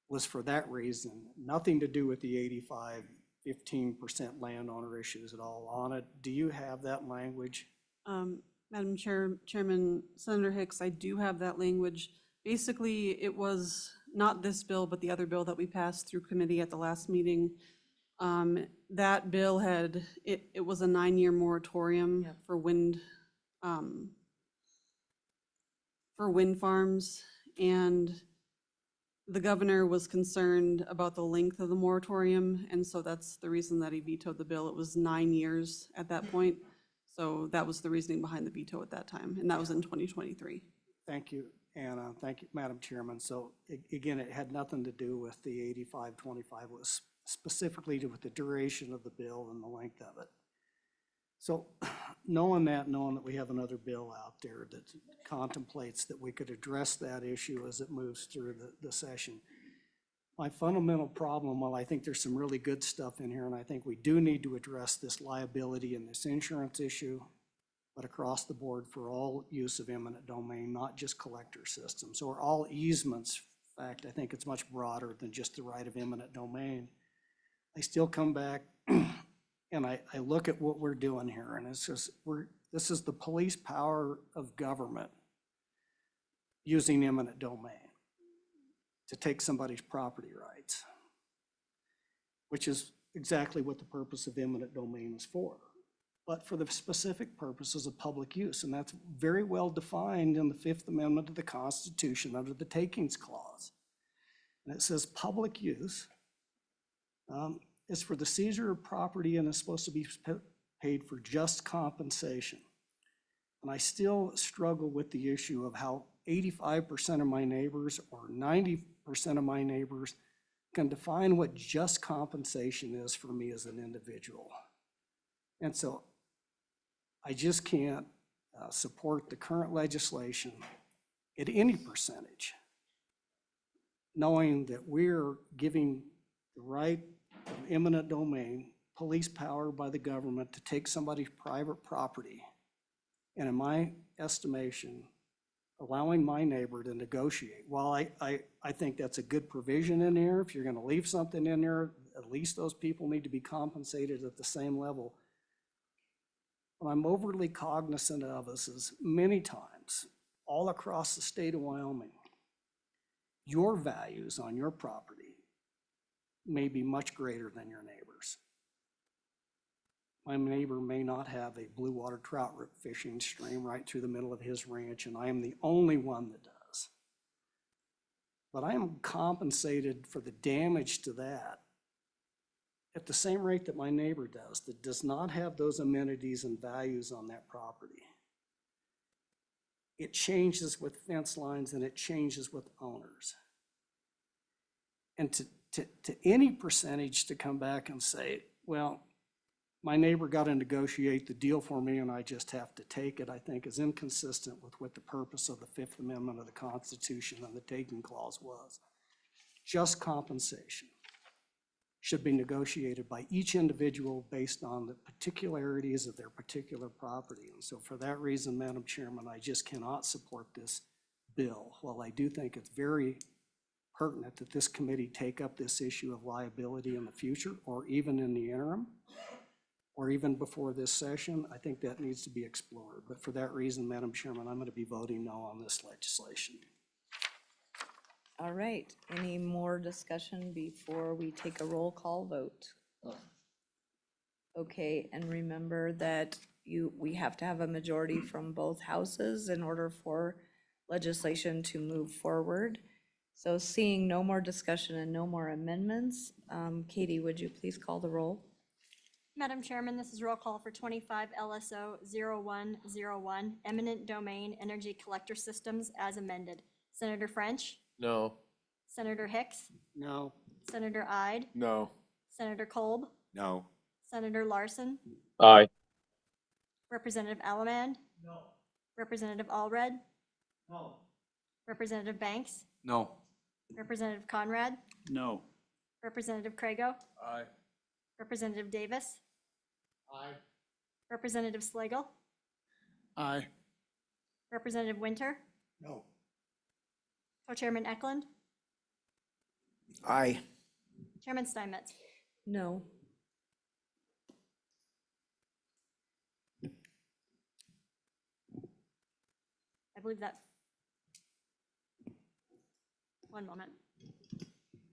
was for that reason, nothing to do with the 15% landowner issues at all. Anna, do you have that language? Madam Chairman, Senator Hicks, I do have that language. Basically, it was not this bill, but the other bill that we passed through committee at the last meeting. That bill had, it was a 9-year moratorium for wind farms, and the governor was concerned about the length of the moratorium, and so that's the reason that he vetoed the bill. It was 9 years at that point, so that was the reasoning behind the veto at that time, and that was in 2023. Thank you, Anna. Thank you, Madam Chairman. So again, it had nothing to do with the 85-25. It was specifically with the duration of the bill and the length of it. So knowing that we have another bill out there that contemplates that we could address that issue as it moves through the session. My fundamental problem, while I think there's some really good stuff in here, and I think we do need to address this liability and this insurance issue, but across the board for all use of eminent domain, not just collector systems or all easements. In fact, I think it's much broader than just the right of eminent domain. I still come back and I look at what we're doing here, and it's just, this is the police power of government using eminent domain to take somebody's property rights, which is exactly what the purpose of eminent domain is for, but for the specific purposes of public use. And that's very well defined in the Fifth Amendment of the Constitution under the Takings Clause. And it says public use is for the seizure of property and is supposed to be paid for just compensation. And I still struggle with the issue of how 85% of my neighbors or 90% of my neighbors can define what just compensation is for me as an individual. And so I just can't support the current legislation at any percentage, knowing that we're giving the right of eminent domain, police power by the government to take somebody's private property, and in my estimation, allowing my neighbor to negotiate. While I think that's a good provision in here, if you're gonna leave something in there, at least those people need to be compensated at the same level. What I'm overly cognizant of is many times, all across the state of Wyoming, your values on your property may be much greater than your neighbor's. My neighbor may not have a blue water trout fishing stream right through the middle of his ranch, and I am the only one that does. But I am compensated for the damage to that at the same rate that my neighbor does, that does not have those amenities and values on that property. It changes with fence lines and it changes with owners. And to any percentage to come back and say, well, my neighbor got to negotiate the deal for me and I just have to take it, I think is inconsistent with what the purpose of the Fifth Amendment of the Constitution and the Taking Clause was. Just compensation should be negotiated by each individual based on the particularities of their particular property. And so for that reason, Madam Chairman, I just cannot support this bill. While I do think it's very pertinent that this committee take up this issue of liability in the future, or even in the interim, or even before this session, I think that needs to be explored. But for that reason, Madam Chairman, I'm going to be voting no on this legislation. All right, any more discussion before we take a roll call vote? Okay, and remember that we have to have a majority from both houses in order for legislation to move forward. So seeing no more discussion and no more amendments, Katie, would you please call the roll? Madam Chairman, this is roll call for 25 LSO 0101, eminent domain energy collector systems as amended. Senator French, No. Senator Hicks, No. Senator Ide, No. Senator Kolb, No. Senator Larson, Aye. Representative Allemand, No. Representative Allred, No. Representative Banks, No. Representative Conrad, No. Representative Crago, Aye. Representative Davis, Aye. Representative Slagle, Aye. Representative Winter, No. Co-Chairman Eklund, Aye. Chairman Steinmetz. No. I believe that. One moment.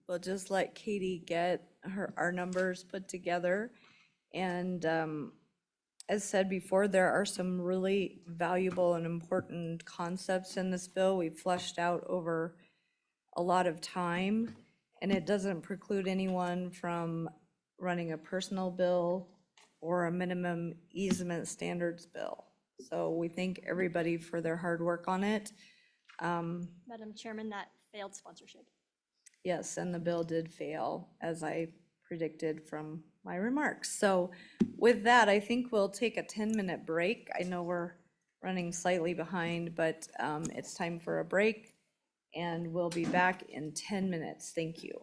We'll just let Katie get our numbers put together. And as said before, there are some really valuable and important concepts in this bill we fleshed out over a lot of time. And it doesn't preclude anyone from running a personal bill or a minimum easement standards bill. So we thank everybody for their hard work on it. Madam Chairman, that failed sponsorship. Yes, and the bill did fail, as I predicted from my remarks. So with that, I think we'll take a 10-minute break. I know we're running slightly behind, but it's time for a break, and we'll be back in 10 minutes. Thank you.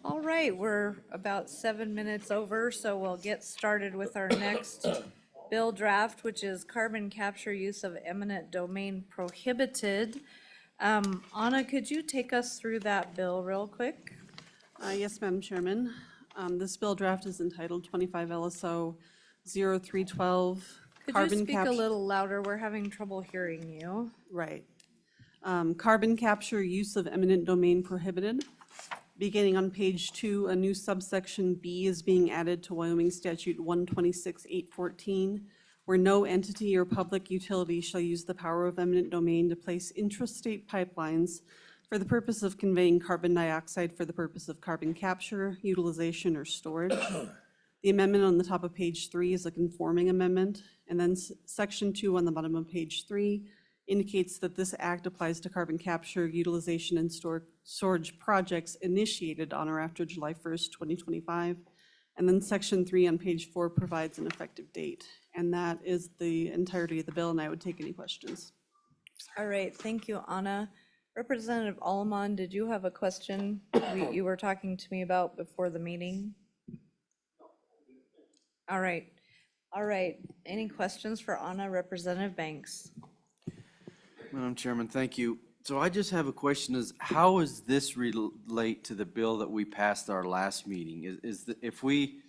All right, we're about 7 minutes over, so we'll get started with our next bill draft, which is carbon capture use of eminent domain prohibited. Anna, could you take us through that bill real quick? Yes, Madam Chairman. This bill draft is entitled 25 LSO 0312. Could you Carbon speak a capture. little louder? We're having trouble hearing you. Right. Carbon capture use of eminent domain prohibited. Beginning on page 2, a new subsection B is being added to Wyoming Statute 126.814, where no entity or public utility shall use the power of eminent domain to place intrastate pipelines for the purpose of conveying carbon dioxide for the purpose of carbon capture, utilization, or storage. The amendment on the top of page 3 is a conforming amendment, and then section 2 on the bottom of page 3 indicates that this act applies to carbon capture, utilization, and storage projects initiated on or after July 1st, 2025. And then section 3 on page 4 provides an effective date. And that is the entirety of the bill, and I would take any questions. All right, thank you, Anna. Representative Alman, did you have a question you were talking to me about before the meeting? All right, Any questions for Anna, Representative Banks? Madam Chairman, thank you. So I just have a question, is how does this relate to the bill that we passed our last meeting? If we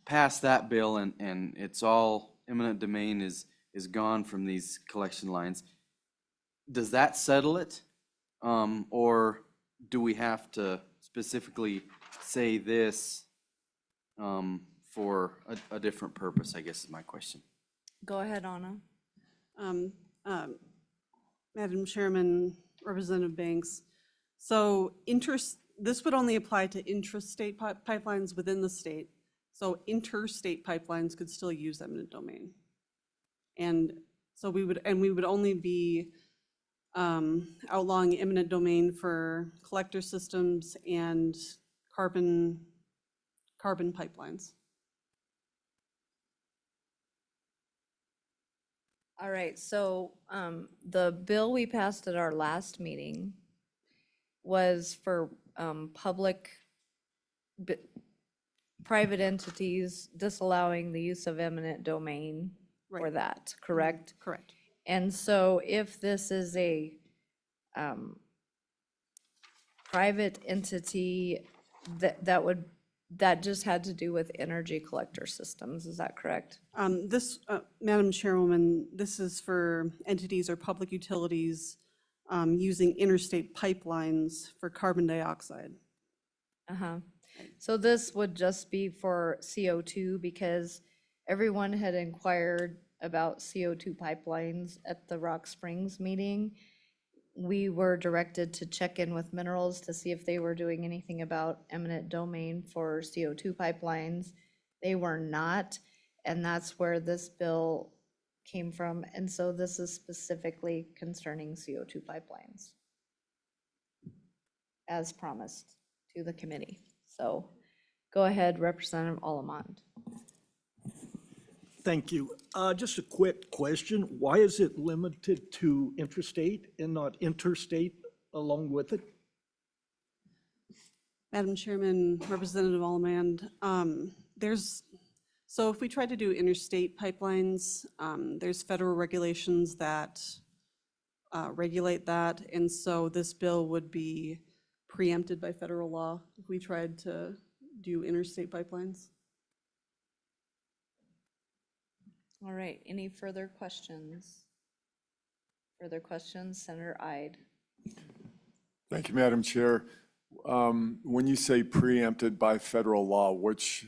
pass that bill and it's all eminent domain is gone from these collection lines, does that settle it? Or do we have to specifically say this for a different purpose, I guess is my question. Go ahead, Anna. Madam Chairman, Representative Banks, so this would only apply to intrastate pipelines within the state. So interstate pipelines could still use eminent domain. And so we would only be outlawing eminent domain for collector systems and carbon pipelines. All right, so the bill we passed at our last meeting was for private entities disallowing the use of eminent domain for that, correct? Correct. And so if this is a private entity, that just had to do with energy collector systems, is that correct? Madam Chairwoman, this is for entities or public utilities using interstate pipelines for carbon dioxide. So this would just be for CO2 because everyone had inquired about CO2 pipelines at the Rock Springs meeting. We were directed to check in with Minerals to see if they were doing anything about eminent domain for CO2 pipelines. They were not, and that's where this bill came from. And so this is specifically concerning CO2 pipelines, as promised to the committee. So go ahead, Representative Allamont. Thank you. Just a quick question. Why is it limited to intrastate and not interstate along with it? Madam Chairman, Representative Allamand, so if we try to do interstate pipelines, there's federal regulations that regulate that, and so this bill would be preempted by federal law if we tried to do interstate pipelines. All right, any further questions? Further questions, Senator Ide. Thank you, Madam Chair. When you say preempted by federal law, which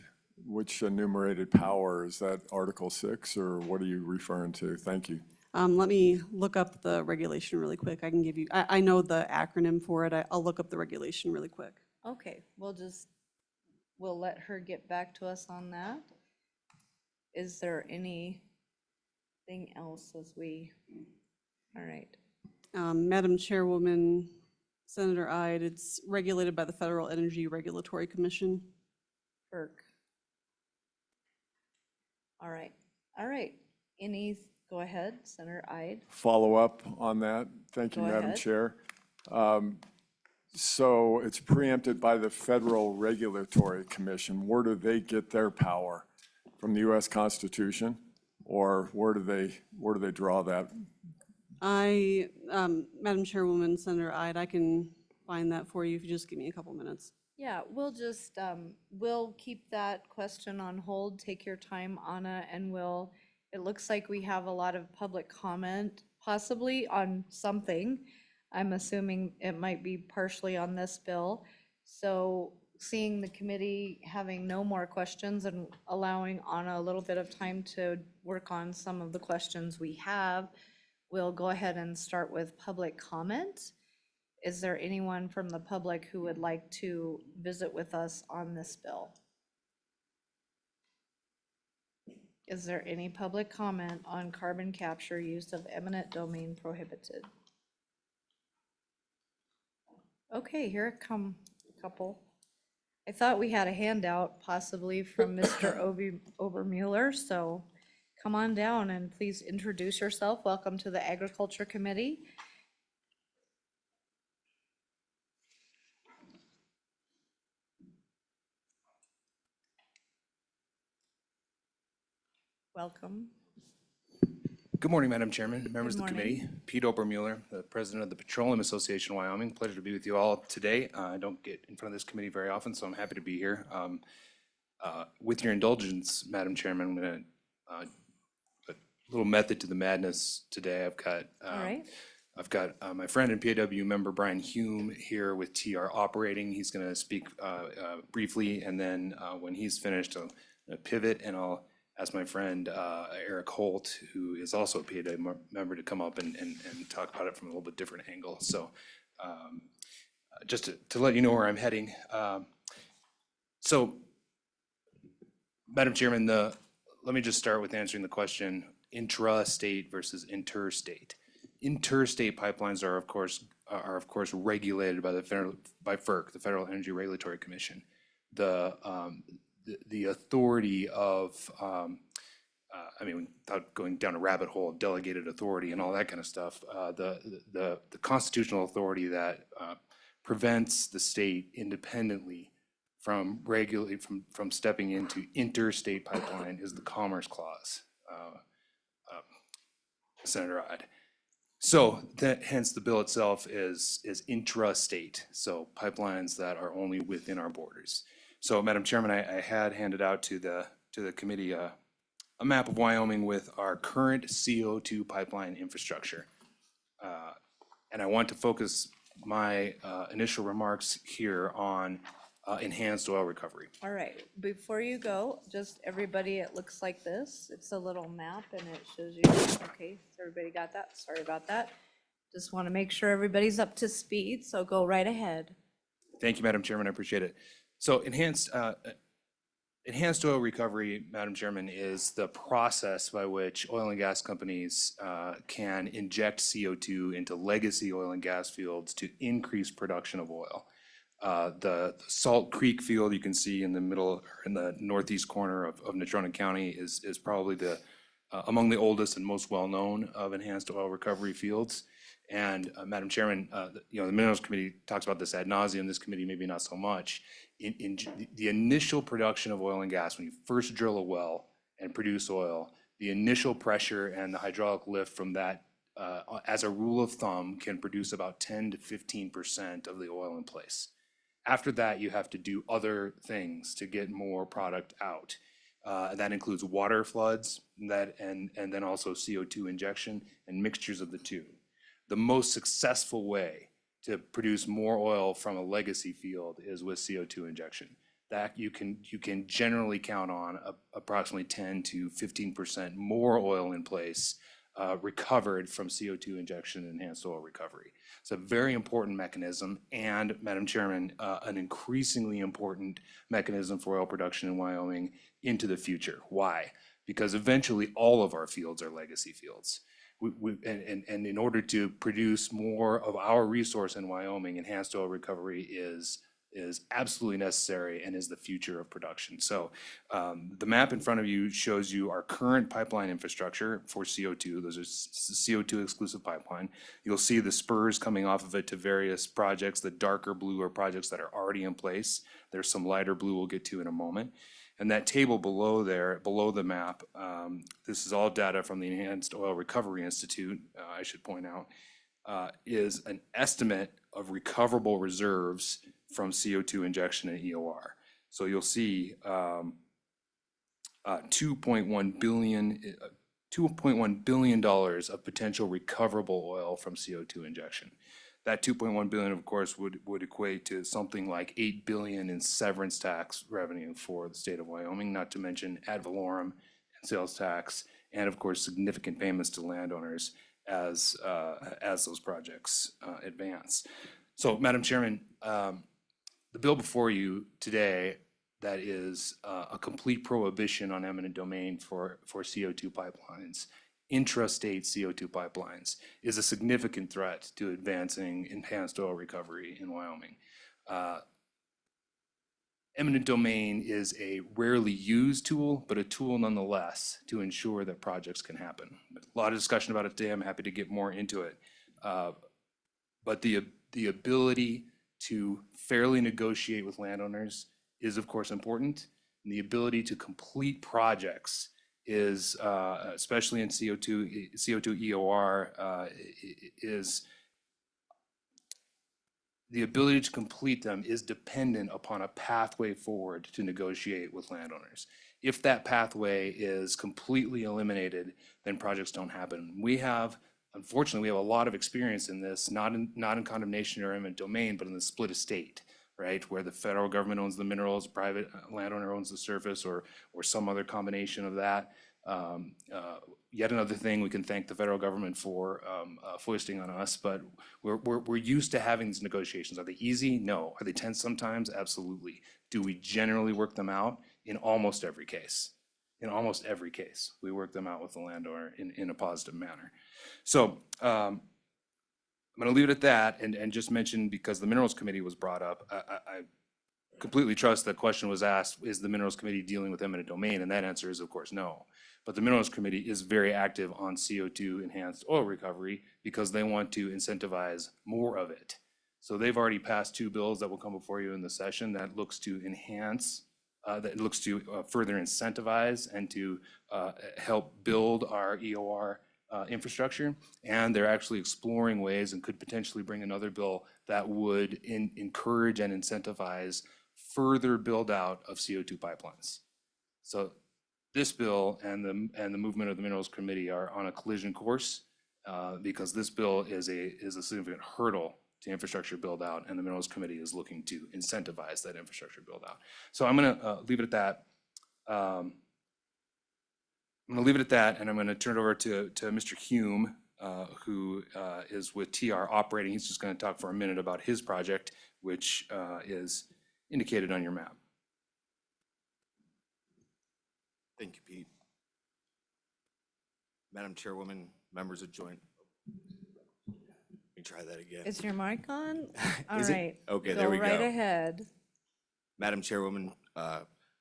enumerated power? Is that Article 6 or what are you referring to? Thank you. Let me look up the regulation really quick. I can give you, I know the acronym for it. I'll look up the regulation really quick. Okay, we'll let her get back to us on that. Is there anything else all right. Madam Chairwoman, Senator Ide, it's regulated by the Federal Energy Regulatory Commission. FERC. All right. Go ahead, Senator Ide. Follow up on that. Thank you, Go Madam ahead. Chair. So it's preempted by the Federal Regulatory Commission. Where do they get their power? From the US Constitution? Or where do they draw that? Madam Chairwoman, Senator Ide, I can find that for you if you just give me a couple minutes. Yeah, we'll just, we'll keep that question on hold, take your time, Anna, and it looks like we have a lot of public comment possibly on something. I'm assuming it might be partially on this bill. So seeing the committee having no more questions and allowing Anna a little bit of time to work on some of the questions we have, we'll go ahead and start with public comment. Is there anyone from the public who would like to visit with us on this bill? Is there any public comment on carbon capture use of eminent domain prohibited? Okay, here come a couple. I thought we had a handout possibly from Mr. Obermuller, so come on down and please introduce yourself. Welcome to the Agriculture Committee. Welcome. Good morning, Madam Chairman, members of the morning. committee. Pete Obermuller, the president of the Petroleum Association of Wyoming. Pleasure to be with you all today. I don't get in front of this committee very often, so I'm happy to be here. With your indulgence, Madam Chairman, I'm going to a little method to the madness today. All right. I've got my friend and PAW member Brian Hume here with TR Operating. He's going to speak briefly, and then when he's finished, I'll pivot and I'll ask my friend Eric Holt, who is also a PAW member, to come up and talk about it from a little bit different angle. So just to let you know where I'm heading. So, Madam Chairman, let me just start with answering the question, intrastate versus interstate. Interstate pipelines are of course regulated by by FERC, the Federal Energy Regulatory Commission. The authority of, I mean, without going down a rabbit hole of delegated authority and all that kind of stuff, the constitutional authority that prevents the state independently from stepping into interstate pipeline is the Commerce Clause, Senator Ide. So hence the bill itself is intrastate, so pipelines that are only within our borders. So, Madam Chairman, I had handed out to the committee a map of Wyoming with our current CO2 pipeline infrastructure. And I want to focus my initial remarks here on enhanced oil recovery. All right, before you go, just everybody, it looks like this. It's a little map and it shows you, okay, so everybody got that? Sorry about that. Just want to make sure everybody's up to speed, so go right ahead. Thank you, Madam Chairman, I appreciate it. So enhanced oil recovery, Madam Chairman, is the process by which oil and gas companies can inject CO2 into legacy oil and gas fields to increase production of oil. The Salt Creek field you can see in the middle, in the northeast corner of Natrona County is probably among the oldest and most well-known of enhanced oil recovery fields. And Madam Chairman, the Minerals Committee talks about this ad nauseum. This committee maybe not so much. In the initial production of oil and gas, when you first drill a well and produce oil, the initial pressure and the hydraulic lift from that, as a rule of thumb, can produce about 10 to 15% of the oil in place. After that, you have to do other things to get more product out. That includes water floods, and then also CO2 injection and mixtures of the two. The most successful way to produce more oil from a legacy field is with CO2 injection. That you can generally count on approximately 10 to 15% more oil in place recovered from CO2 injection and enhanced oil recovery. It's a very important mechanism, and Madam Chairman, an increasingly important mechanism for oil production in Wyoming into the future. Why? Because eventually all of our fields are legacy fields. And in order to produce more of our resource in Wyoming, enhanced oil recovery is is absolutely necessary and is the future of production. So the map in front of you shows you our current pipeline infrastructure for CO2. Those are CO2 exclusive pipeline. You'll see the spurs coming off of it to various projects. The darker blue are projects that are already in place. There's some lighter blue we'll get to in a moment. And that table below there, below the map, this is all data from the Enhanced Oil Recovery Institute, I should point out, is an estimate of recoverable reserves from CO2 injection and EOR. So you'll see $2.1 billion of potential recoverable oil from CO2 injection. That 2.1 billion, of course, would equate to something like 8 billion in severance tax revenue for the state of Wyoming, not to mention ad valorem and sales tax, and of course, significant payments to landowners as those projects advance. So, Madam Chairman, the bill before you today that is a complete prohibition on eminent domain for CO2 pipelines, intrastate CO2 pipelines, is a significant threat to advancing enhanced oil recovery in Wyoming. Eminent domain is a rarely used tool, but a tool nonetheless to ensure that projects can happen. A lot of discussion about it today. I'm happy to get more into it. But the ability to fairly negotiate with landowners is, of course, important. And the ability to complete projects is, especially in CO2 EOR, is the ability to complete them is dependent upon a pathway forward to negotiate with landowners. If that pathway is completely eliminated, then projects don't happen. Unfortunately, we have a lot of experience in this, not in condemnation or eminent domain, but in the split estate, right? Where the federal government owns the minerals, private landowner owns the surface, or some other combination of that. Yet another thing we can thank the federal government for foisting on us, but we're used to having these negotiations. Are they easy? No. Are they tense sometimes? Absolutely. Do we generally work them out? In almost every case. In almost every case, we work them out with the landowner in a positive manner. So I'm going to leave it at that and just mention, because the Minerals Committee was brought up, I completely trust the question was asked, is the Minerals Committee dealing with eminent domain? And that answer is, of course, no. But the Minerals Committee is very active on CO2 enhanced oil recovery because they want to incentivize more of it. So they've already passed 2 bills that will come before you in the session that looks to enhance, further incentivize and to help build our EOR infrastructure. And they're actually exploring ways and could potentially bring another bill that would encourage and incentivize further build out of CO2 pipelines. So this bill and the movement of the Minerals Committee are on a collision course because this bill is a significant hurdle to infrastructure build out, and the Minerals Committee is looking to incentivize that infrastructure build out. So I'm going to leave it at that. I'm going to leave it at that, and I'm going to turn it over to Mr. Hume, who is with TR Operating. He's just going to talk for a minute about his project, which is indicated on your map. Thank you, Pete. Madam Chairwoman, members of joint. Let me try that again. Is your mic on? All Is it? right. Okay, there we go. Go right ahead. Madam Chairwoman,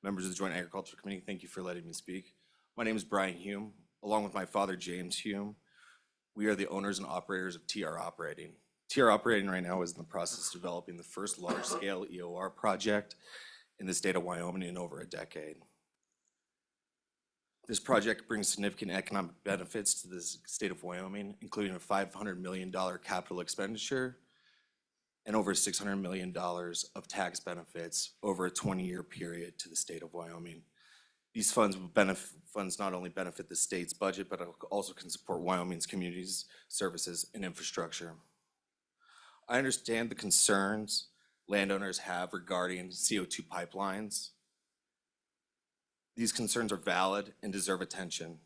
members of the Joint Agriculture Committee, thank you for letting me speak. My name is Brian Hume, along with my father, James Hume. We are the owners and operators of TR Operating. TR Operating right now is in the process of developing the first large-scale EOR project in the state of Wyoming in over a decade. This project brings significant economic benefits to the state of Wyoming, including a $500 million capital expenditure and over $600 million of tax benefits over a 20-year period to the state of Wyoming. These funds not only benefit the state's budget, but also can support Wyoming's communities, services, and infrastructure. I understand the concerns landowners have regarding CO2 pipelines. These concerns are valid and deserve attention.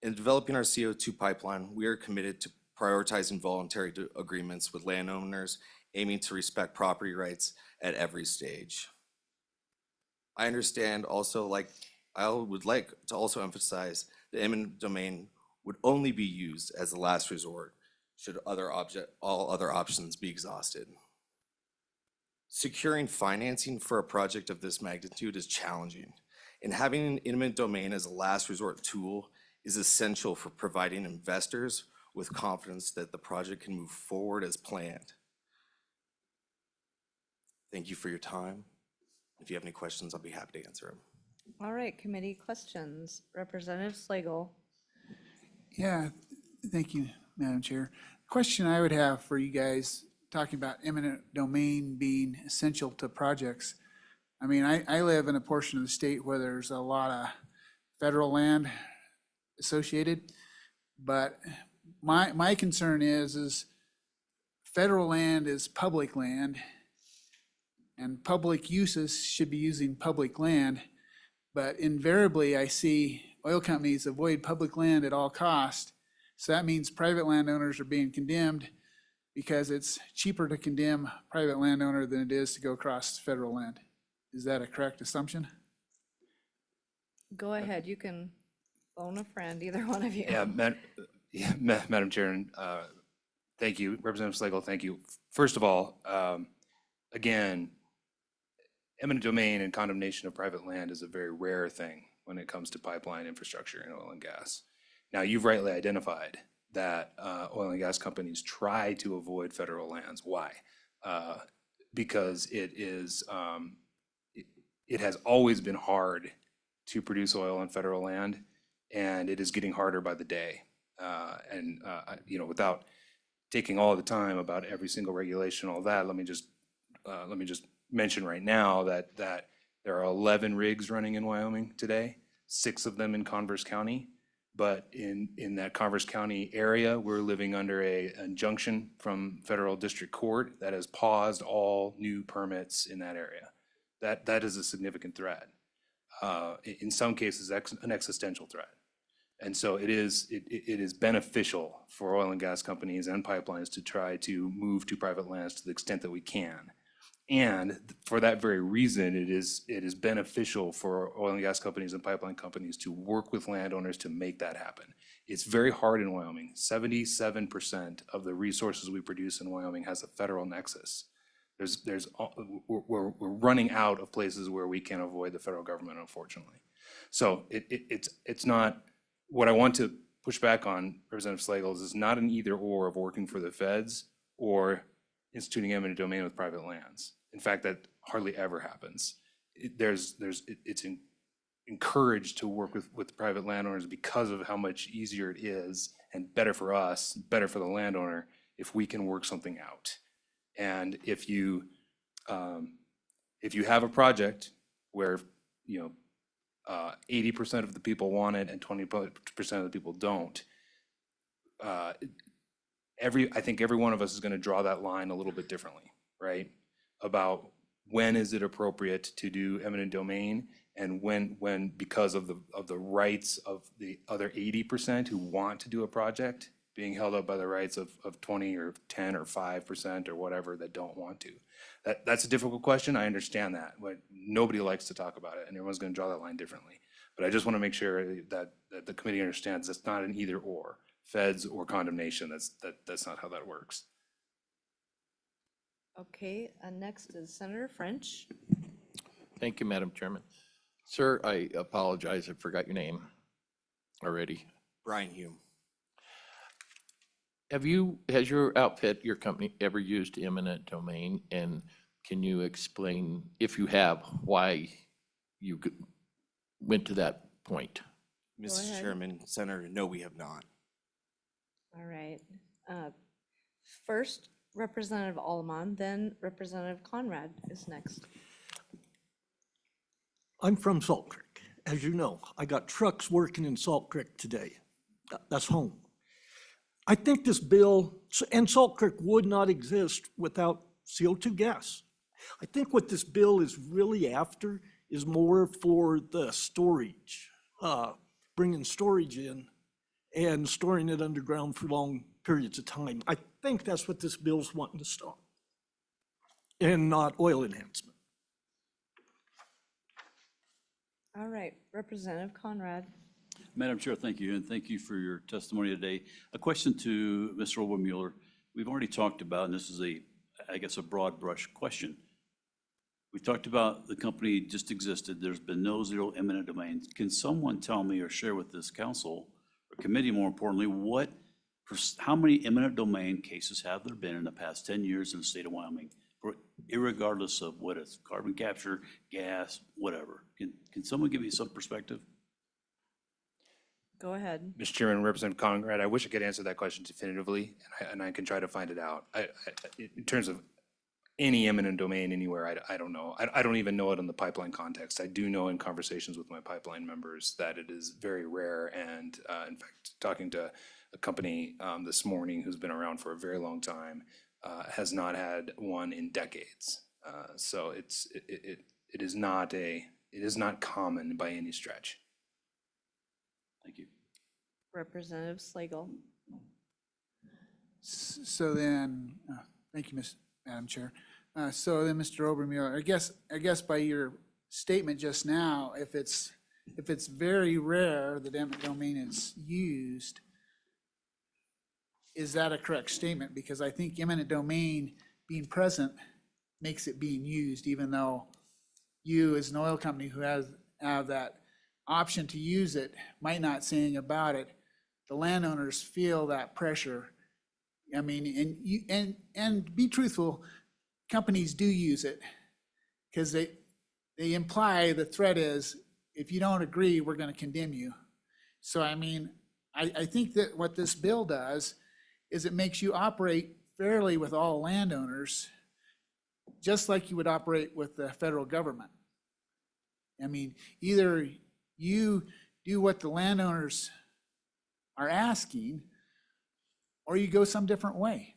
In developing our CO2 pipeline, we are committed to prioritizing voluntary agreements with landowners, aiming to respect property rights at every stage. I understand also, I would like to also emphasize the eminent domain would only be used as a last resort should all other options be exhausted. Securing financing for a project of this magnitude is challenging, and having an eminent domain as a last resort tool is essential for providing investors with confidence that the project can move forward as planned. Thank you for your time. If you have any questions, I'll be happy to answer them. All right, committee questions. Representative Slagle. Yeah, thank you, Madam Chair. Question I would have for you guys, talking about eminent domain being essential to projects. I mean, I live in a portion of the state where there's a lot of federal land associated, but my concern is federal land is public land, and public uses should be using public land, but invariably I see oil companies avoid public land at all costs. So that means private landowners are being condemned because it's cheaper to condemn private landowner than it is to go across federal land. Is that a correct assumption? Go ahead, you can phone a friend, either one of you. Yeah, Madam Chair, and thank you, Representative Slagle, thank you. First of all, again, eminent domain and condemnation of private land is a very rare thing when it comes to pipeline infrastructure and oil and gas. Now, you've rightly identified that oil and gas companies try to avoid federal lands. Why? Because it has always been hard to produce oil on federal land, and it is getting harder by the day. You know, without taking all the time about every single regulation, all that, let me just mention right now that there are 11 rigs running in Wyoming today, 6 of them in Converse County. But in that Converse County area, we're living under an injunction from federal district court that has paused all new permits in that area. That is a significant threat. In some cases, an existential threat. And so it is beneficial for oil and gas companies and pipelines to try to move to private lands to the extent that we can. And for that very reason, it is beneficial for oil and gas companies and pipeline companies to work with landowners to make that happen. It's very hard in Wyoming. 77% of the resources we produce in Wyoming has a federal nexus. We're running out of places where we can avoid the federal government, unfortunately. So it's not, what I want to push back on, Representative Slagle, is it's not an either or of working for the feds or instituting eminent domain with private lands. In fact, that hardly ever happens. It's encouraged to work with private landowners because of how much easier it is and better for us, better for the landowner if we can work something out. And if you have a project where 80% of the people want it and 20% of the people don't, I think every one of us is going to draw that line a little bit differently, right? About when is it appropriate to do eminent domain, and when because of the rights of the other 80% who want to do a project being held up by the rights of 20 or 10 or 5% or whatever that don't want to. That's a difficult question. I understand that, but nobody likes to talk about it, and everyone's going to draw that line differently. But I just want to make sure that the committee understands it's not an either or. Feds or condemnation, that's not how that works. Okay, next is Senator French. Thank you, Madam Chairman. Sir, I apologize, I forgot your name already. Brian Hume. Has your outfit, your company, ever used eminent domain? And can you explain, if you have, why you went to that point? Mr. Chairman, Senator, no, we have not. All right. First, Representative Alman, then Representative Conrad is next. I'm from Salt Creek. As you know, I got trucks working in Salt Creek today. That's home. I think this bill, and Salt Creek would not exist without CO2 gas. I think what this bill is really after is more for the storage, bringing storage in and storing it underground for long periods of time. I think that's what this bill's wanting to stop, and not oil enhancement. All right, Representative Conrad. Madam Chair, thank you, and thank you for your testimony today. A question to Mr. Obermueller. We've already talked about, and this is I guess, a broad brush question, We talked about the company just existed. There's been no zero eminent domain. Can someone tell me or share with this council or committee, more importantly, how many eminent domain cases have there been in the past 10 years in the state of Wyoming? Irregardless of what it's carbon capture, gas, whatever. Can someone give me some perspective? Go ahead. Mr. Chairman, Representative Conrad, I wish I could answer that question definitively, and I can try to find it out. In terms of any eminent domain anywhere, I don't know. I don't even know it in the pipeline context. I do know in conversations with my pipeline members that it is very rare, and in fact, talking to a company this morning who's been around for a very long time, has not had one in decades. So it is not common by any stretch. Thank you. Representative Slagle. So then, thank you, Madam Chair. So then, Mr. Obermuller, I guess by your statement just now, if it's very rare that eminent domain is used, is that a correct statement? Because I think eminent domain being present makes it being used, even though you as an oil company who have that option to use it might not say anything about it. The landowners feel that pressure. I mean, and be truthful, companies do use it because they imply the threat is, if you don't agree, we're going to condemn you. So, I mean, I think that what this bill does is it makes you operate fairly with all landowners, just like you would operate with the federal government. I mean, either you do what the landowners are asking, or you go some different way.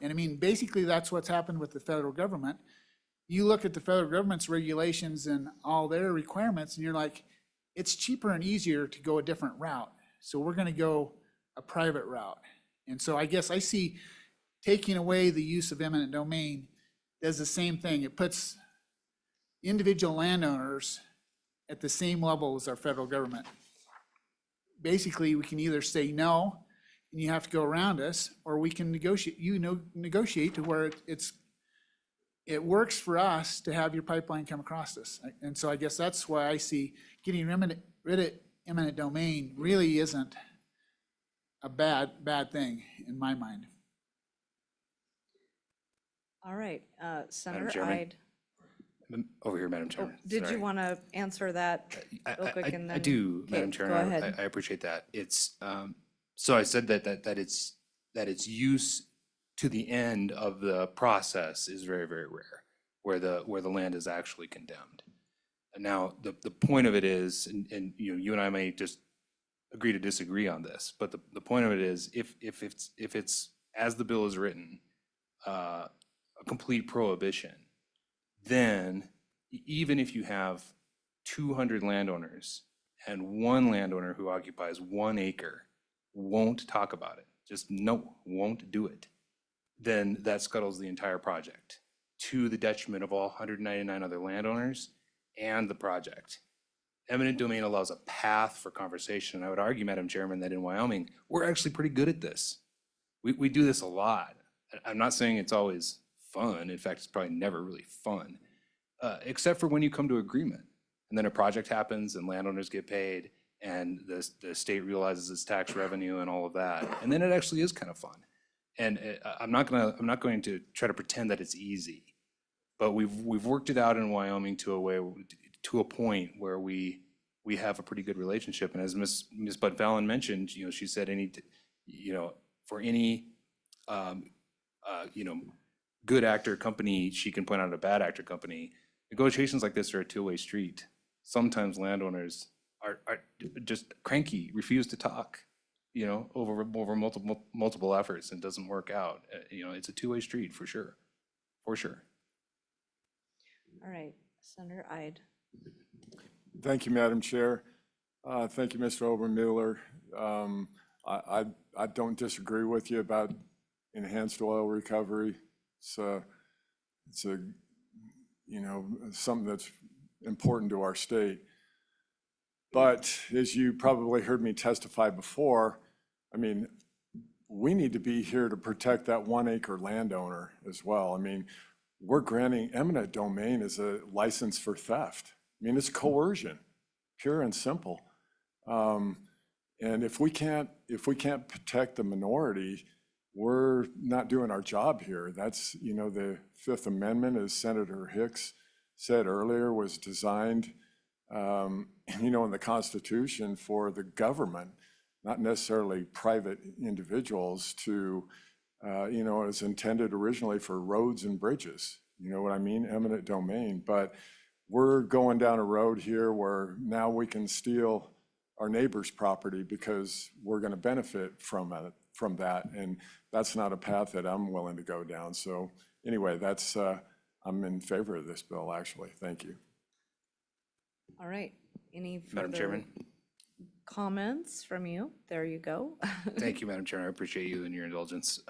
And I mean, basically that's what's happened with the federal government. You look at the federal government's regulations and all their requirements, and you're like, it's cheaper and easier to go a different route. So we're gonna go a private route. And so I guess I see taking away the use of eminent domain does the same thing. It puts individual landowners at the same level as our federal government. Basically, we can either say no, and you have to go around us, or we can negotiate, negotiate to where it works for us to have your pipeline come across us. And so I guess that's why I see getting rid of eminent domain really isn't a bad thing in my mind. All right, Senator Chairman. Ide. Over here, Madam Chairman. Did Sorry. you want to answer that real quick and then? I do, Okay, Madam go Chairman. ahead. I appreciate that. It's, so I said that its use to the end of the process is very, very rare, where the land is actually condemned. And now, the point of it is, and you and I may just agree to disagree on this, but the point of it is, if it's, as the bill is written, a complete prohibition, then even if you have 200 landowners and one landowner who occupies 1 acre won't talk about it, just no, won't do it, then that scuttles the entire project to the detriment of all 199 other landowners and the project. Eminent domain allows a path for conversation. And I would argue, Madam Chairman, that in Wyoming, we're actually pretty good at this. We do this a lot. I'm not saying it's always fun. In fact, it's probably never really fun, except for when you come to agreement. And then a project happens and landowners get paid and the state realizes its tax revenue and all of that. And then it actually is kind of fun. And I'm not going to try to pretend that it's easy, but we've worked it out in Wyoming to a point where we have a pretty good relationship. And as Ms. Bud Fallon mentioned, she said for any good actor company, she can point out a bad actor company. Negotiations like this are a two-way street. Sometimes landowners are just cranky, refuse to talk, over multiple efforts, and it doesn't work out. It's a two-way street for sure, for sure. All right, Senator Ide. Thank you, Madam Chair. Thank you, Mr. Obermuller. I don't disagree with you about enhanced oil recovery. It's a something that's important to our state. But as you probably heard me testify before, I mean, we need to be here to protect that 1 acre landowner as well. I mean, we're granting eminent domain as a license for theft. I mean, it's coercion, pure and simple. And if we can't protect the minority, we're not doing our job here. That's, you know, the Fifth Amendment, as Senator Hicks said earlier, was designed, you know, in the Constitution for the government, not necessarily private individuals to, you know, it was intended originally for roads and bridges. You know what I mean? Eminent domain. But we're going down a road here where now we can steal our neighbor's property because we're going to benefit from that. And that's not a path that I'm willing to go down. So anyway, that's, I'm in favor of this bill, actually. Thank you. All right. Any Madam further Chairman? comments from you? There you go. Thank you, Madam Chair. I appreciate you and your indulgence.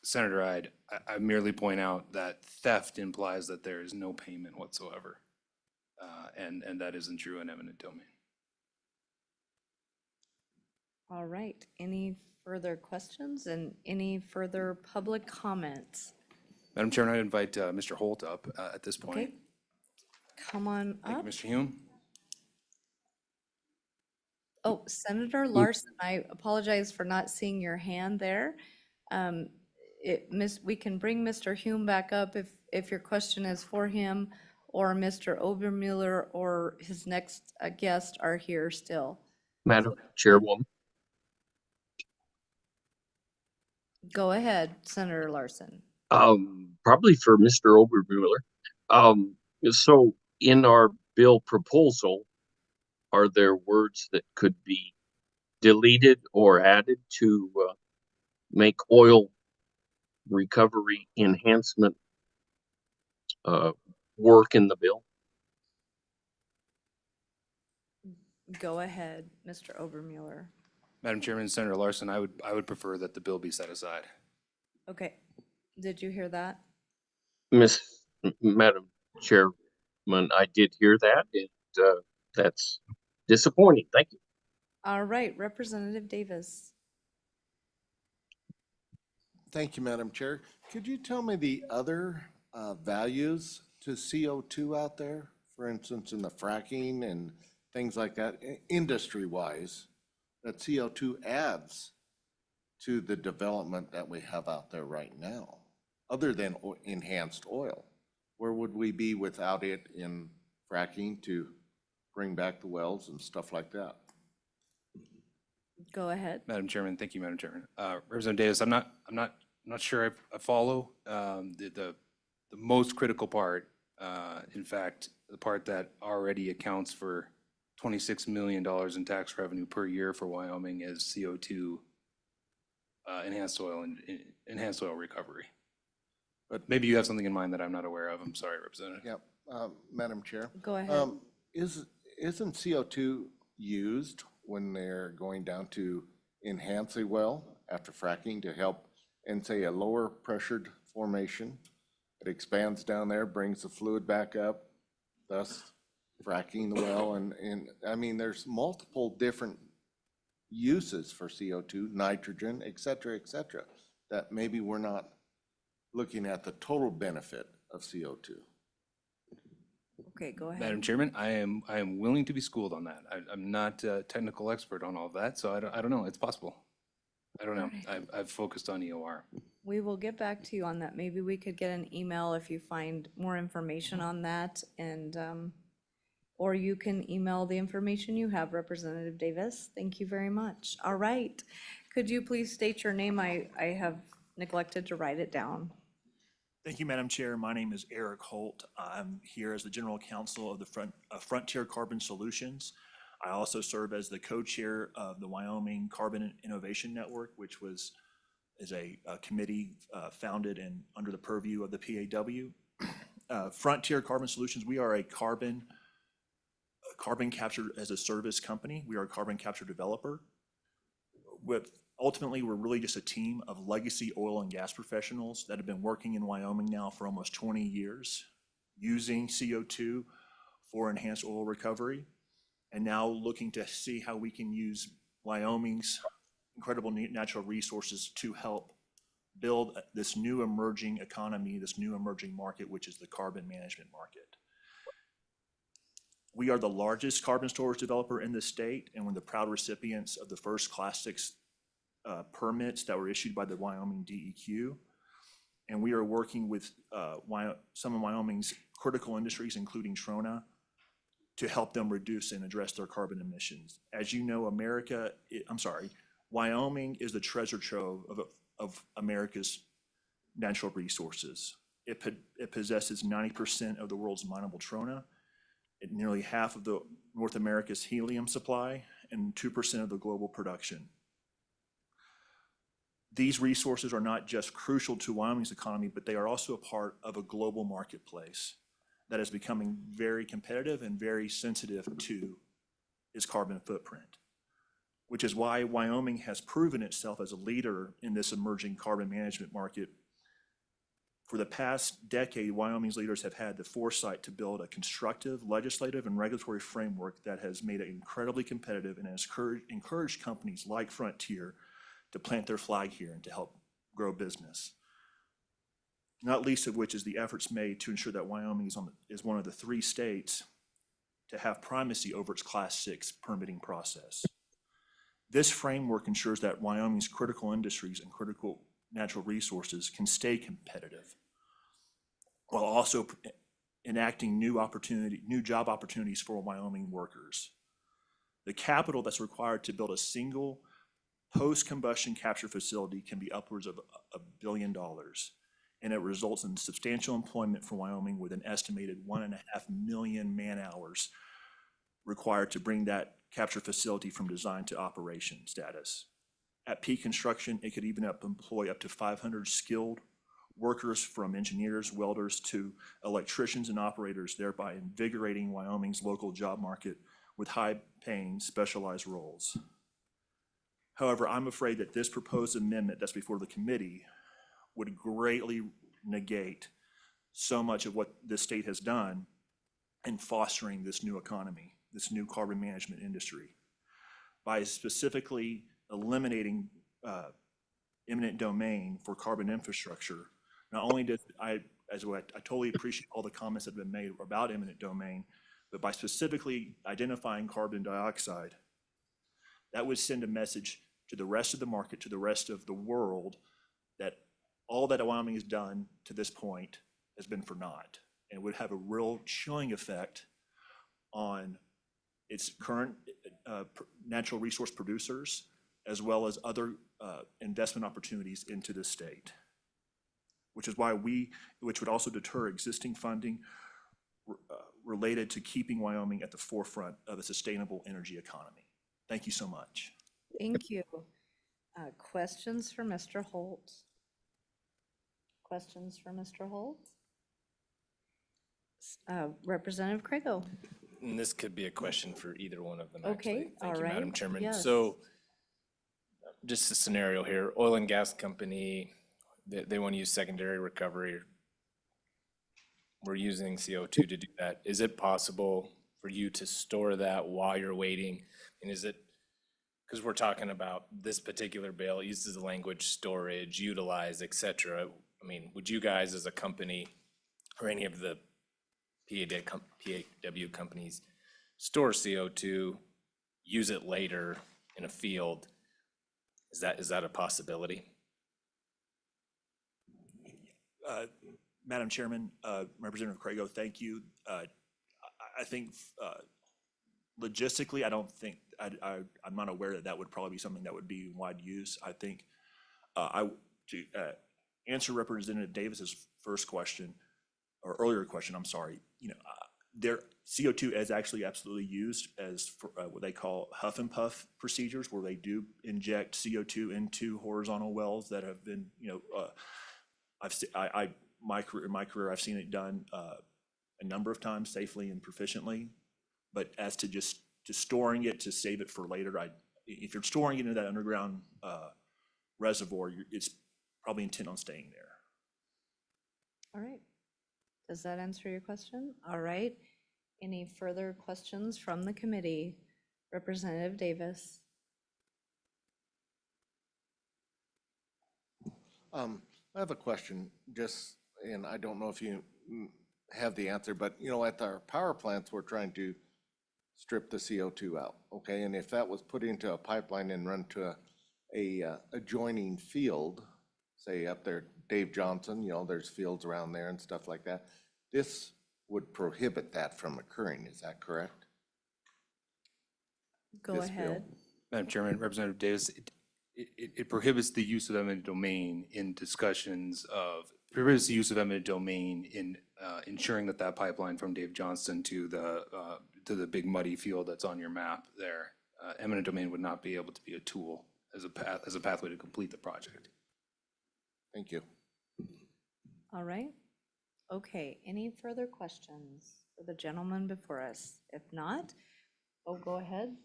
Senator Ide, I merely point out that theft implies that there is no payment whatsoever. And that isn't true in eminent domain. All right. Any further questions and any further public comments? Madam Chair, I'd invite Mr. Holt up at this point. Okay. Come on Thank up. you, Mr. Hume. Oh, Senator Larson, I apologize for not seeing your hand there. We can bring Mr. Hume back up if your question is for him, or Mr. Obermuller or his next guest are here still. Madam Chairwoman. Go ahead, Senator Larson. Probably for Mr. Obermuller. So in our bill proposal, are there words that could be deleted or added to make oil recovery enhancement work in the bill? Go ahead, Mr. Obermuller. Madam Chairman, Senator Larson, I would prefer that the bill be set aside. Okay, did you hear that? Madam Chairman, I did hear that, and that's disappointing. Thank you. All right, Representative Davis. Thank you, Madam Chair. Could you tell me the other values to CO2 out there? For instance, in the fracking and things like that, industry-wise, that CO2 adds to the development that we have out there right now, other than enhanced oil? Where would we be without it in fracking to bring back the wells and stuff like that? Go ahead. Madam Chairman, thank you, Madam Chairman. Representative Davis, I'm not sure I follow the most critical part. In fact, the part that already accounts for $26 million in tax revenue per year for Wyoming is CO2 enhanced oil recovery. But maybe you have something in mind that I'm not aware of. I'm sorry, Representative. Yep, Madam Chair. Go ahead. Isn't CO2 used when they're going down to enhance a well after fracking to help in, say, a lower pressured formation? It expands down there, brings the fluid back up, thus fracking the well. And I mean, there's multiple different uses for CO2, nitrogen, et cetera, that maybe we're not looking at the total benefit of CO2. Okay, go ahead. Madam Chairman, I am willing to be schooled on that. I'm not a technical expert on all of that, so I don't know. It's possible. I don't know. I've focused on EOR. We will get back to you on that. Maybe we could get an email if you find more information on that, and or you can email the information you have, Representative Davis. Thank you very much. All right. Could you please state your name? I have neglected to write it down. Thank you, Madam Chair. My name is Eric Holt. I'm here as the General Counsel of the Frontier Carbon Solutions. I also serve as the co-chair of the Wyoming Carbon Innovation Network, which is a committee founded and under the purview of the PAW. Frontier Carbon Solutions, we are a carbon capture as a service company. We are a carbon capture developer. Ultimately, we're really just a team of legacy oil and gas professionals that have been working in Wyoming now for almost 20 years, using CO2 for enhanced oil recovery, and now looking to see how we can use Wyoming's incredible natural resources to help build this new emerging economy, this new emerging market, which is the carbon management market. We are the largest carbon storage developer in the state, and we're the proud recipients of the first Class 6 permits that were issued by the Wyoming DEQ. And we are working with some of Wyoming's critical industries, including Trona, to help them reduce and address their carbon emissions. As you know, Wyoming is the treasure trove of America's natural resources. It possesses 90% of the world's mineable trona, nearly half of the North America's helium supply, and 2% of the global production. These resources are not just crucial to Wyoming's economy, but they are also a part of a global marketplace that is becoming very competitive and very sensitive to its carbon footprint, which is why Wyoming has proven itself as a leader in this emerging carbon management market. For the past decade, Wyoming's leaders have had the foresight to build a constructive legislative and regulatory framework that has made it incredibly competitive and has encouraged companies like Frontier to plant their flag here and to help grow business. Not least of which is the efforts made to ensure that Wyoming is one of the 3 states to have primacy over its Class 6 permitting process. This framework ensures that Wyoming's critical industries and critical natural resources can stay competitive, while also enacting new job opportunities for Wyoming workers. The capital that's required to build a single post-combustion capture facility can be upwards of $1 billion, and it results in substantial employment for Wyoming with an estimated 1.5 million man-hours required to bring that capture facility from design to operation status. At peak construction, it could even employ up to 500 skilled workers, from engineers, welders to electricians and operators, thereby invigorating Wyoming's local job market with high-paying specialized roles. However, I'm afraid that this proposed amendment that's before the committee would greatly negate so much of what this state has done in fostering this new economy, this new carbon management industry, by specifically eliminating eminent domain for carbon infrastructure. Not only did I totally appreciate all the comments that have been made about eminent domain, but by specifically identifying carbon dioxide, that would send a message to the rest of the market, to the rest of the world, that all that Wyoming has done to this point has been for naught, and would have a real chilling effect on its current natural resource producers, as well as other investment opportunities into the state, which would also deter existing funding related to keeping Wyoming at the forefront of a sustainable energy economy. Thank you so much. Thank you. Questions for Mr. Holt? Questions for Mr. Holt? Representative Craigo. And this could be a question for either one of them, Okay, actually. all Thank you, Madam right, Chairman. yes. So just a scenario here, oil and gas company, they want to use secondary recovery. We're using CO2 to do that. Is it possible for you to store that while you're waiting? And is it, because we're talking about this particular bill, it uses the language storage, utilize, et cetera. I mean, would you guys as a company or any of the PAW companies store CO2, use it later in a field? Is that a possibility? Madam Chairman, Representative Craigo, thank you. I think logistically, I don't think, I'm not aware that would probably be something that would be in wide use. I think to answer Representative Davis's first question, or earlier question, I'm sorry, their CO2 is actually absolutely used as for, what they call huff and puff procedures, where they do inject CO2 into horizontal wells that have been, in my career, I've seen it done a number of times safely and proficiently. But as to just storing it to save it for later, if you're storing it in that underground reservoir, it's probably intent on staying there. All right. Does that answer your question? All right. Any further questions from the committee? Representative Davis. I have a question, just, and I don't know if you have the answer, but you know, at our power plants, we're trying to strip the CO2 out, okay? And if that was put into a pipeline and run to a adjoining field, say up there, Dave Johnson, you know, there's fields around there and stuff like that, this would prohibit that from occurring, is that correct? Go This bill. ahead. Madam Chairman, Representative Davis, it prohibits the use of eminent domain in discussions of, prohibits the use of eminent domain in ensuring that that pipeline from Dave Johnston to the big muddy field that's on your map there, eminent domain would not be able to be a tool as a pathway to complete the project. Thank you. All right. Okay, any further questions for the gentleman before us? If not, go ahead,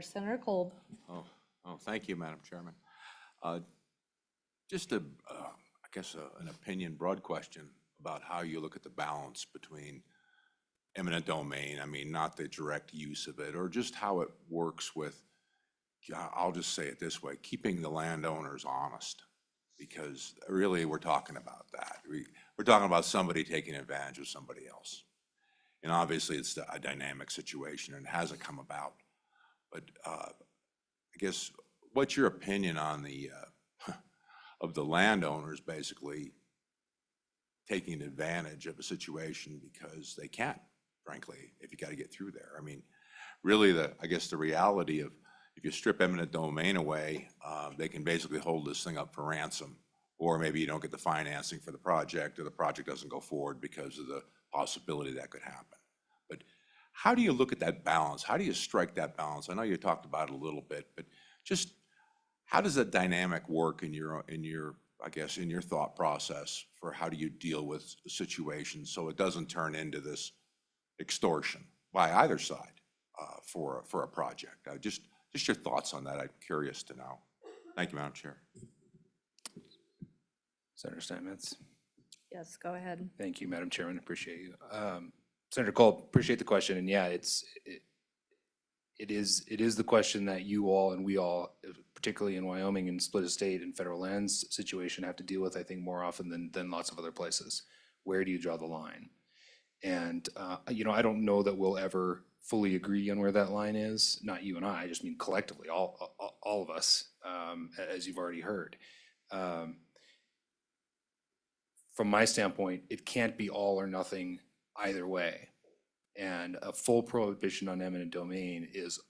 Senator Kolb. Thank you, Madam Chairman. Just I guess, an opinion, broad question about how you look at the balance between eminent domain, I mean, not the direct use of it, or just how it works with, I'll just say it this way, keeping the landowners honest. Because really, we're talking about that. We're talking about somebody taking advantage of somebody else. And obviously, it's a dynamic situation and it hasn't come about. But I guess, what's your opinion on the, of the landowners basically taking advantage of a situation because they can, frankly, if you got to get through there? I mean, really, I guess the reality of, if you strip eminent domain away, they can basically hold this thing up for ransom, or maybe you don't get the financing for the project, or the project doesn't go forward because of the possibility that could happen. But how do you look at that balance? How do you strike that balance? I know you talked about it a little bit, but just how does that dynamic work in your, I guess, in your thought process for how do you deal with situations so it doesn't turn into this extortion by either side for a project? Just your thoughts on that. I'm curious to know. Thank you, Madam Chair. Senator Steinmetz. Yes, go ahead. Thank you, Madam Chairman. Appreciate you. Senator Cole, appreciate the question. And yeah, it is the question that you all and we all, particularly in Wyoming and split estate and federal lands situation, have to deal with, I think, more often than lots of other places. Where do you draw the line? And, you know, I don't know that we'll ever fully agree on where that line is. Not you and I just mean collectively, all of us, as you've already heard. From my standpoint, it can't be all or nothing either way. And a full prohibition on eminent domain is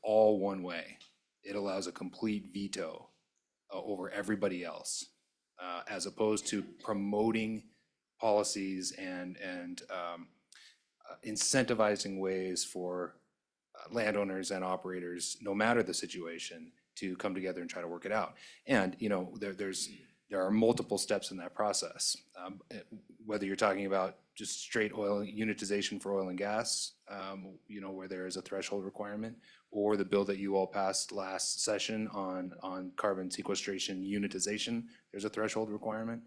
all one way. It allows a complete veto over everybody else, as opposed to promoting policies and incentivizing ways for landowners and operators, no matter the situation, to come together and try to work it out. And, you know, there are multiple steps in that process. Whether you're talking about just straight oil unitization for oil and gas, you know, where there is a threshold requirement, or the bill that you all passed last session on carbon sequestration unitization, there's a threshold requirement.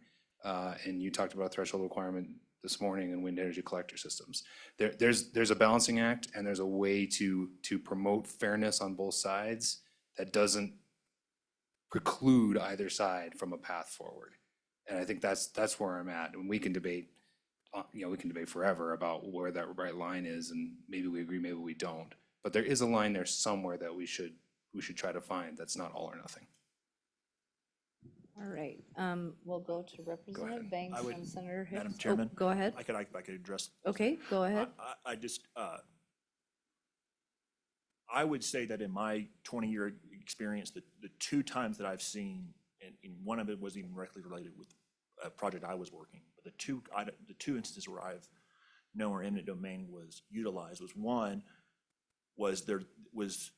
And you talked about a threshold requirement this morning in wind energy collector systems. There's a balancing act, and there's a way to promote fairness on both sides that doesn't preclude either side from a path forward. And I think that's where I'm at. And we can debate, you know, we can debate forever about where that right line is, and maybe we agree, maybe we don't. But there is a line there somewhere that we should try to find that's not all or nothing. All right, we'll go to Representative Banks I would- and Senator Hicks. Madam Oh, Chairman, go ahead. I could address. Okay, go ahead. I just, I would say that in my 20-year experience, the two times that I've seen, and one of it was even directly related with a project I was working, but the two instances where I've known where eminent domain was utilized was, one, there was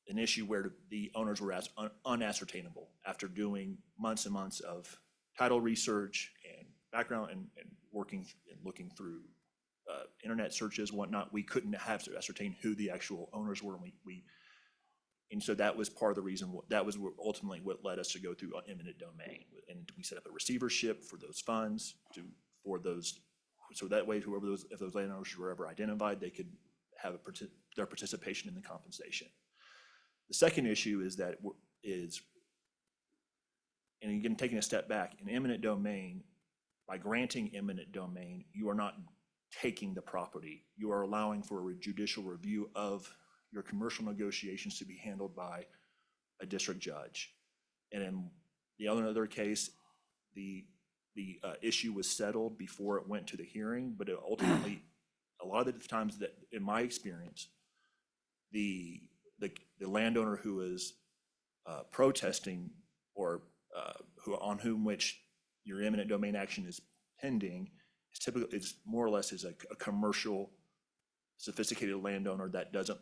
an issue where the owners were unascertainable after doing months and months of title research and background and working and looking through internet searches and whatnot. We couldn't have to ascertain who the actual owners were, and so that was part of the reason. That was ultimately what led us to go through eminent domain, and we set up a receivership for those funds so that way, if those landowners were ever identified, they could have their participation in the compensation. The second issue is And again, taking a step back, in eminent domain, by granting eminent domain, you are not taking the property. You are allowing for a judicial review of your commercial negotiations to be handled by a district judge. And in the other case, the issue was settled before it went to the hearing, but it ultimately, a lot of the times that, in my experience, the landowner who is protesting or on whom which your eminent domain action is pending is typically, it's more or less is a commercial, sophisticated landowner that doesn't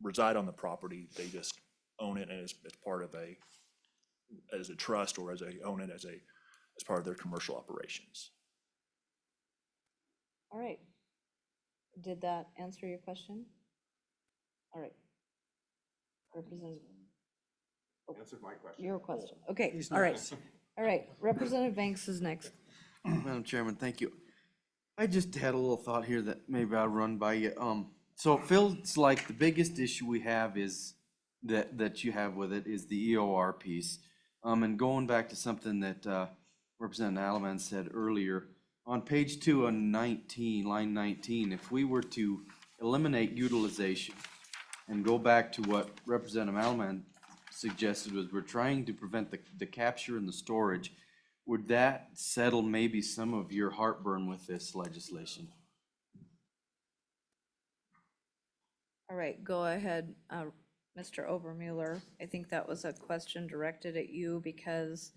reside on the property. They just own it as part of as a trust, or own it as part of their commercial operations. All right. Did that answer your question? All right. Representative. Answered my question. Your question. Okay, He's all right. next. All right, Representative Banks is next. Madam Chairman, thank you. I just had a little thought here that maybe I'll run by you. So it feels like the biggest issue we have is that you have with it is the EOR piece. And going back to something that Representative Alaman said earlier, on page 2 on 19, line 19, if we were to eliminate utilization and go back to what Representative Alaman suggested, was we're trying to prevent the capture and the storage, would that settle maybe some of your heartburn with this legislation? All right, go ahead, Mr. Obermuller. I think that was a question directed at you because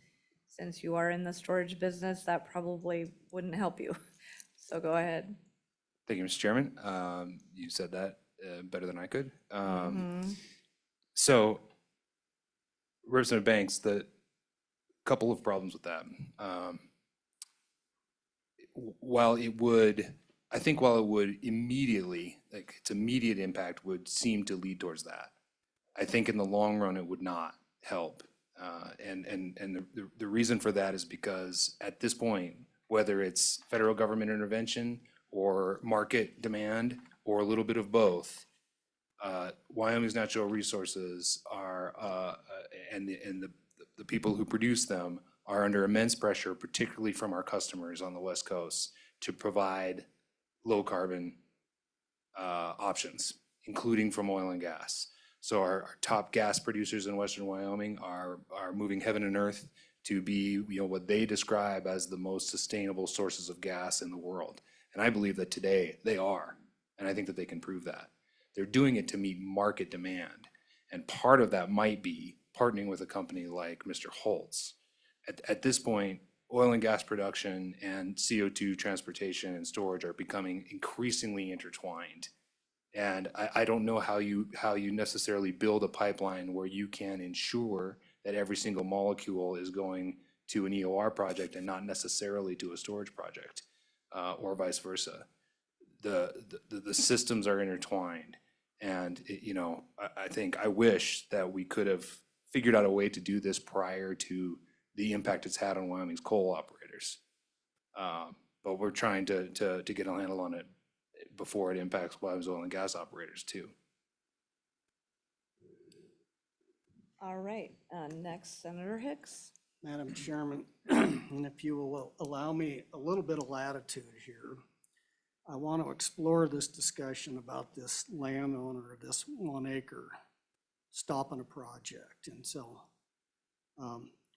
since you are in the storage business, that probably wouldn't help you. So go ahead. Thank you, Mr. Chairman. You said that better than I could. So, Representative Banks, the couple of problems with that. While it would immediately, like its immediate impact would seem to lead towards that, I think in the long run it would not help. And the reason for that is because at this point, whether it's federal government intervention or market demand or a little bit of both, Wyoming's natural resources are, and the people who produce them are under immense pressure, particularly from our customers on the West Coast, to provide low carbon options, including from oil and gas. So our top gas producers in Western Wyoming are moving heaven and earth to be, what they describe as the most sustainable sources of gas in the world. And I believe that today they are, and I think that they can prove that. They're doing it to meet market demand. And part of that might be partnering with a company like Mr. Holtz. At this point, oil and gas production and CO2 transportation and storage are becoming increasingly intertwined. And I don't know how you necessarily build a pipeline where you can ensure that every single molecule is going to an EOR project and not necessarily to a storage project, or vice versa. The systems are intertwined. And, I wish that we could have figured out a way to do this prior to the impact it's had on Wyoming's coal operators. But we're trying to get a handle on it before it impacts Wyoming's oil and gas operators too. All right, next, Senator Hicks. Madam Chairman, and if you will allow me a little bit of latitude here, I want to explore this discussion about this landowner, this 1 acre stopping a project. And so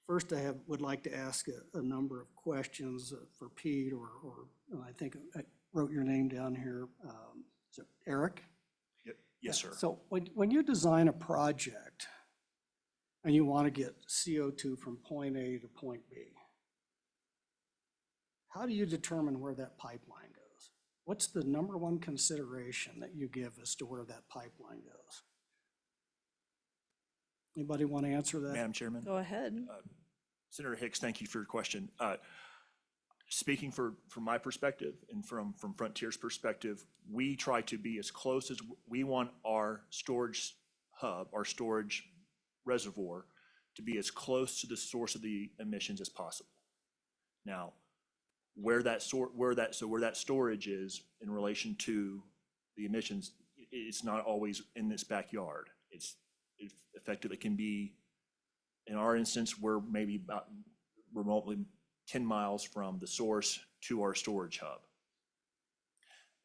first I would like to ask a number of questions for Pete, or I think I wrote your name down here. Is it Eric? Yes, sir. So when you design a project and you want to get CO2 from point A to point B, how do you determine where that pipeline goes? What's the number one consideration that you give as to where that pipeline goes? Anybody want to answer that? Madam Chairman? Go ahead. Senator Hicks, thank you for your question. Speaking from my perspective and from Frontier's perspective, we try to be as close as we want our storage hub, our storage reservoir, to be as close to the source of the emissions as possible. Now, where that storage is in relation to the emissions, it's not always in this backyard. It's effectively, it can be, in our instance, we're maybe about remotely 10 miles from the source to our storage hub.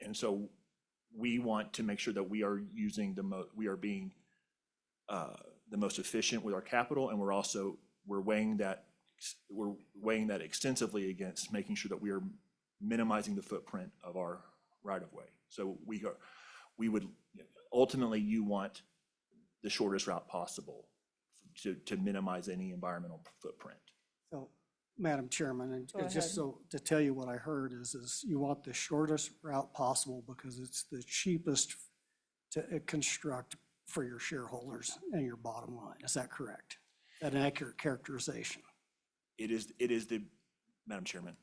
And so we want to make sure that we are using we are being the most efficient with our capital, and we're weighing that extensively against making sure that we are minimizing the footprint of our right-of-way. So we would, ultimately, you want the shortest route possible to minimize any environmental footprint. So, Madam Chairman, and Go and just ahead. so, to tell you what I heard is you want the shortest route possible because it's the cheapest to construct for your shareholders and your bottom line. Is that correct? That an accurate characterization? It is the, Madam Chairman,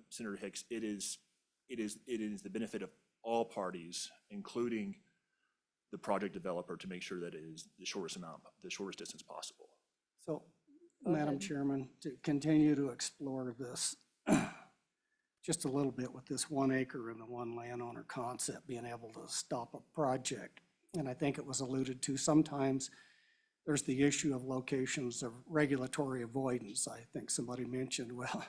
Senator Hicks, it is the benefit of all parties, including the project developer, to make sure that it is the shortest distance possible. So, Go Madam ahead. Chairman, to continue to explore this just a little bit with this 1 acre and the one landowner concept, being able to stop a project. And I think it was alluded to, sometimes there's the issue of locations of regulatory avoidance. I think somebody mentioned, well,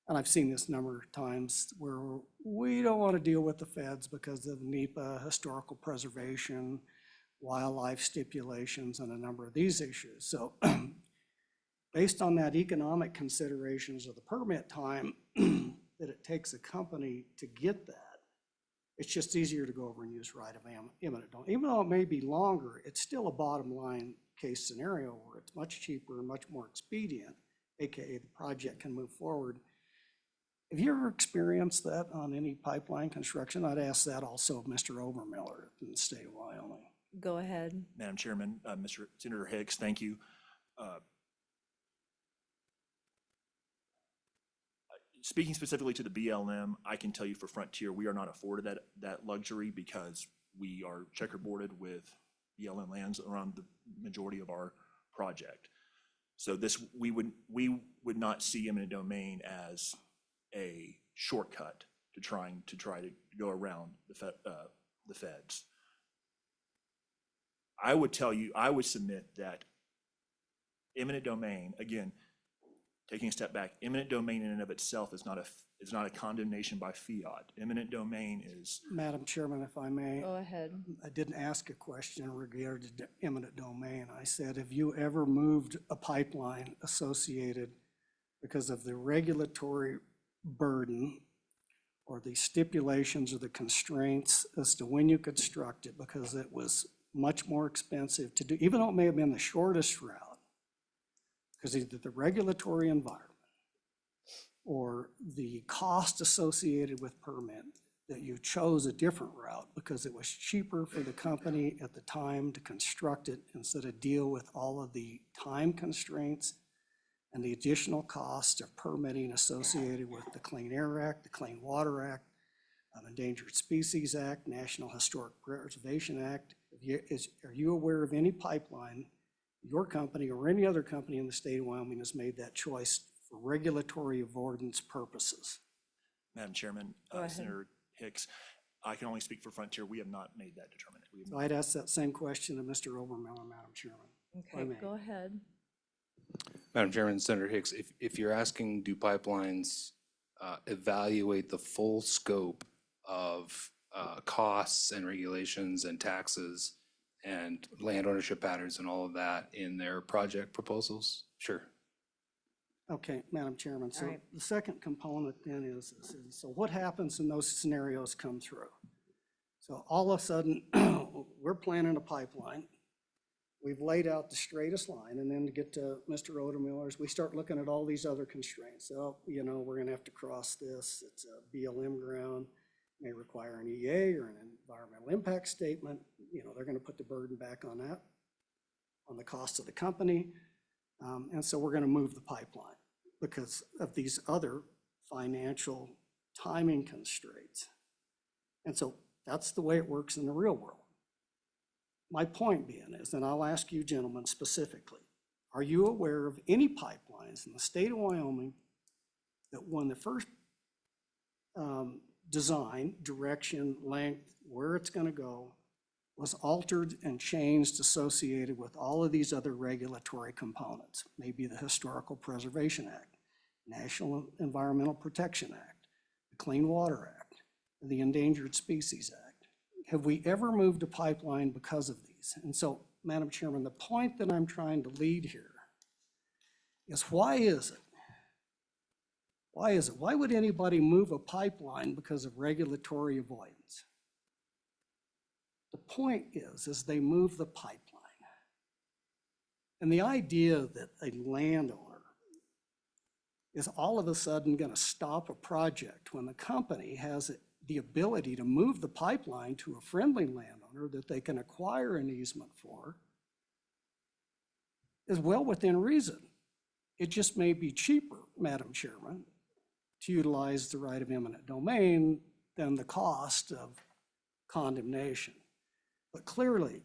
and I've seen this number of times, where we don't want to deal with the feds because of NEPA, historical preservation, wildlife stipulations, and a number of these issues. So based on that economic considerations of the permit time that it takes a company to get that, it's just easier to go over and use right of eminent domain. Even though it may be longer, it's still a bottom line case scenario where it's much cheaper and much more expedient, AKA the project can move forward. Have you ever experienced that on any pipeline construction? I'd ask that also of Mr. Obermiller in the state of Wyoming. Go ahead. Madam Chairman, Mr. Senator Hicks, thank you. Speaking specifically to the BLM, I can tell you for Frontier, we are not afforded that luxury because we are checkerboarded with BLM lands around the majority of our project. So we would not see eminent domain as a shortcut to try to go around the feds. I would submit that eminent domain, again, taking a step back, eminent domain in and of itself is not a condemnation by fiat. Eminent domain is. Madam Chairman, if I may. Go ahead. I didn't ask a question regarding eminent domain. I said, have you ever moved a pipeline associated because of the regulatory burden or the stipulations or the constraints as to when you construct it, because it was much more expensive to do, even though it may have been the shortest route, because either the regulatory environment or the cost associated with permit, that you chose a different route because it was cheaper for the company at the time to construct it instead of deal with all of the time constraints and the additional cost of permitting associated with the Clean Air Act, the Clean Water Act, Endangered Species Act, National Historic Preservation Act. Are you aware of any pipeline your company or any other company in the state of Wyoming has made that choice for regulatory avoidance purposes? Madam Chairman, Go ahead. Senator Hicks, I can only speak for Frontier. We have not made that determination. So I'd ask that same question to Mr. Obermiller, Madam Chairman. Okay, go ahead. Madam Chairman, Senator Hicks, if you're asking, do pipelines evaluate the full scope of costs and regulations and taxes and land ownership patterns and all of that in their project proposals? Sure. Okay, Madam Chairman, so All right. the second component then is, so what happens when those scenarios come through? So all of a sudden, we're planning a pipeline. We've laid out the straightest line, and then to get to Mr. Odermiller's, we start looking at all these other constraints. So, we're gonna have to cross this. It's a BLM ground, may require an EA or an environmental impact statement. They're gonna put the burden back on that, on the cost of the company. And so we're gonna move the pipeline because of these other financial timing constraints. And so that's the way it works in the real world. My point being is, and I'll ask you gentlemen specifically, are you aware of any pipelines in the state of Wyoming that when the first design, direction, length, where it's gonna go, was altered and changed associated with all of these other regulatory components, maybe the Historical Preservation Act, National Environmental Protection Act, the Clean Water Act, the Endangered Species Act. Have we ever moved a pipeline because of these? And so, Madam Chairman, the point that I'm trying to lead here is why is it? Why is it? Why would anybody move a pipeline because of regulatory avoidance? The point is they move the pipeline. And the idea that a landowner is all of a sudden going to stop a project when the company has the ability to move the pipeline to a friendly landowner that they can acquire an easement for is well within reason. It just may be cheaper, Madam Chairman, to utilize the right of eminent domain than the cost of condemnation. But clearly,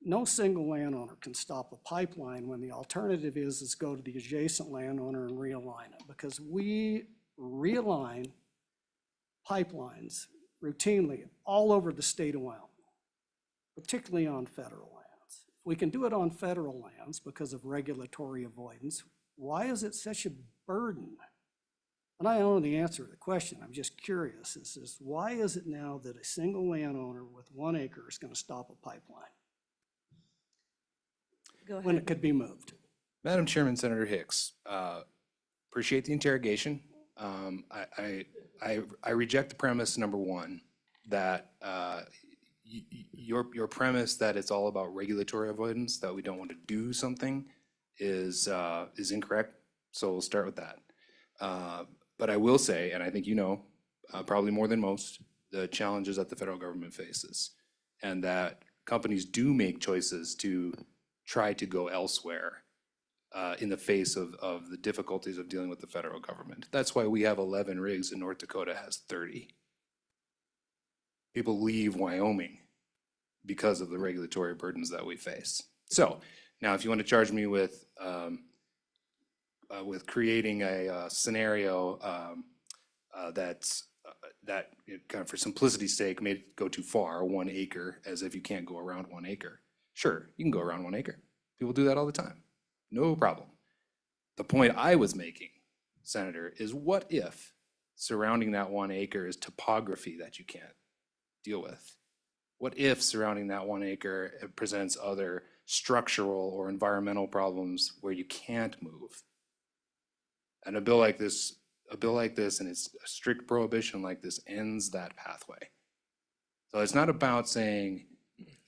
no single landowner can stop a pipeline when the alternative is go to the adjacent landowner and realign it, because we realign pipelines routinely all over the state of Wyoming, particularly on federal lands. If we can do it on federal lands because of regulatory avoidance, why is it such a burden? And I don't know the answer to the question. I'm just curious. Is why is it now that a single landowner with 1 acre is going to stop a pipeline when it could be moved? Madam Chairman, Senator Hicks, appreciate the interrogation. I reject the premise, number one, that your premise that it's all about regulatory avoidance, that we don't want to do something, is incorrect. So we'll start with that. But I will say, and I think you know, probably more than most, the challenges that the federal government faces, and that companies do make choices to try to go elsewhere in the face of the difficulties of dealing with the federal government. That's why we have 11 rigs and North Dakota has 30. People leave Wyoming because of the regulatory burdens that we face. So now if you want to charge me with creating a scenario that kind of for simplicity's sake may go too far, 1 acre, as if you can't go around 1 acre. Sure, you can go around 1 acre. People do that all the time. No problem. The point I was making, Senator, is what if surrounding that 1 acre is topography that you can't deal with? What if surrounding that 1 acre it presents other structural or environmental problems where you can't move? And a bill like this and its a strict prohibition like this ends that pathway. So it's not about saying,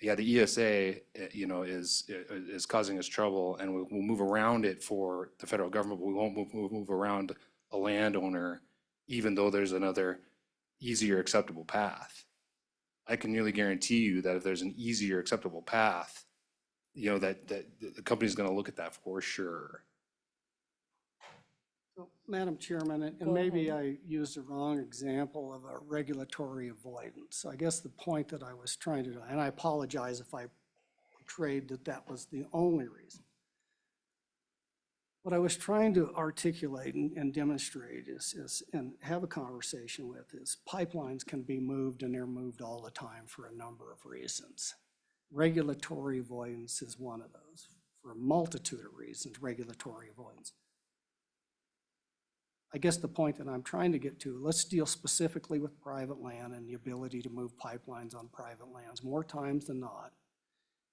yeah, the ESA, is causing us trouble, and we'll move around it for the federal government, but we won't move around a landowner, even though there's another easier acceptable path. I can nearly guarantee you that if there's an easier acceptable path, that the company's going to look at that for sure. Madam Chairman, and maybe I used a wrong example of a regulatory avoidance. I guess the point that I was trying to do, and I apologize if I portrayed that was the only reason. What I was trying to articulate and demonstrate is and have a conversation with is pipelines can be moved, and they're moved all the time for a number of reasons. Regulatory avoidance is one of those. For a multitude of reasons, regulatory avoidance. I guess the point that I'm trying to get to, let's deal specifically with private land and the ability to move pipelines on private lands. More times than not,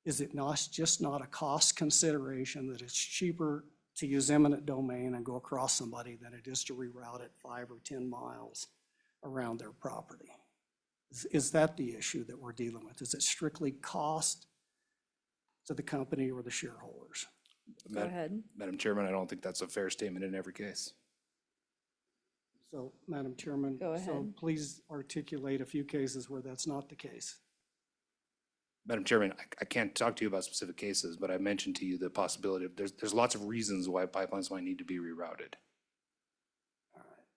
is it just not a cost consideration that it's cheaper to use eminent domain and go across somebody than it is to reroute it 5 or 10 miles around their property? Is that the issue that we're dealing with? Is it strictly cost to the company or the shareholders? Go ahead. Madam Chairman, I don't think that's a fair statement in every case. So, Madam Chairman, Go so ahead. please articulate a few cases where that's not the case. Madam Chairman, I can't talk to you about specific cases, but I mentioned to you the possibility of there's lots of reasons why pipelines might need to be rerouted.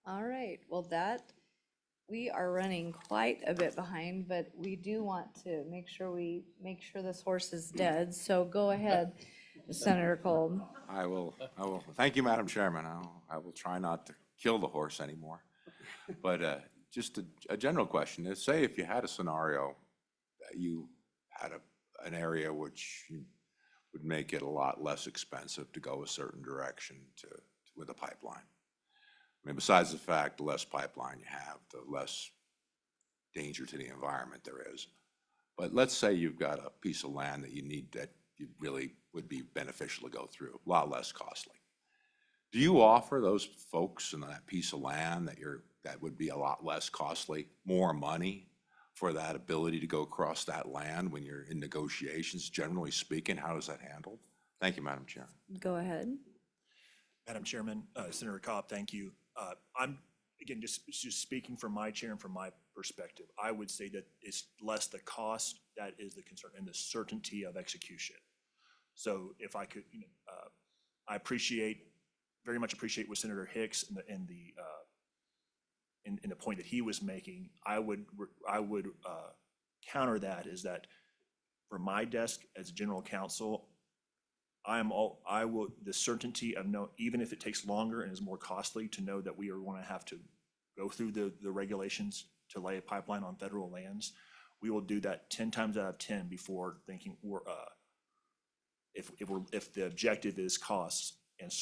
All right, well, we are running quite a bit behind, but we do want to make sure this horse is dead. So go ahead, Senator Kolb. I will. Thank you, Madam Chairman. I will try not to kill the horse anymore. But just a general question is, say if you had a scenario that you had an area which would make it a lot less expensive to go a certain direction with a pipeline. I mean, besides the fact, the less pipeline you have, the less danger to the environment there is. But let's say you've got a piece of land that you need, that you really would be beneficial to go through, a lot less costly. Do you offer those folks in that piece of land that would be a lot less costly, more money for that ability to go across that land when you're in negotiations? Generally speaking, how is that handled? Thank you, Madam Chair. Go ahead. Madam Chairman, Senator Cobb, thank you. I'm, again, just speaking from my chair and from my perspective, I would say that it's less the cost that is the concern and the certainty of execution. So if I could, I very much appreciate what Senator Hicks and the point that he was making. I would counter that is that for my desk as general counsel, the certainty of even if it takes longer and is more costly, to know that we are going to have to go through the regulations to lay a pipeline on federal lands, we will do that 10 times out of 10 before thinking if the objective is costs and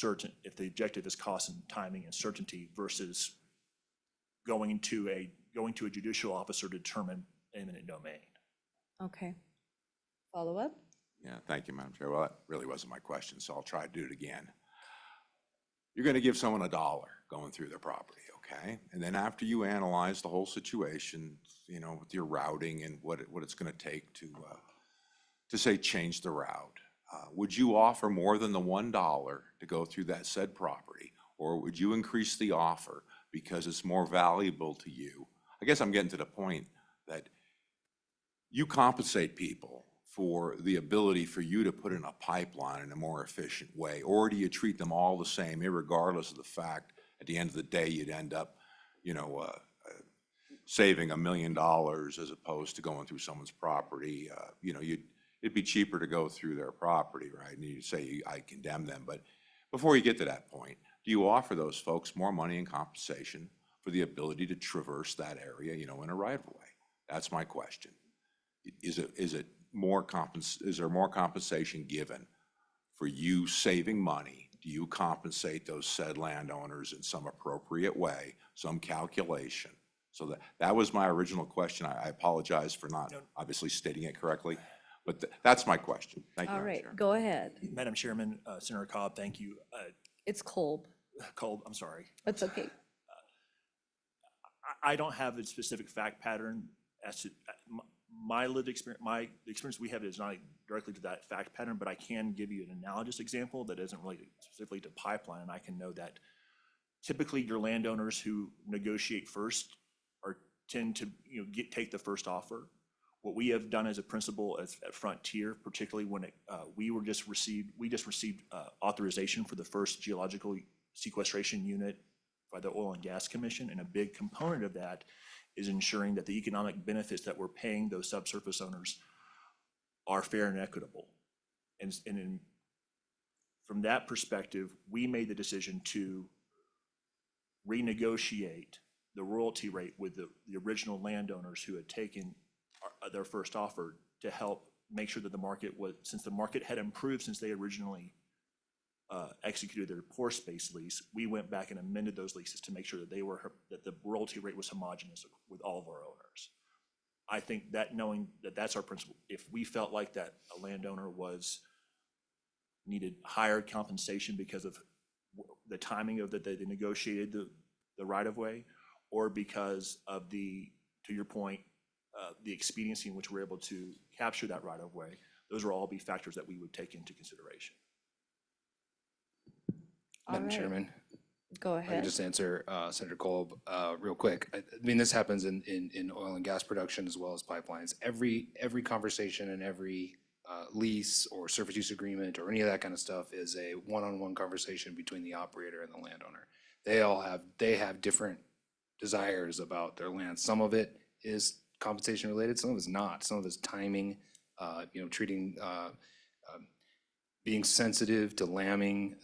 if the objective is cost and timing and certainty versus going to a judicial officer to determine eminent domain. Okay. Follow up? Yeah, thank you, Madam Chair. Well, that really wasn't my question, so I'll try to do it again. You're going to give someone $1 going through their property, okay? And then after you analyze the whole situation, with your routing and what it's going to take to say change the route, would you offer more than the $1 to go through that said property, or would you increase the offer because it's more valuable to you? I guess I'm getting to the point that you compensate people for the ability for you to put in a pipeline in a more efficient way, or do you treat them all the same, irregardless of the fact at the end of the day you'd end up, saving $1 million as opposed to going through someone's property? It'd be cheaper to go through their property, right? And you say I condemn them, but before you get to that point, do you offer those folks more money in compensation for the ability to traverse that area, in a right-of-way? That's my question. Is there more compensation given for you saving money? Do you compensate those said landowners in some appropriate way, some calculation? So that was my original question. I apologize for not obviously stating it correctly, but that's my question. Thank you, All Madam right, Chair. go ahead. Madam Chairman, Senator Cobb, thank you. It's Kolb. Kolb, I'm sorry. That's okay. I don't have a specific fact pattern as to my lived experience. The experience we have is not directly to that fact pattern, but I can give you an analogous example that isn't really specifically to pipeline. And I can know that typically your landowners who negotiate first tend to take the first offer. What we have done as a principle at Frontier, particularly when we just received authorization for the first geological sequestration unit by the Oil and Gas Commission, and a big component of that is ensuring that the economic benefits that we're paying those subsurface owners are fair and equitable. From that perspective, we made the decision to renegotiate the royalty rate with the original landowners who had taken their first offer to help make sure that since the market had improved since they originally executed their pore space lease, we went back and amended those leases to make sure that that the royalty rate was homogeneous with all of our owners. I think that knowing that that's our principle, if we felt like that a landowner needed higher compensation because of the timing of that they negotiated the right of way, or because of to your point, the expediency in which we're able to capture that right of way, those will all be factors that we would take into consideration. Madam Chairman. Go I can ahead. just answer Senator Kolb real quick. I mean, this happens in oil and gas production as well as pipelines. Every conversation and every lease or surface use agreement or any of that kind of stuff is a one-on-one conversation between the operator and the landowner. They have different desires about their land. Some of it is compensation related, some of it's not. Some of it's timing, treating, being sensitive to lambing,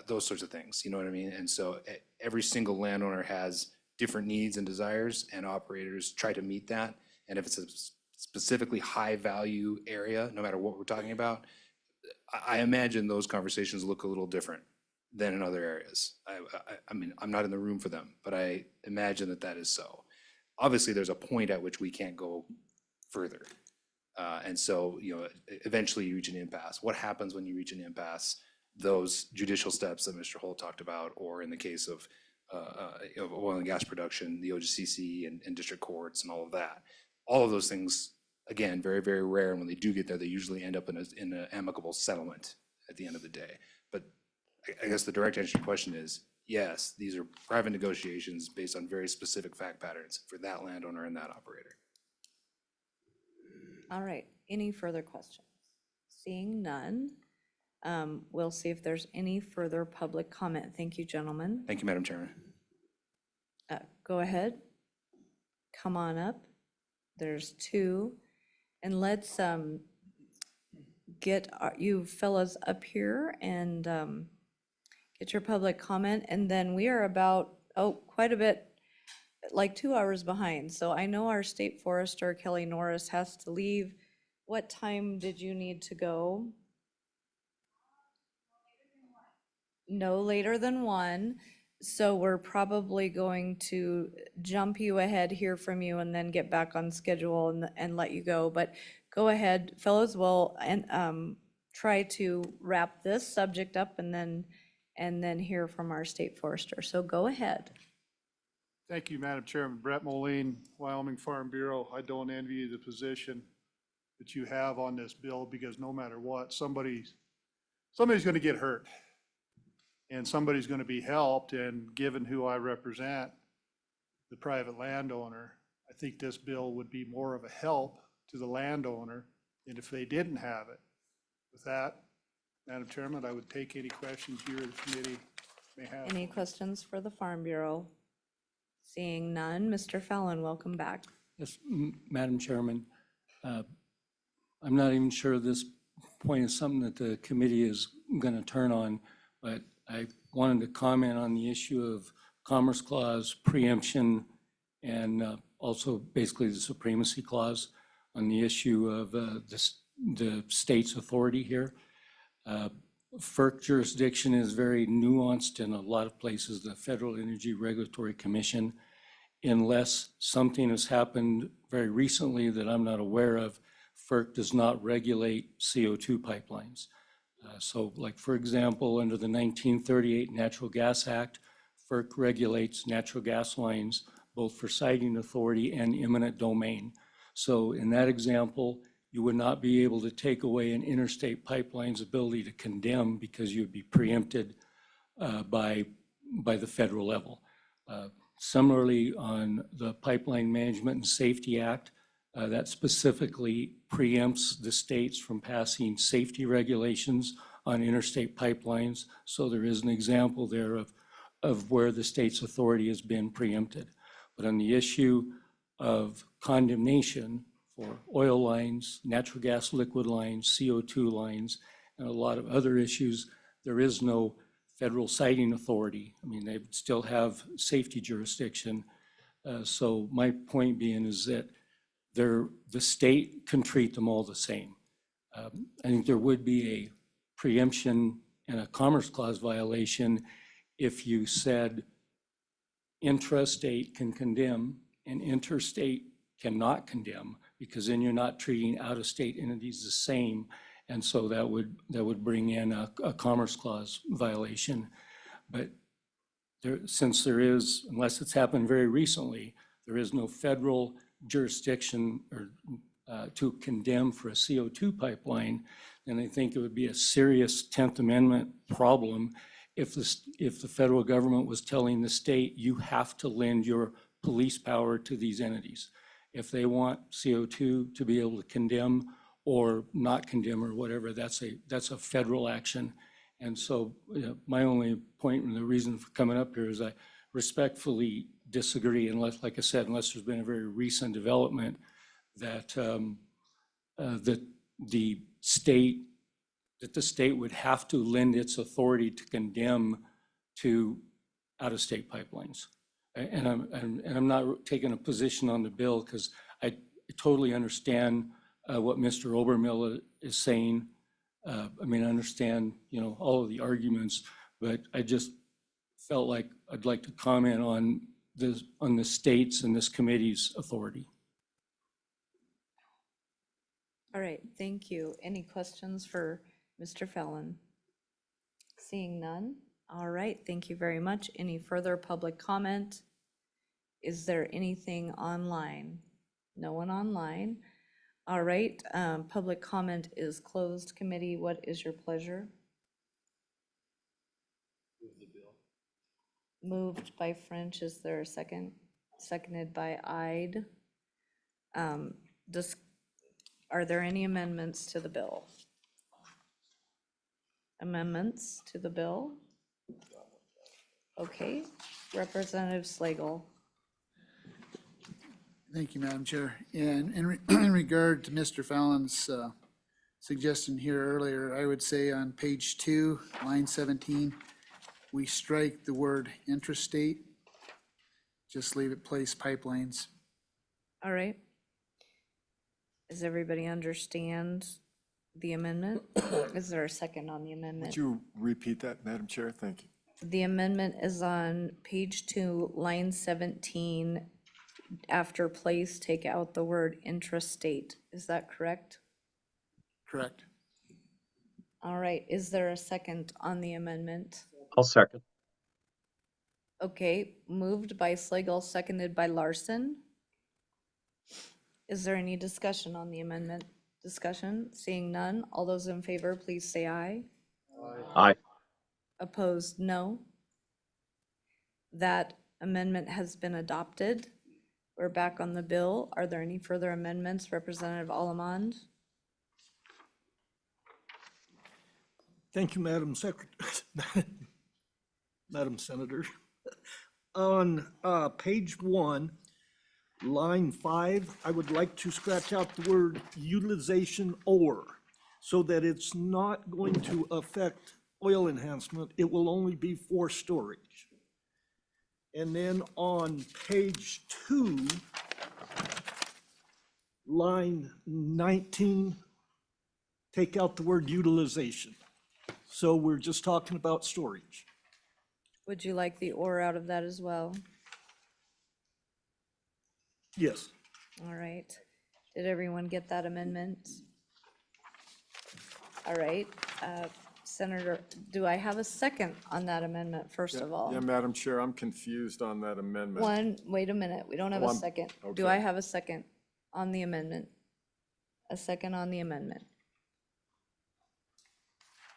those sorts of things, you know what I mean? And so every single landowner has different needs and desires, and operators try to meet that. And if it's a specifically high-value area, no matter what we're talking about, I imagine those conversations look a little different than in other areas. I mean, I'm not in the room for them, but I imagine that that is so. Obviously, there's a point at which we can't go further. And so, you know, eventually you reach an impasse. What happens when you reach an impasse? Those judicial steps that Mr. Holt talked about, or in the case of oil and gas production, the OGCC and district courts and all of that. All of those things, again, very, very rare. And when they do get there, they usually end up in an amicable settlement at the end of the day. But I guess the direct answer to your question is, yes, these are private negotiations based on very specific fact patterns for that landowner and that operator. All right, any further questions? Seeing none, we'll see if there's any further public comment. Thank you, gentlemen. Thank you, Madam Chairman. Go ahead. Come on up. There's two. And let's get you fellas up here and get your public comment. And then we are about, quite a bit, like 2 hours behind. So I know our state forester, Kelly Norris, has to leave. What time did you need to go? No later than 1. So we're probably going to jump you ahead, hear from you, and then get back on schedule and let you go. But go ahead, fellows, we'll try to wrap this subject up and then hear from our state forester. So go ahead. Thank you, Madam Chairman. Brett Moline, Wyoming Farm Bureau. I don't envy you the position that you have on this bill, because no matter what, somebody's going to get hurt. And somebody's going to be helped, and given who I represent, the private landowner, I think this bill would be more of a help to the landowner than if they didn't have it. With that, Madam Chairman, I would take any questions you or the committee may have. Any questions for the Farm Bureau? Seeing none, Mr. Fallon, welcome back. Yes, Madam Chairman, I'm not even sure this point is something that the committee is going to turn on, but I wanted to comment on the issue of Commerce Clause preemption and also basically the Supremacy Clause on the issue of the state's authority here. FERC jurisdiction is very nuanced in a lot of places, the Federal Energy Regulatory Commission. Unless something has happened very recently that I'm not aware of, FERC does not regulate CO2 pipelines. So like, for example, under the 1938 Natural Gas Act, FERC regulates natural gas lines both for siting authority and eminent domain. So in that example, you would not be able to take away an interstate pipeline's ability to condemn because you would be preempted by the federal level. Similarly, on the Pipeline Management and Safety Act, that specifically preempts the states from passing safety regulations on interstate pipelines. So there is an example there of where the state's authority has been preempted. But on the issue of condemnation for oil lines, natural gas liquid lines, CO2 lines, and a lot of other issues, there is no federal siting authority. I mean, they still have safety jurisdiction. So my point being is that the state can treat them all the same. I think there would be a preemption and a Commerce Clause violation if you said intrastate can condemn and interstate cannot condemn, because then you're not treating out-of-state entities the same. And so that would bring in a Commerce Clause violation. But since there is, unless it's happened very recently, there is no federal jurisdiction to condemn for a CO2 pipeline, then I think it would be a serious 10th Amendment problem if the federal government was telling the state, you have to lend your police power to these entities. If they want CO2 to be able to condemn or not condemn or whatever, that's a federal action. And so my only point and the reason for coming up here is I respectfully disagree, unless, like I said, unless there's been a very recent development that the state would have to lend its authority to condemn to out-of-state pipelines. And I'm not taking a position on the bill because totally understand what Mr. Obermiller is saying. I mean, I understand, you know, all of the arguments, but I just felt like I'd like to comment on the state's and this committee's authority. All right, thank you. Any questions for Mr. Fallon? Seeing none. All right, thank you very much. Any further public comment? Is there anything online? No one online. All right, public comment is closed. Committee, what is your pleasure? Moved by French. Is there a second? Seconded by Ide. Are there any amendments to the bill? Amendments to the bill? Okay, Representative Slagle. Thank you, Madam Chair. And in regard to Mr. Fallon's suggestion here earlier, I would say on page 2, line 17, we strike the word intrastate. Just leave it place pipelines. All right. Does everybody understand the amendment? Is there a second on the amendment? Would you repeat that, Madam Chair? Thank you. The amendment is on page 2, line 17. After place, take out the word intrastate. Is that correct? Correct. All right. Is there a second on the amendment? I'll second. Okay, moved by Slagle, seconded by Larson. Is there any discussion on the amendment? Discussion? Seeing none. All those in favor, please say aye. Aye. Opposed, no. That amendment has been adopted. We're back on the bill. Are there any further amendments? Representative Allemond? Thank you, Madam Secretary. Madam Senator. On page 1, line 5, I would like to scratch out the word utilization or, so that it's not going to affect oil enhancement. It will only be for storage. And then on page 2, line 19, take out the word utilization. So we're just talking about storage. Would you like the or out of that as well? Yes. All right. Did everyone get that amendment? All right. Senator, do I have a second on that amendment, first of all? Yeah, Madam Chair, I'm confused on that amendment. Wait a minute. We don't have Oh, a I'm- second. Do okay. I have a second on the amendment? A second on the amendment?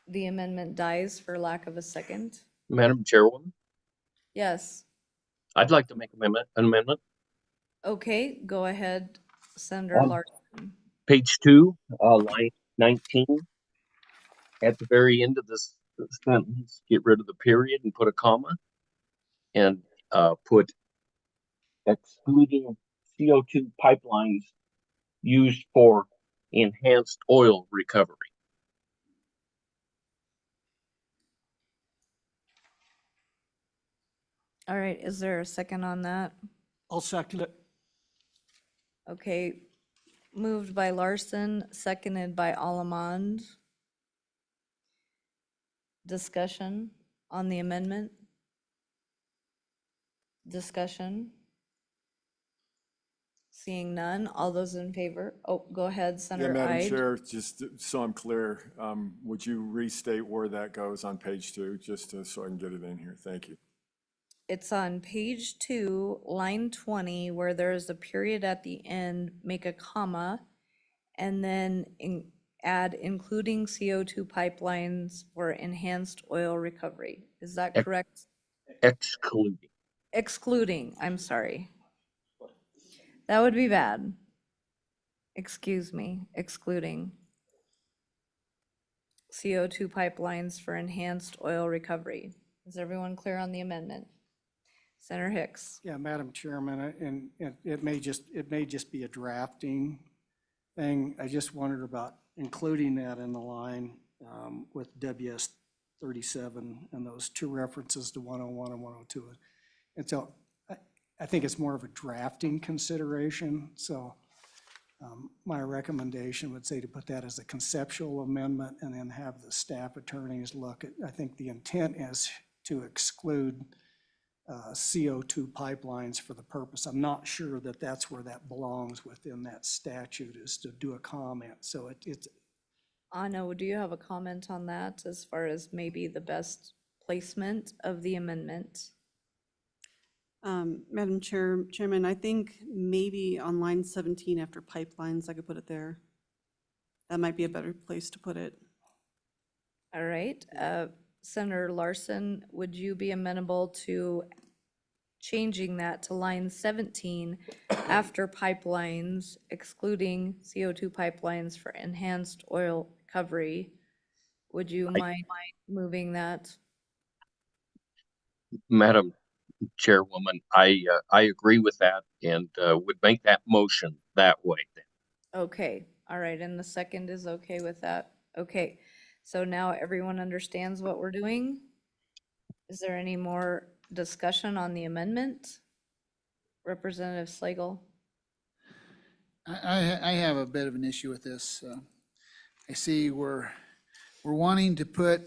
The amendment dies for lack of a second? Madam Chairwoman, Yes. I'd like to make an amendment. Okay, go ahead, Senator On Larson. Page 2, line 19. At the very end of this sentence, get rid of the period and put a comma and put excluding CO2 pipelines used for enhanced oil recovery. All right, is there a second on that? I'll second it. Okay, moved by Larson, seconded by Allemond. Discussion on the amendment? Discussion? Seeing none, all those in favor? Oh, go ahead, Yeah, Senator Madam Ide. Chair, just so I'm clear, would you restate where that goes on page 2, so I can get it in here? Thank you. It's on page 2, line 20, where there is a period at the end, make a comma, and then add including CO2 pipelines for enhanced oil recovery. Is that correct? Excluding. Excluding, I'm sorry. That would be bad. Excuse me, excluding CO2 pipelines for enhanced oil recovery. Is everyone clear on the amendment? Senator Hicks. Yeah, Madam Chairman, and it may just be a drafting thing. I just wondered about including that in the line with WS 37 and those two references to 101 and 102. And so I think it's more of a drafting consideration. So My recommendation would say to put that as a conceptual amendment and then have the staff attorneys look at, I think the intent is to exclude CO2 pipelines for the purpose. I'm not sure that that's where that belongs within that statute, is to do a comment. So it's, Anna, do you have a comment on that as far as maybe the best placement of the amendment? Madam Chairman, I think maybe on line 17 after pipelines, I could put it there. That might be a better place to put it. All right, Senator Larson, would you be amenable to changing that to line 17 after pipelines, excluding CO2 pipelines for enhanced oil recovery? Would you mind moving that? Madam Chairwoman, I agree with that and would make that motion that way then. Okay, all right, and the second is okay with that? Okay, so now everyone understands what we're doing? Is there any more discussion on the amendment? Representative Slagle? I have a bit of an issue with this. I see we're wanting to put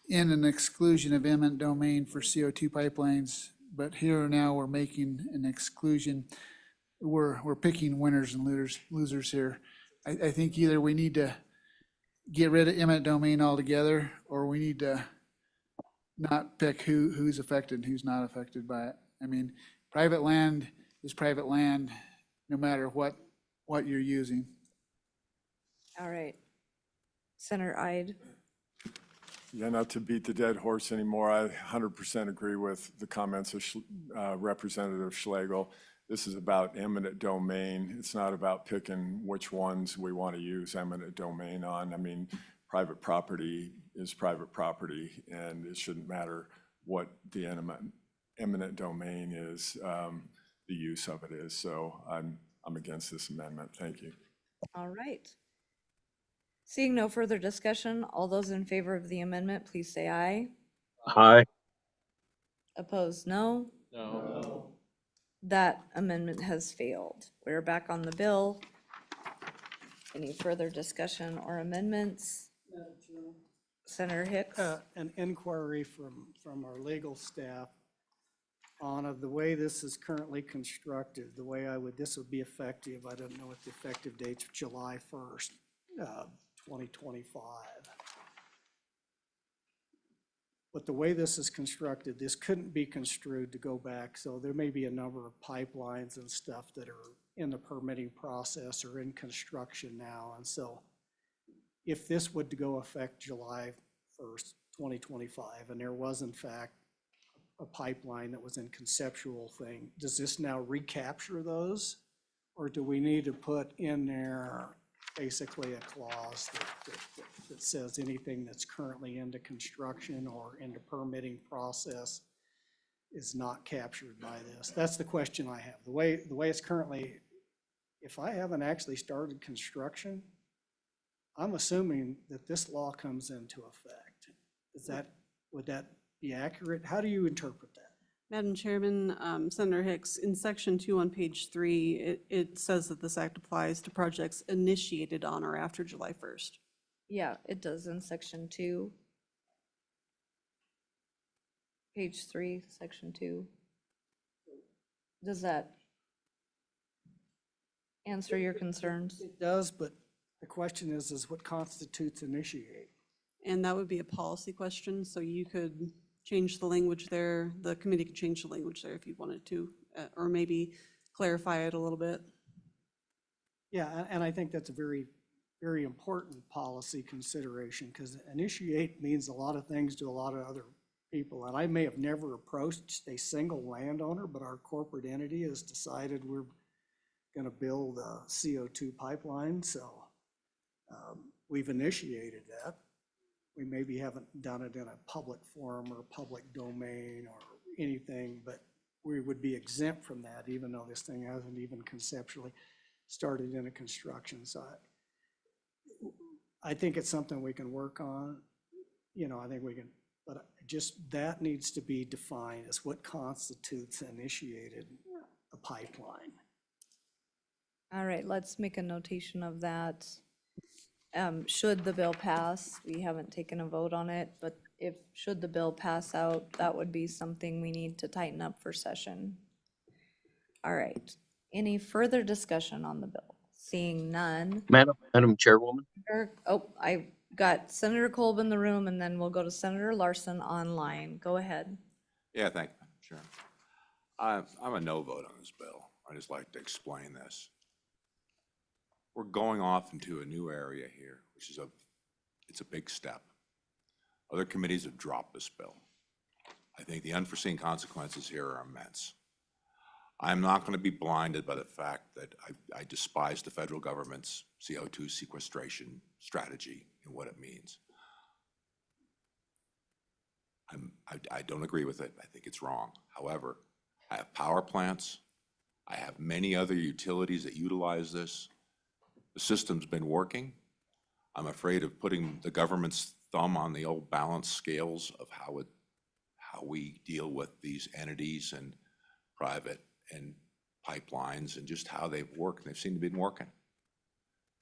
in an exclusion of eminent domain for CO2 pipelines, but here now we're making an exclusion. We're picking winners and losers here. I think either we need to get rid of eminent domain altogether, or we need to not pick who's affected and who's not affected by it. I mean, private land is private land, no matter what you're using. All right. Senator Ide? Yeah, not to beat the dead horse anymore, I 100% agree with the comments of Representative Schlegel. This is about eminent domain. It's not about picking which ones we want to use eminent domain on. I mean, private property is private property, and it shouldn't matter what the eminent domain is, the use of it is. So I'm against this amendment. Thank you. All right. Seeing no further discussion, all those in favor of the amendment, please say aye. Aye. Opposed, no. No. That amendment has failed. We're back on the bill. Any further discussion or amendments? Senator Hicks? an inquiry from our legal staff on the way this is currently constructed, the way this would be effective. I don't know what the effective date's, July 1st, 2025. But the way this is constructed, this couldn't be construed to go back. So there may be a number of pipelines and stuff that are in the permitting process or in construction now. And so if this would go effect July 1st, 2025, and there was in fact a pipeline that was in conceptual thing, does this now recapture those? Or do we need to put in there basically a clause that says anything that's currently into construction or into permitting process is not captured by this? That's the question I have. The way it's currently, if I haven't actually started construction, I'm assuming that this law comes into effect. Would that be accurate? How do you interpret that? Madam Chairman, Senator Hicks, in section 2 on page 3, it says that this act applies to projects initiated on or after July 1st. Yeah, it does in section 2. Page 3, section 2. Does that answer your concerns? It does, but the question is what constitutes initiate? And that would be a policy question, so you could change the language there. The committee could change the language there if you wanted to, or maybe clarify it a little bit. Yeah, and I think that's a very, very important policy consideration, because initiate means a lot of things to a lot of other people. And I may have never approached a single landowner, but our corporate entity has decided we're going to build a CO2 pipeline. So we've initiated that. We maybe haven't done it in a public forum or public domain or anything, but we would be exempt from that, even though this thing hasn't even conceptually started in a construction site. I think it's something we can work on. I think we can, but just that needs to be defined as what constitutes initiated a pipeline. All right, let's make a notation of that. Should the bill pass, we haven't taken a vote on it, but should the bill pass out, that would be something we need to tighten up for session. All right, any further discussion on the bill? Seeing none. Madam Chairwoman, I got Senator Kolb in the room, and then we'll go to Senator Larson online. Go ahead. Yeah, thank you, Madam Chair. I'm a no vote on this bill. I just like to explain this. We're going off into a new area here, which is it's a big step. Other committees have dropped this bill. I think the unforeseen consequences here are immense. I'm not going to be blinded by the fact that I despise the federal government's CO2 sequestration strategy and what it means. I don't agree with it. I think it's wrong. However, I have power plants. I have many other utilities that utilize this. The system's been working. I'm afraid of putting the government's thumb on the old balance scales of how we deal with these entities and private and pipelines and just how they've worked. They've seemed to be working.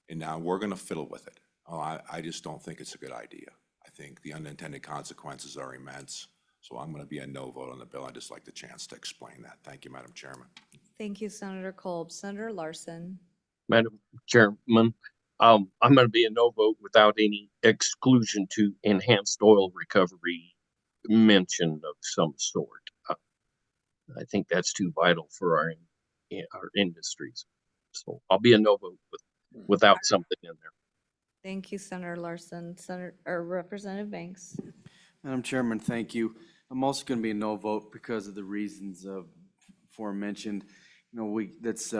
And now we're going to fiddle with it. I just don't think it's a good idea. I think the unintended consequences are immense. So I'm going to be a no vote on the bill. I'd just like the chance to explain that. Thank you, Madam Chairman. Thank you, Senator Kolb. Senator Larson. Madam Chairman, I'm going to be a no vote without any exclusion to enhanced oil recovery mention of some sort. I think that's too vital for our industries. So I'll be a no vote without something in there. Thank you, Senator Larson. Representative Banks. Madam Chairman, thank you. I'm also going to be a no vote because of the reasons aforementioned. You know, that's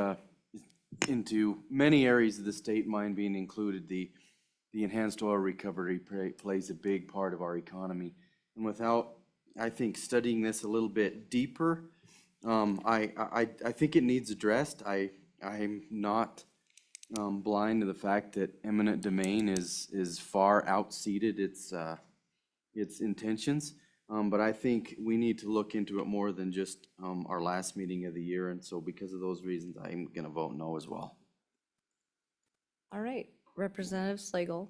into many areas of the state, mine being included. The enhanced oil recovery plays a big part of our economy. And without, I think, studying this a little bit deeper, I think it needs addressed. I'm not blind to the fact that eminent domain is far outseated its intentions. But I think we need to look into it more than just our last meeting of the year. And so because of those reasons, I'm going to vote no as well. All right, Representative Slagle.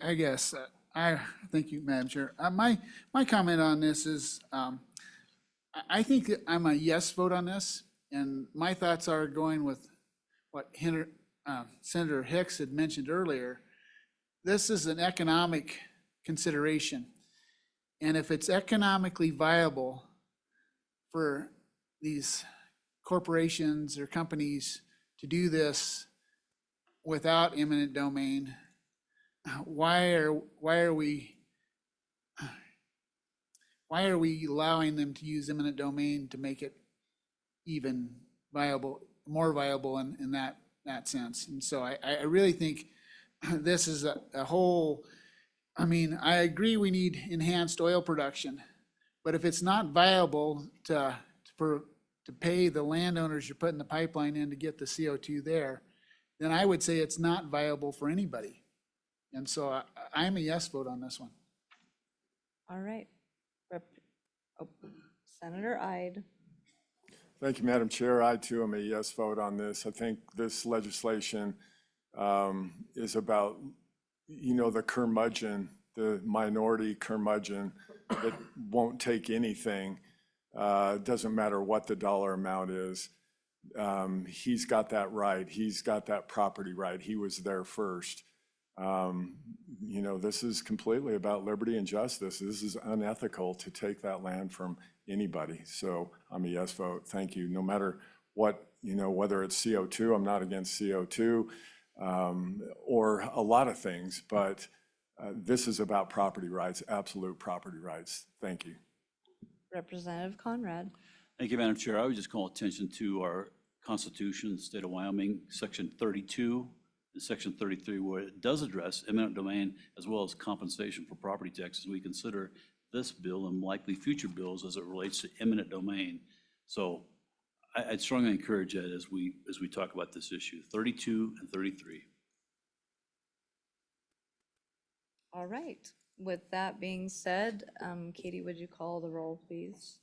I guess, thank you, Madam Chair. My comment on this is, I think that I'm a yes vote on this, and my thoughts are going with what Senator Hicks had mentioned earlier. This is an economic consideration. And if it's economically viable for these corporations or companies to do this without eminent domain, why are we allowing them to use eminent domain to make it even more viable in that sense? And so I really think this is a whole. I mean, I agree we need enhanced oil production, but if it's not viable to pay the landowners you're putting the pipeline in to get the CO2 there, then I would say it's not viable for anybody. And so I'm a yes vote on this one. All right. Senator Ide. Thank you, Madam Chair. I too am a yes vote on this. I think this legislation is about, you know, the curmudgeon, the minority curmudgeon that won't take anything. Doesn't matter what the dollar amount is. He's got that right. He's got that property right. He was there first. You know, this is completely about liberty and justice. This is unethical to take that land from anybody. So I'm a yes vote. Thank you. No matter what, you know, whether it's CO2, I'm not against CO2, or a lot of things, but this is about property rights, absolute property rights. Thank you. Representative Conrad. Thank you, Madam Chair. I would just call attention to our Constitution, State of Wyoming, Section 32 and Section 33, where it does address eminent domain as well as compensation for property taxes. We consider this bill and likely future bills as it relates to eminent domain. So I'd strongly encourage that as we talk about this issue, 32 and 33. All right. With that being said, Katie, would you call the roll, please?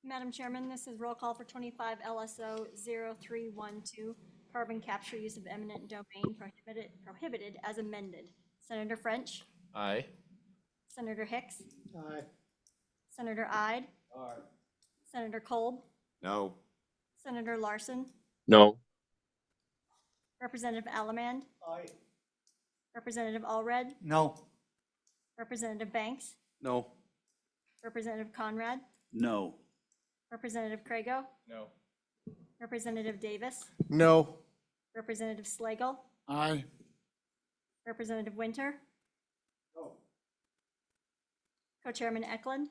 Madam Chairman, this is roll call for 25 LSO 0312, carbon capture use of eminent domain prohibited as amended. Senator French, Aye. Senator Hicks, Aye. Senator Ide, Aye. Senator Kolb, No. Senator Larson, No. Representative Allemand, Aye. Representative Allred, No. Representative Banks, No. Representative Conrad, No. Representative Crago, No. Representative Davis, No. Representative Slagle, Aye. Representative Winter, No. Co-Chairman Eklund,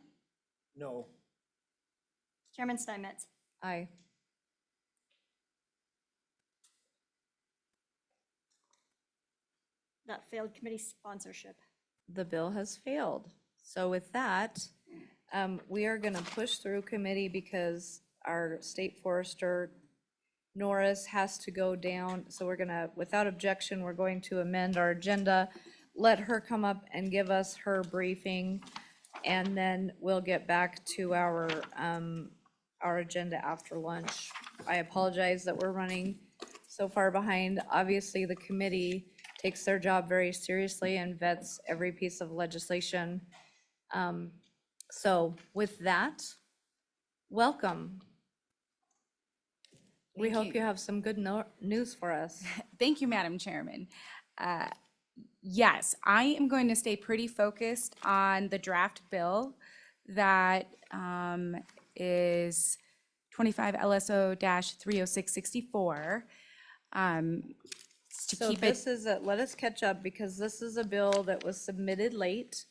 No. Chairman Steinmetz. Aye. That failed committee sponsorship. The bill has failed. So with that, we are gonna push through committee because our state forester Norris has to go down. So we're gonna, without objection, we're going to amend our agenda, let her come up and give us her briefing, and then we'll get back to our agenda after lunch. I apologize that we're running so far behind. Obviously, the committee takes their job very seriously and vets every piece of legislation. So with that, welcome. We hope you have some good news for us. Thank you, Madam Chairman. Yes, I am going to stay pretty focused on the draft bill that is 25 LSO-30664. So this is, let us catch up because this is a bill that was submitted late.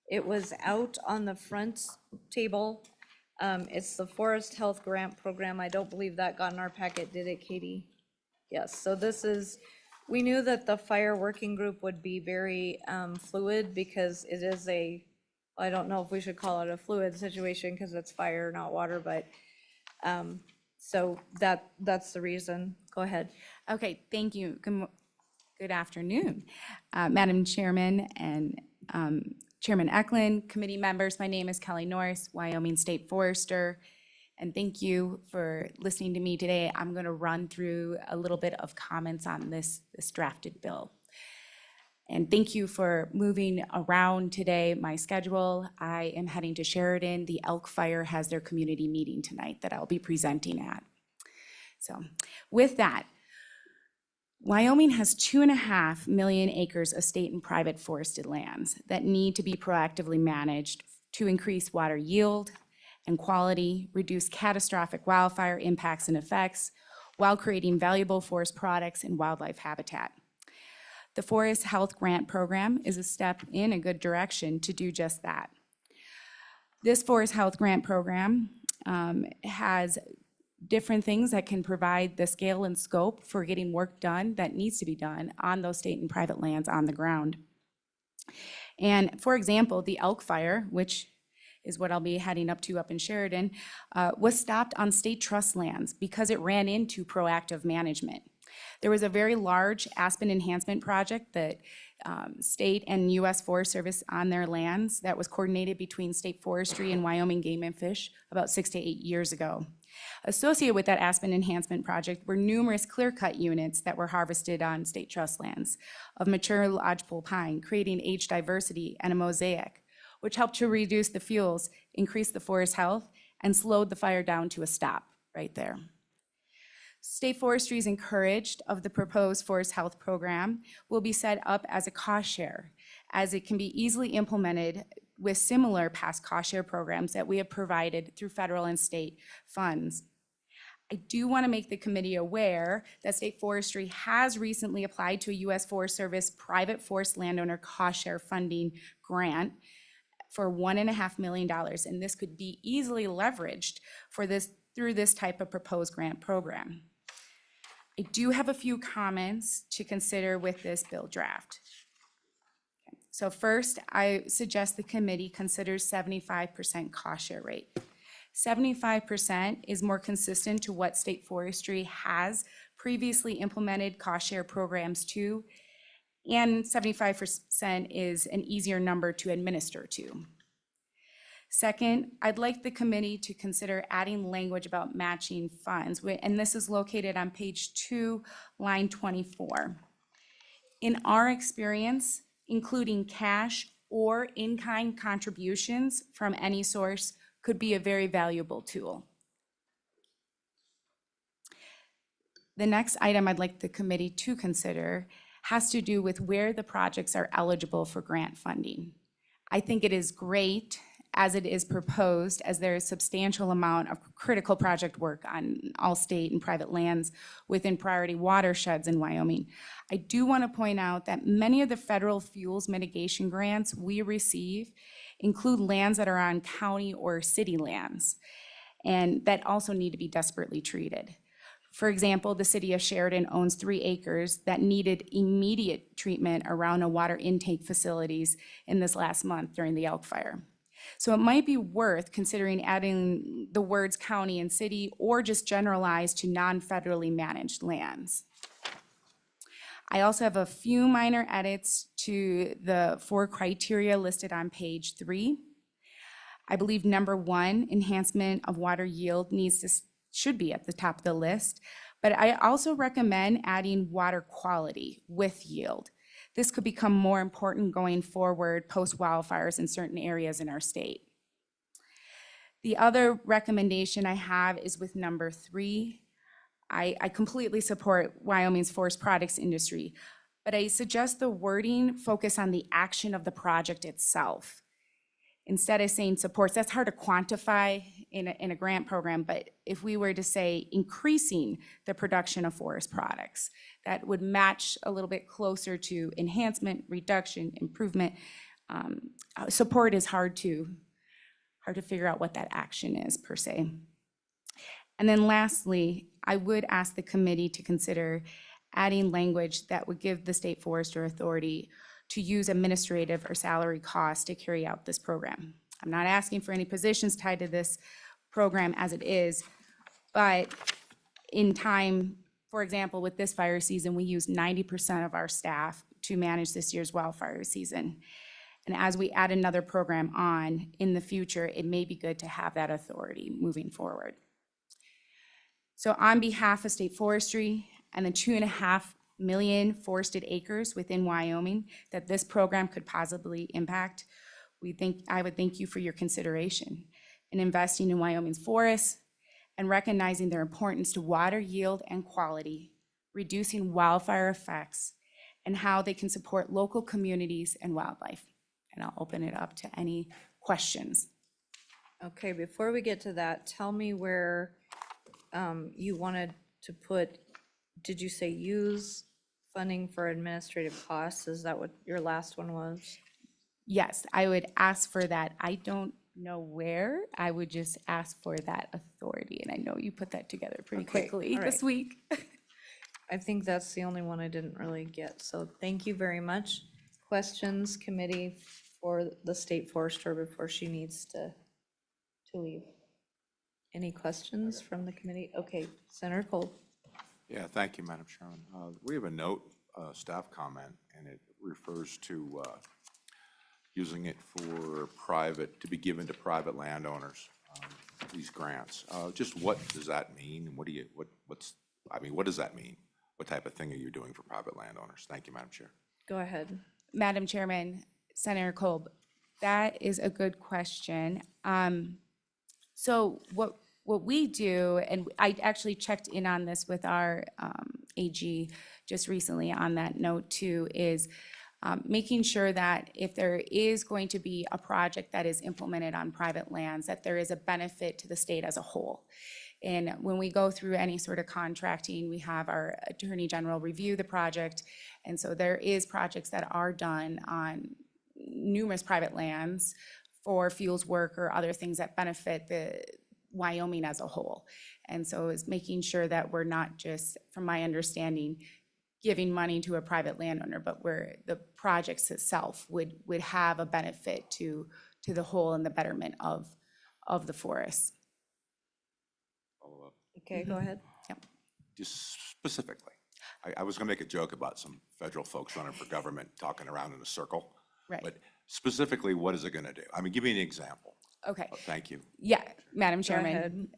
It was out on the front table. It's the Forest Health Grant Program. I don't believe that got in our packet, did it, Katie? Yes, so this is, we knew that the fire working group would be very fluid because it is a, I don't know if we should call it a fluid situation because it's fire, not water, but so that's the reason. Go ahead. Okay, thank you. Good afternoon, Madam Chairman and Chairman Eklund, committee members. My name is Kelly Norris, Wyoming State Forester, and thank you for listening to me today. I'm going to run through a little bit of comments on this drafted bill. And thank you for moving around today my schedule. I am heading to Sheridan. The Elk Fire has their community meeting tonight that I'll be presenting at. So with that, Wyoming has 2.5 million acres of state and private forested lands that need to be proactively managed to increase water yield and quality, reduce catastrophic wildfire impacts and effects, while creating valuable forest products and wildlife habitat. The Forest Health Grant Program is a step in a good direction to do just that. This Forest Health Grant Program has different things that can provide the scale and scope for getting work done that needs to be done on those state and private lands on the ground. And for example, the Elk Fire, which is what I'll be heading up to up in Sheridan, was stopped on state trust lands because it ran into proactive management. There was a very large aspen enhancement project that state and U.S. Forest Service on their lands that was coordinated between State Forestry and Wyoming Game and Fish about 6 to 8 years ago. Associated with that aspen enhancement project were numerous clear-cut units that were harvested on state trust lands of mature lodgepole pine, creating age diversity and a mosaic, which helped to reduce the fuels, increase the forest health, and slowed the fire down to a stop right there. State Forestry is encouraged of the proposed Forest Health Program will be set up as a cost share, as it can be easily implemented with similar past cost share programs that we have provided through federal and state funds. I do want to make the committee aware that State Forestry has recently applied to a U.S. Forest Service private forest landowner cost share funding grant for $1.5 million, and this could be easily leveraged for this through this type of proposed grant program. I do have a few comments to consider with this bill draft. So first, I suggest the committee considers 75% cost share rate. 75% is more consistent to what State Forestry has previously implemented cost share programs to, and 75% is an easier number to administer to. Second, I'd like the committee to consider adding language about matching funds, and this is located on page 2, line 24. In our experience, including cash or in-kind contributions from any source could be a very valuable tool. The next item I'd like the committee to consider has to do with where the projects are eligible for grant funding. I think it is great as it is proposed, as there is substantial amount of critical project work on all state and private lands within priority watersheds in Wyoming. I do want to point out that many of the federal fuels mitigation grants we receive include lands that are on county or city lands, and that also need to be desperately treated. For example, the city of Sheridan owns 3 acres that needed immediate treatment around a water intake facilities in this last month during the Elk Fire. So it might be worth considering adding the words county and city, or just generalized to non-federally managed lands. I also have a few minor edits to the 4 criteria listed on page 3. I believe number 1, enhancement of water yield should be at the top of the list, but I also recommend adding water quality with yield. This could become more important going forward post wildfires in certain areas in our state. The other recommendation I have is with number 3. I completely support Wyoming's forest products industry, but I suggest the wording focus on the action of the project itself. Instead of saying supports, that's hard to quantify in a grant program, but if we were to say increasing the production of forest products, that would match a little bit closer to enhancement, reduction, improvement. Support is hard to figure out what that action is per se. And then lastly, I would ask the committee to consider adding language that would give the State Forester authority to use administrative or salary costs to carry out this program. I'm not asking for any positions tied to this program as it is, but in time, for example, with this fire season, we use 90% of our staff to manage this year's wildfire season. And as we add another program on in the future, it may be good to have that authority moving forward. So on behalf of State Forestry and the 2.5 million forested acres within Wyoming that this program could possibly impact, I would thank you for your consideration in investing in Wyoming's forests and recognizing their importance to water yield and quality, reducing wildfire effects, and how they can support local communities and wildlife. And I'll open it up to any questions. Okay, before we get to that, tell me where you wanted to put, did you say use funding for administrative costs? Is that what your last one was? Yes, I would ask for that. I don't know where. I would just ask for that authority. And I know you put that together pretty quickly this week. I think that's the only one I didn't really get. So thank you very much. Questions, committee, for the State Forester before she needs to leave? Any questions from the committee? Okay, Senator Cole. Yeah, thank you, Madam Chairman. We have a note, staff comment, and it refers to using it for private, to be given to private landowners, these grants. Just what does that mean? What does that mean? What type of thing are you doing for private landowners? Thank you, Madam Chair. Go ahead. Madam Chairman, Senator Kolb, that is a good question. So what we do, and I actually checked in on this with our AG just recently on that note too, is making sure that if there is going to be a project that is implemented on private lands, that there is a benefit to the state as a whole. And when we go through any sort of contracting, we have our Attorney General review the project. And so there is projects that are done on numerous private lands for fuels work or other things that benefit the Wyoming as a whole. And so it's making sure that we're not just, from my understanding, giving money to a private landowner, but where the projects itself would have a benefit to the whole and the betterment of the forest. Follow up. Okay, go ahead. Yep. Just specifically, I was going to make a joke about some federal folks running for government talking around in a circle. Right. But specifically, what is it going to do? I mean, give me an example. Okay. Thank you. Yeah, Madam Go Chairman. ahead.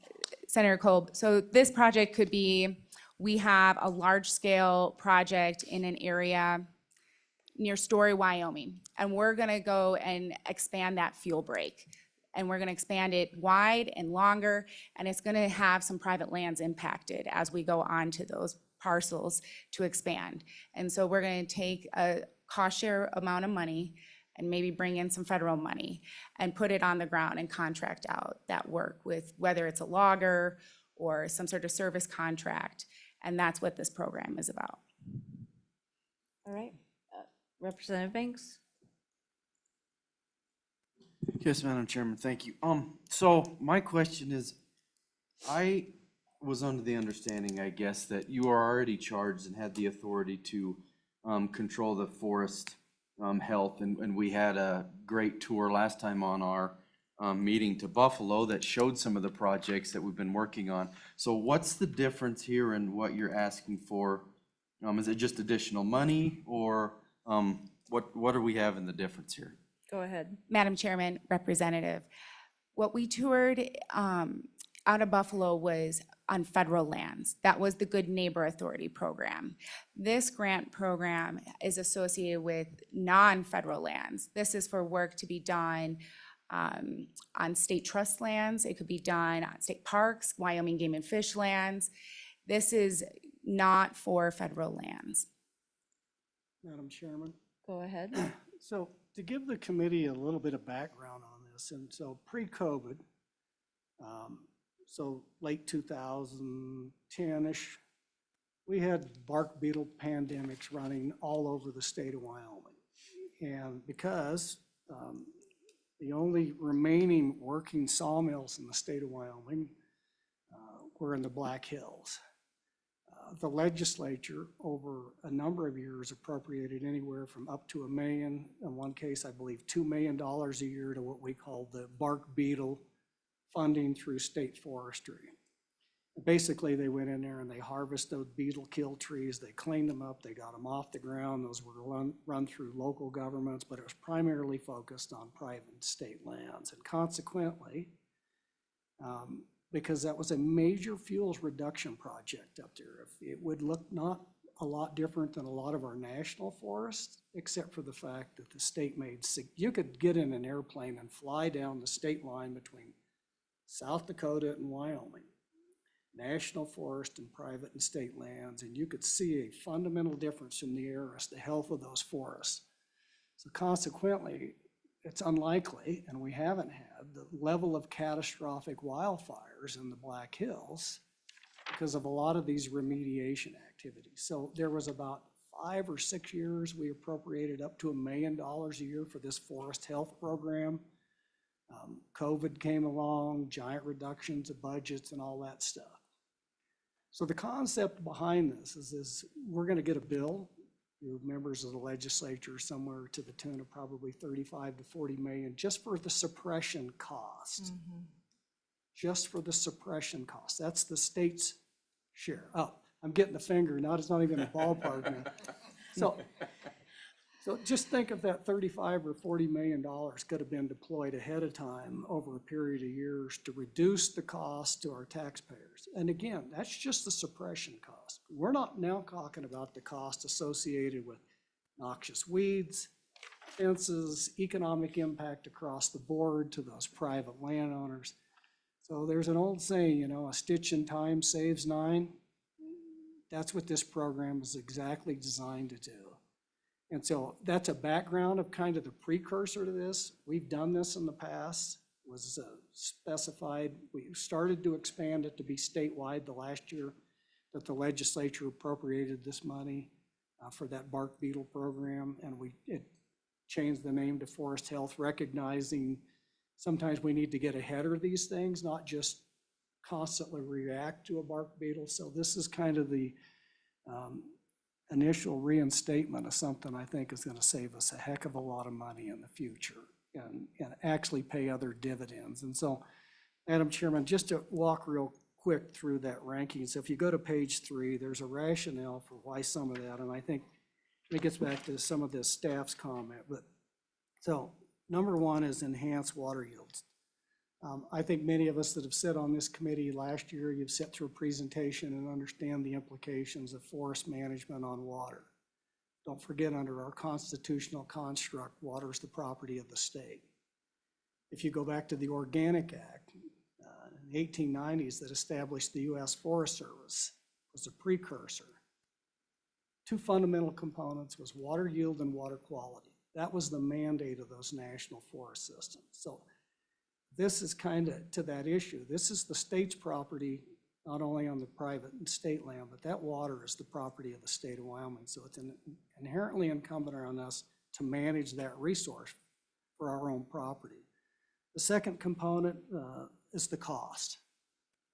Senator Kolb, so this project could be, we have a large-scale project in an area near Story, Wyoming, and we're gonna go and expand that fuel break. And we're gonna expand it wide and longer, and it's gonna have some private lands impacted as we go on to those parcels to expand. And so we're gonna take a cost share amount of money and maybe bring in some federal money and put it on the ground and contract out that work with, whether it's a logger or some sort of service contract. And that's what this program is about. All right. Representative Banks? Yes, Madam Chairman, thank you. So my question is, I was under the understanding, I guess, that you are already charged and had the authority to control the forest health, and we had a great tour last time on our meeting to Buffalo that showed some of the projects that we've been working on. So what's the difference here in what you're asking for? Is it just additional money, or what do we have in the difference here? Go ahead. Madam Chairman, Representative, what we toured out of Buffalo was on federal lands. That was the Good Neighbor Authority program. This grant program is associated with non-federal lands. This is for work to be done on state trust lands. It could be done on state parks, Wyoming Game and Fish lands. This is not for federal lands. Madam Chairman. Go ahead. So to give the committee a little bit of background on this, and so pre-COVID, so late 2010-ish, we had bark beetle pandemics running all over the state of Wyoming. And because the only remaining working sawmills in the state of Wyoming were in the Black Hills, the legislature over a number of years appropriated anywhere from up to $1 million, in one case I believe $2 million a year, to what we call the bark beetle funding through state forestry. Basically, they went in there and they harvested those beetle kill trees, they cleaned them up, they got them off the ground. Those were run through local governments, but it was primarily focused on private and state lands. And consequently, because that was a major fuels reduction project up there, it would look not a lot different than a lot of our national forests, except for the fact that the state made, you could get in an airplane and fly down the state line between South Dakota and Wyoming, national forest and private and state lands, and you could see a fundamental difference in the air as the health of those forests. So consequently, it's unlikely, and we haven't had the level of catastrophic wildfires in the Black Hills because of a lot of these remediation activities. So there was about 5 or 6 years we appropriated up to $1 million a year for this forest health program. COVID came along, giant reductions of budgets and all that stuff. So the concept behind this is we're going to get a bill, you members of the legislature, somewhere to the tune of probably 35 to 40 million just for the suppression cost. Just for the suppression cost. That's the state's share. Oh, I'm getting the finger. Now it's not even a ballpark now. So just think of that 35 or 40 million dollars could have been deployed ahead of time over a period of years to reduce the cost to our taxpayers. And again, that's just the suppression cost. We're not now talking about the cost associated with noxious weeds, fences, economic impact across the board to those private landowners. So there's an old saying, you know, a stitch in time saves 9. That's what this program is exactly designed to do. And so that's a background of kind of the precursor to this. We've done this in the past, was specified. We started to expand it to be statewide the last year that the legislature appropriated this money for that bark beetle program. And it changed the name to Forest Health, recognizing sometimes we need to get ahead of these things, not just constantly react to a bark beetle. So this is kind of the initial reinstatement of something I think is going to save us a heck of a lot of money in the future and actually pay other dividends. And so, Madam Chairman, just to walk real quick through that ranking. So if you go to page 3, there's a rationale for why some of that, and I think it gets back to some of the staff's comment. But so number 1 is enhanced water yields. I think many of us that have sat on this committee last year, you've sat through a presentation and understand the implications of forest management on water. Don't forget, under our constitutional construct, water is the property of the state. If you go back to the Organic Act in the 1890s that established the U.S. Forest Service, was a precursor. Two fundamental components was water yield and water quality. That was the mandate of those national forest systems. So this is kind of to that issue. This is the state's property, not only on the private and state land, but that water is the property of the state of Wyoming. So it's inherently incumbent on us to manage that resource for our own property. The second component is the cost.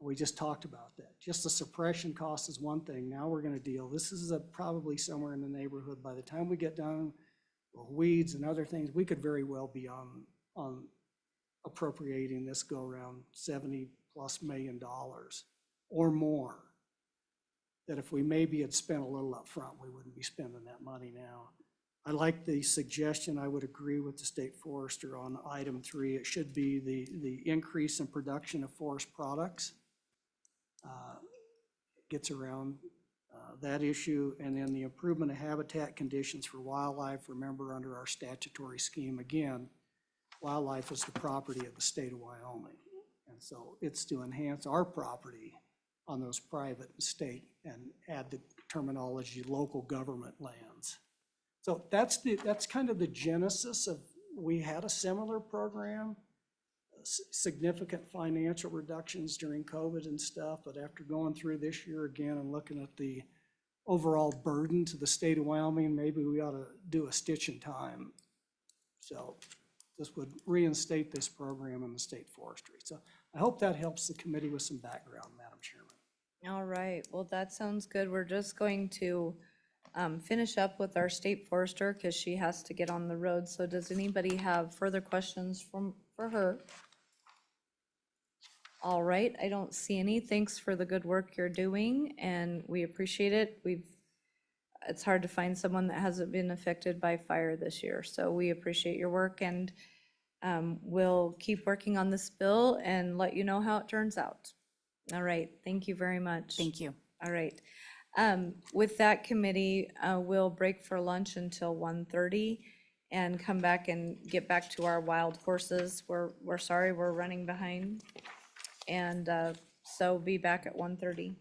We just talked about that. Just the suppression cost is one thing. Now we're going to deal. This is probably somewhere in the neighborhood. By the time we get done with weeds and other things, we could very well be on appropriating this go around $70+ million or more. That if we maybe had spent a little up front, we wouldn't be spending that money now. I like the suggestion. I would agree with the state forester on item 3. It should be the increase in production of forest products. Gets around that issue, and then the improvement of habitat conditions for wildlife. Remember, under our statutory scheme, again, wildlife is the property of the state of Wyoming. And so it's to enhance our property on those private and state and add the terminology local government lands. So that's kind of the genesis of, we had a similar program, significant financial reductions during COVID and stuff, but after going through this year again and looking at the overall burden to the state of Wyoming, maybe we ought to do a stitch in time. So this would reinstate this program in the state forestry. So I hope that helps the committee with some background, Madam Chairman. All right, well, that sounds good. We're just going to finish up with our state forester because she has to get on the road. So does anybody have further questions for her? All right, I don't see any. Thanks for the good work you're doing, and we appreciate it. It's hard to find someone that hasn't been affected by fire this year, so we appreciate your work, and we'll keep working on this bill and let you know how it turns out. All right, thank you very much. Thank you. All right. With that, committee, we'll break for lunch until 1:30 and come back and get back to our wild horses. We're sorry we're running behind. And so be back at 1:30.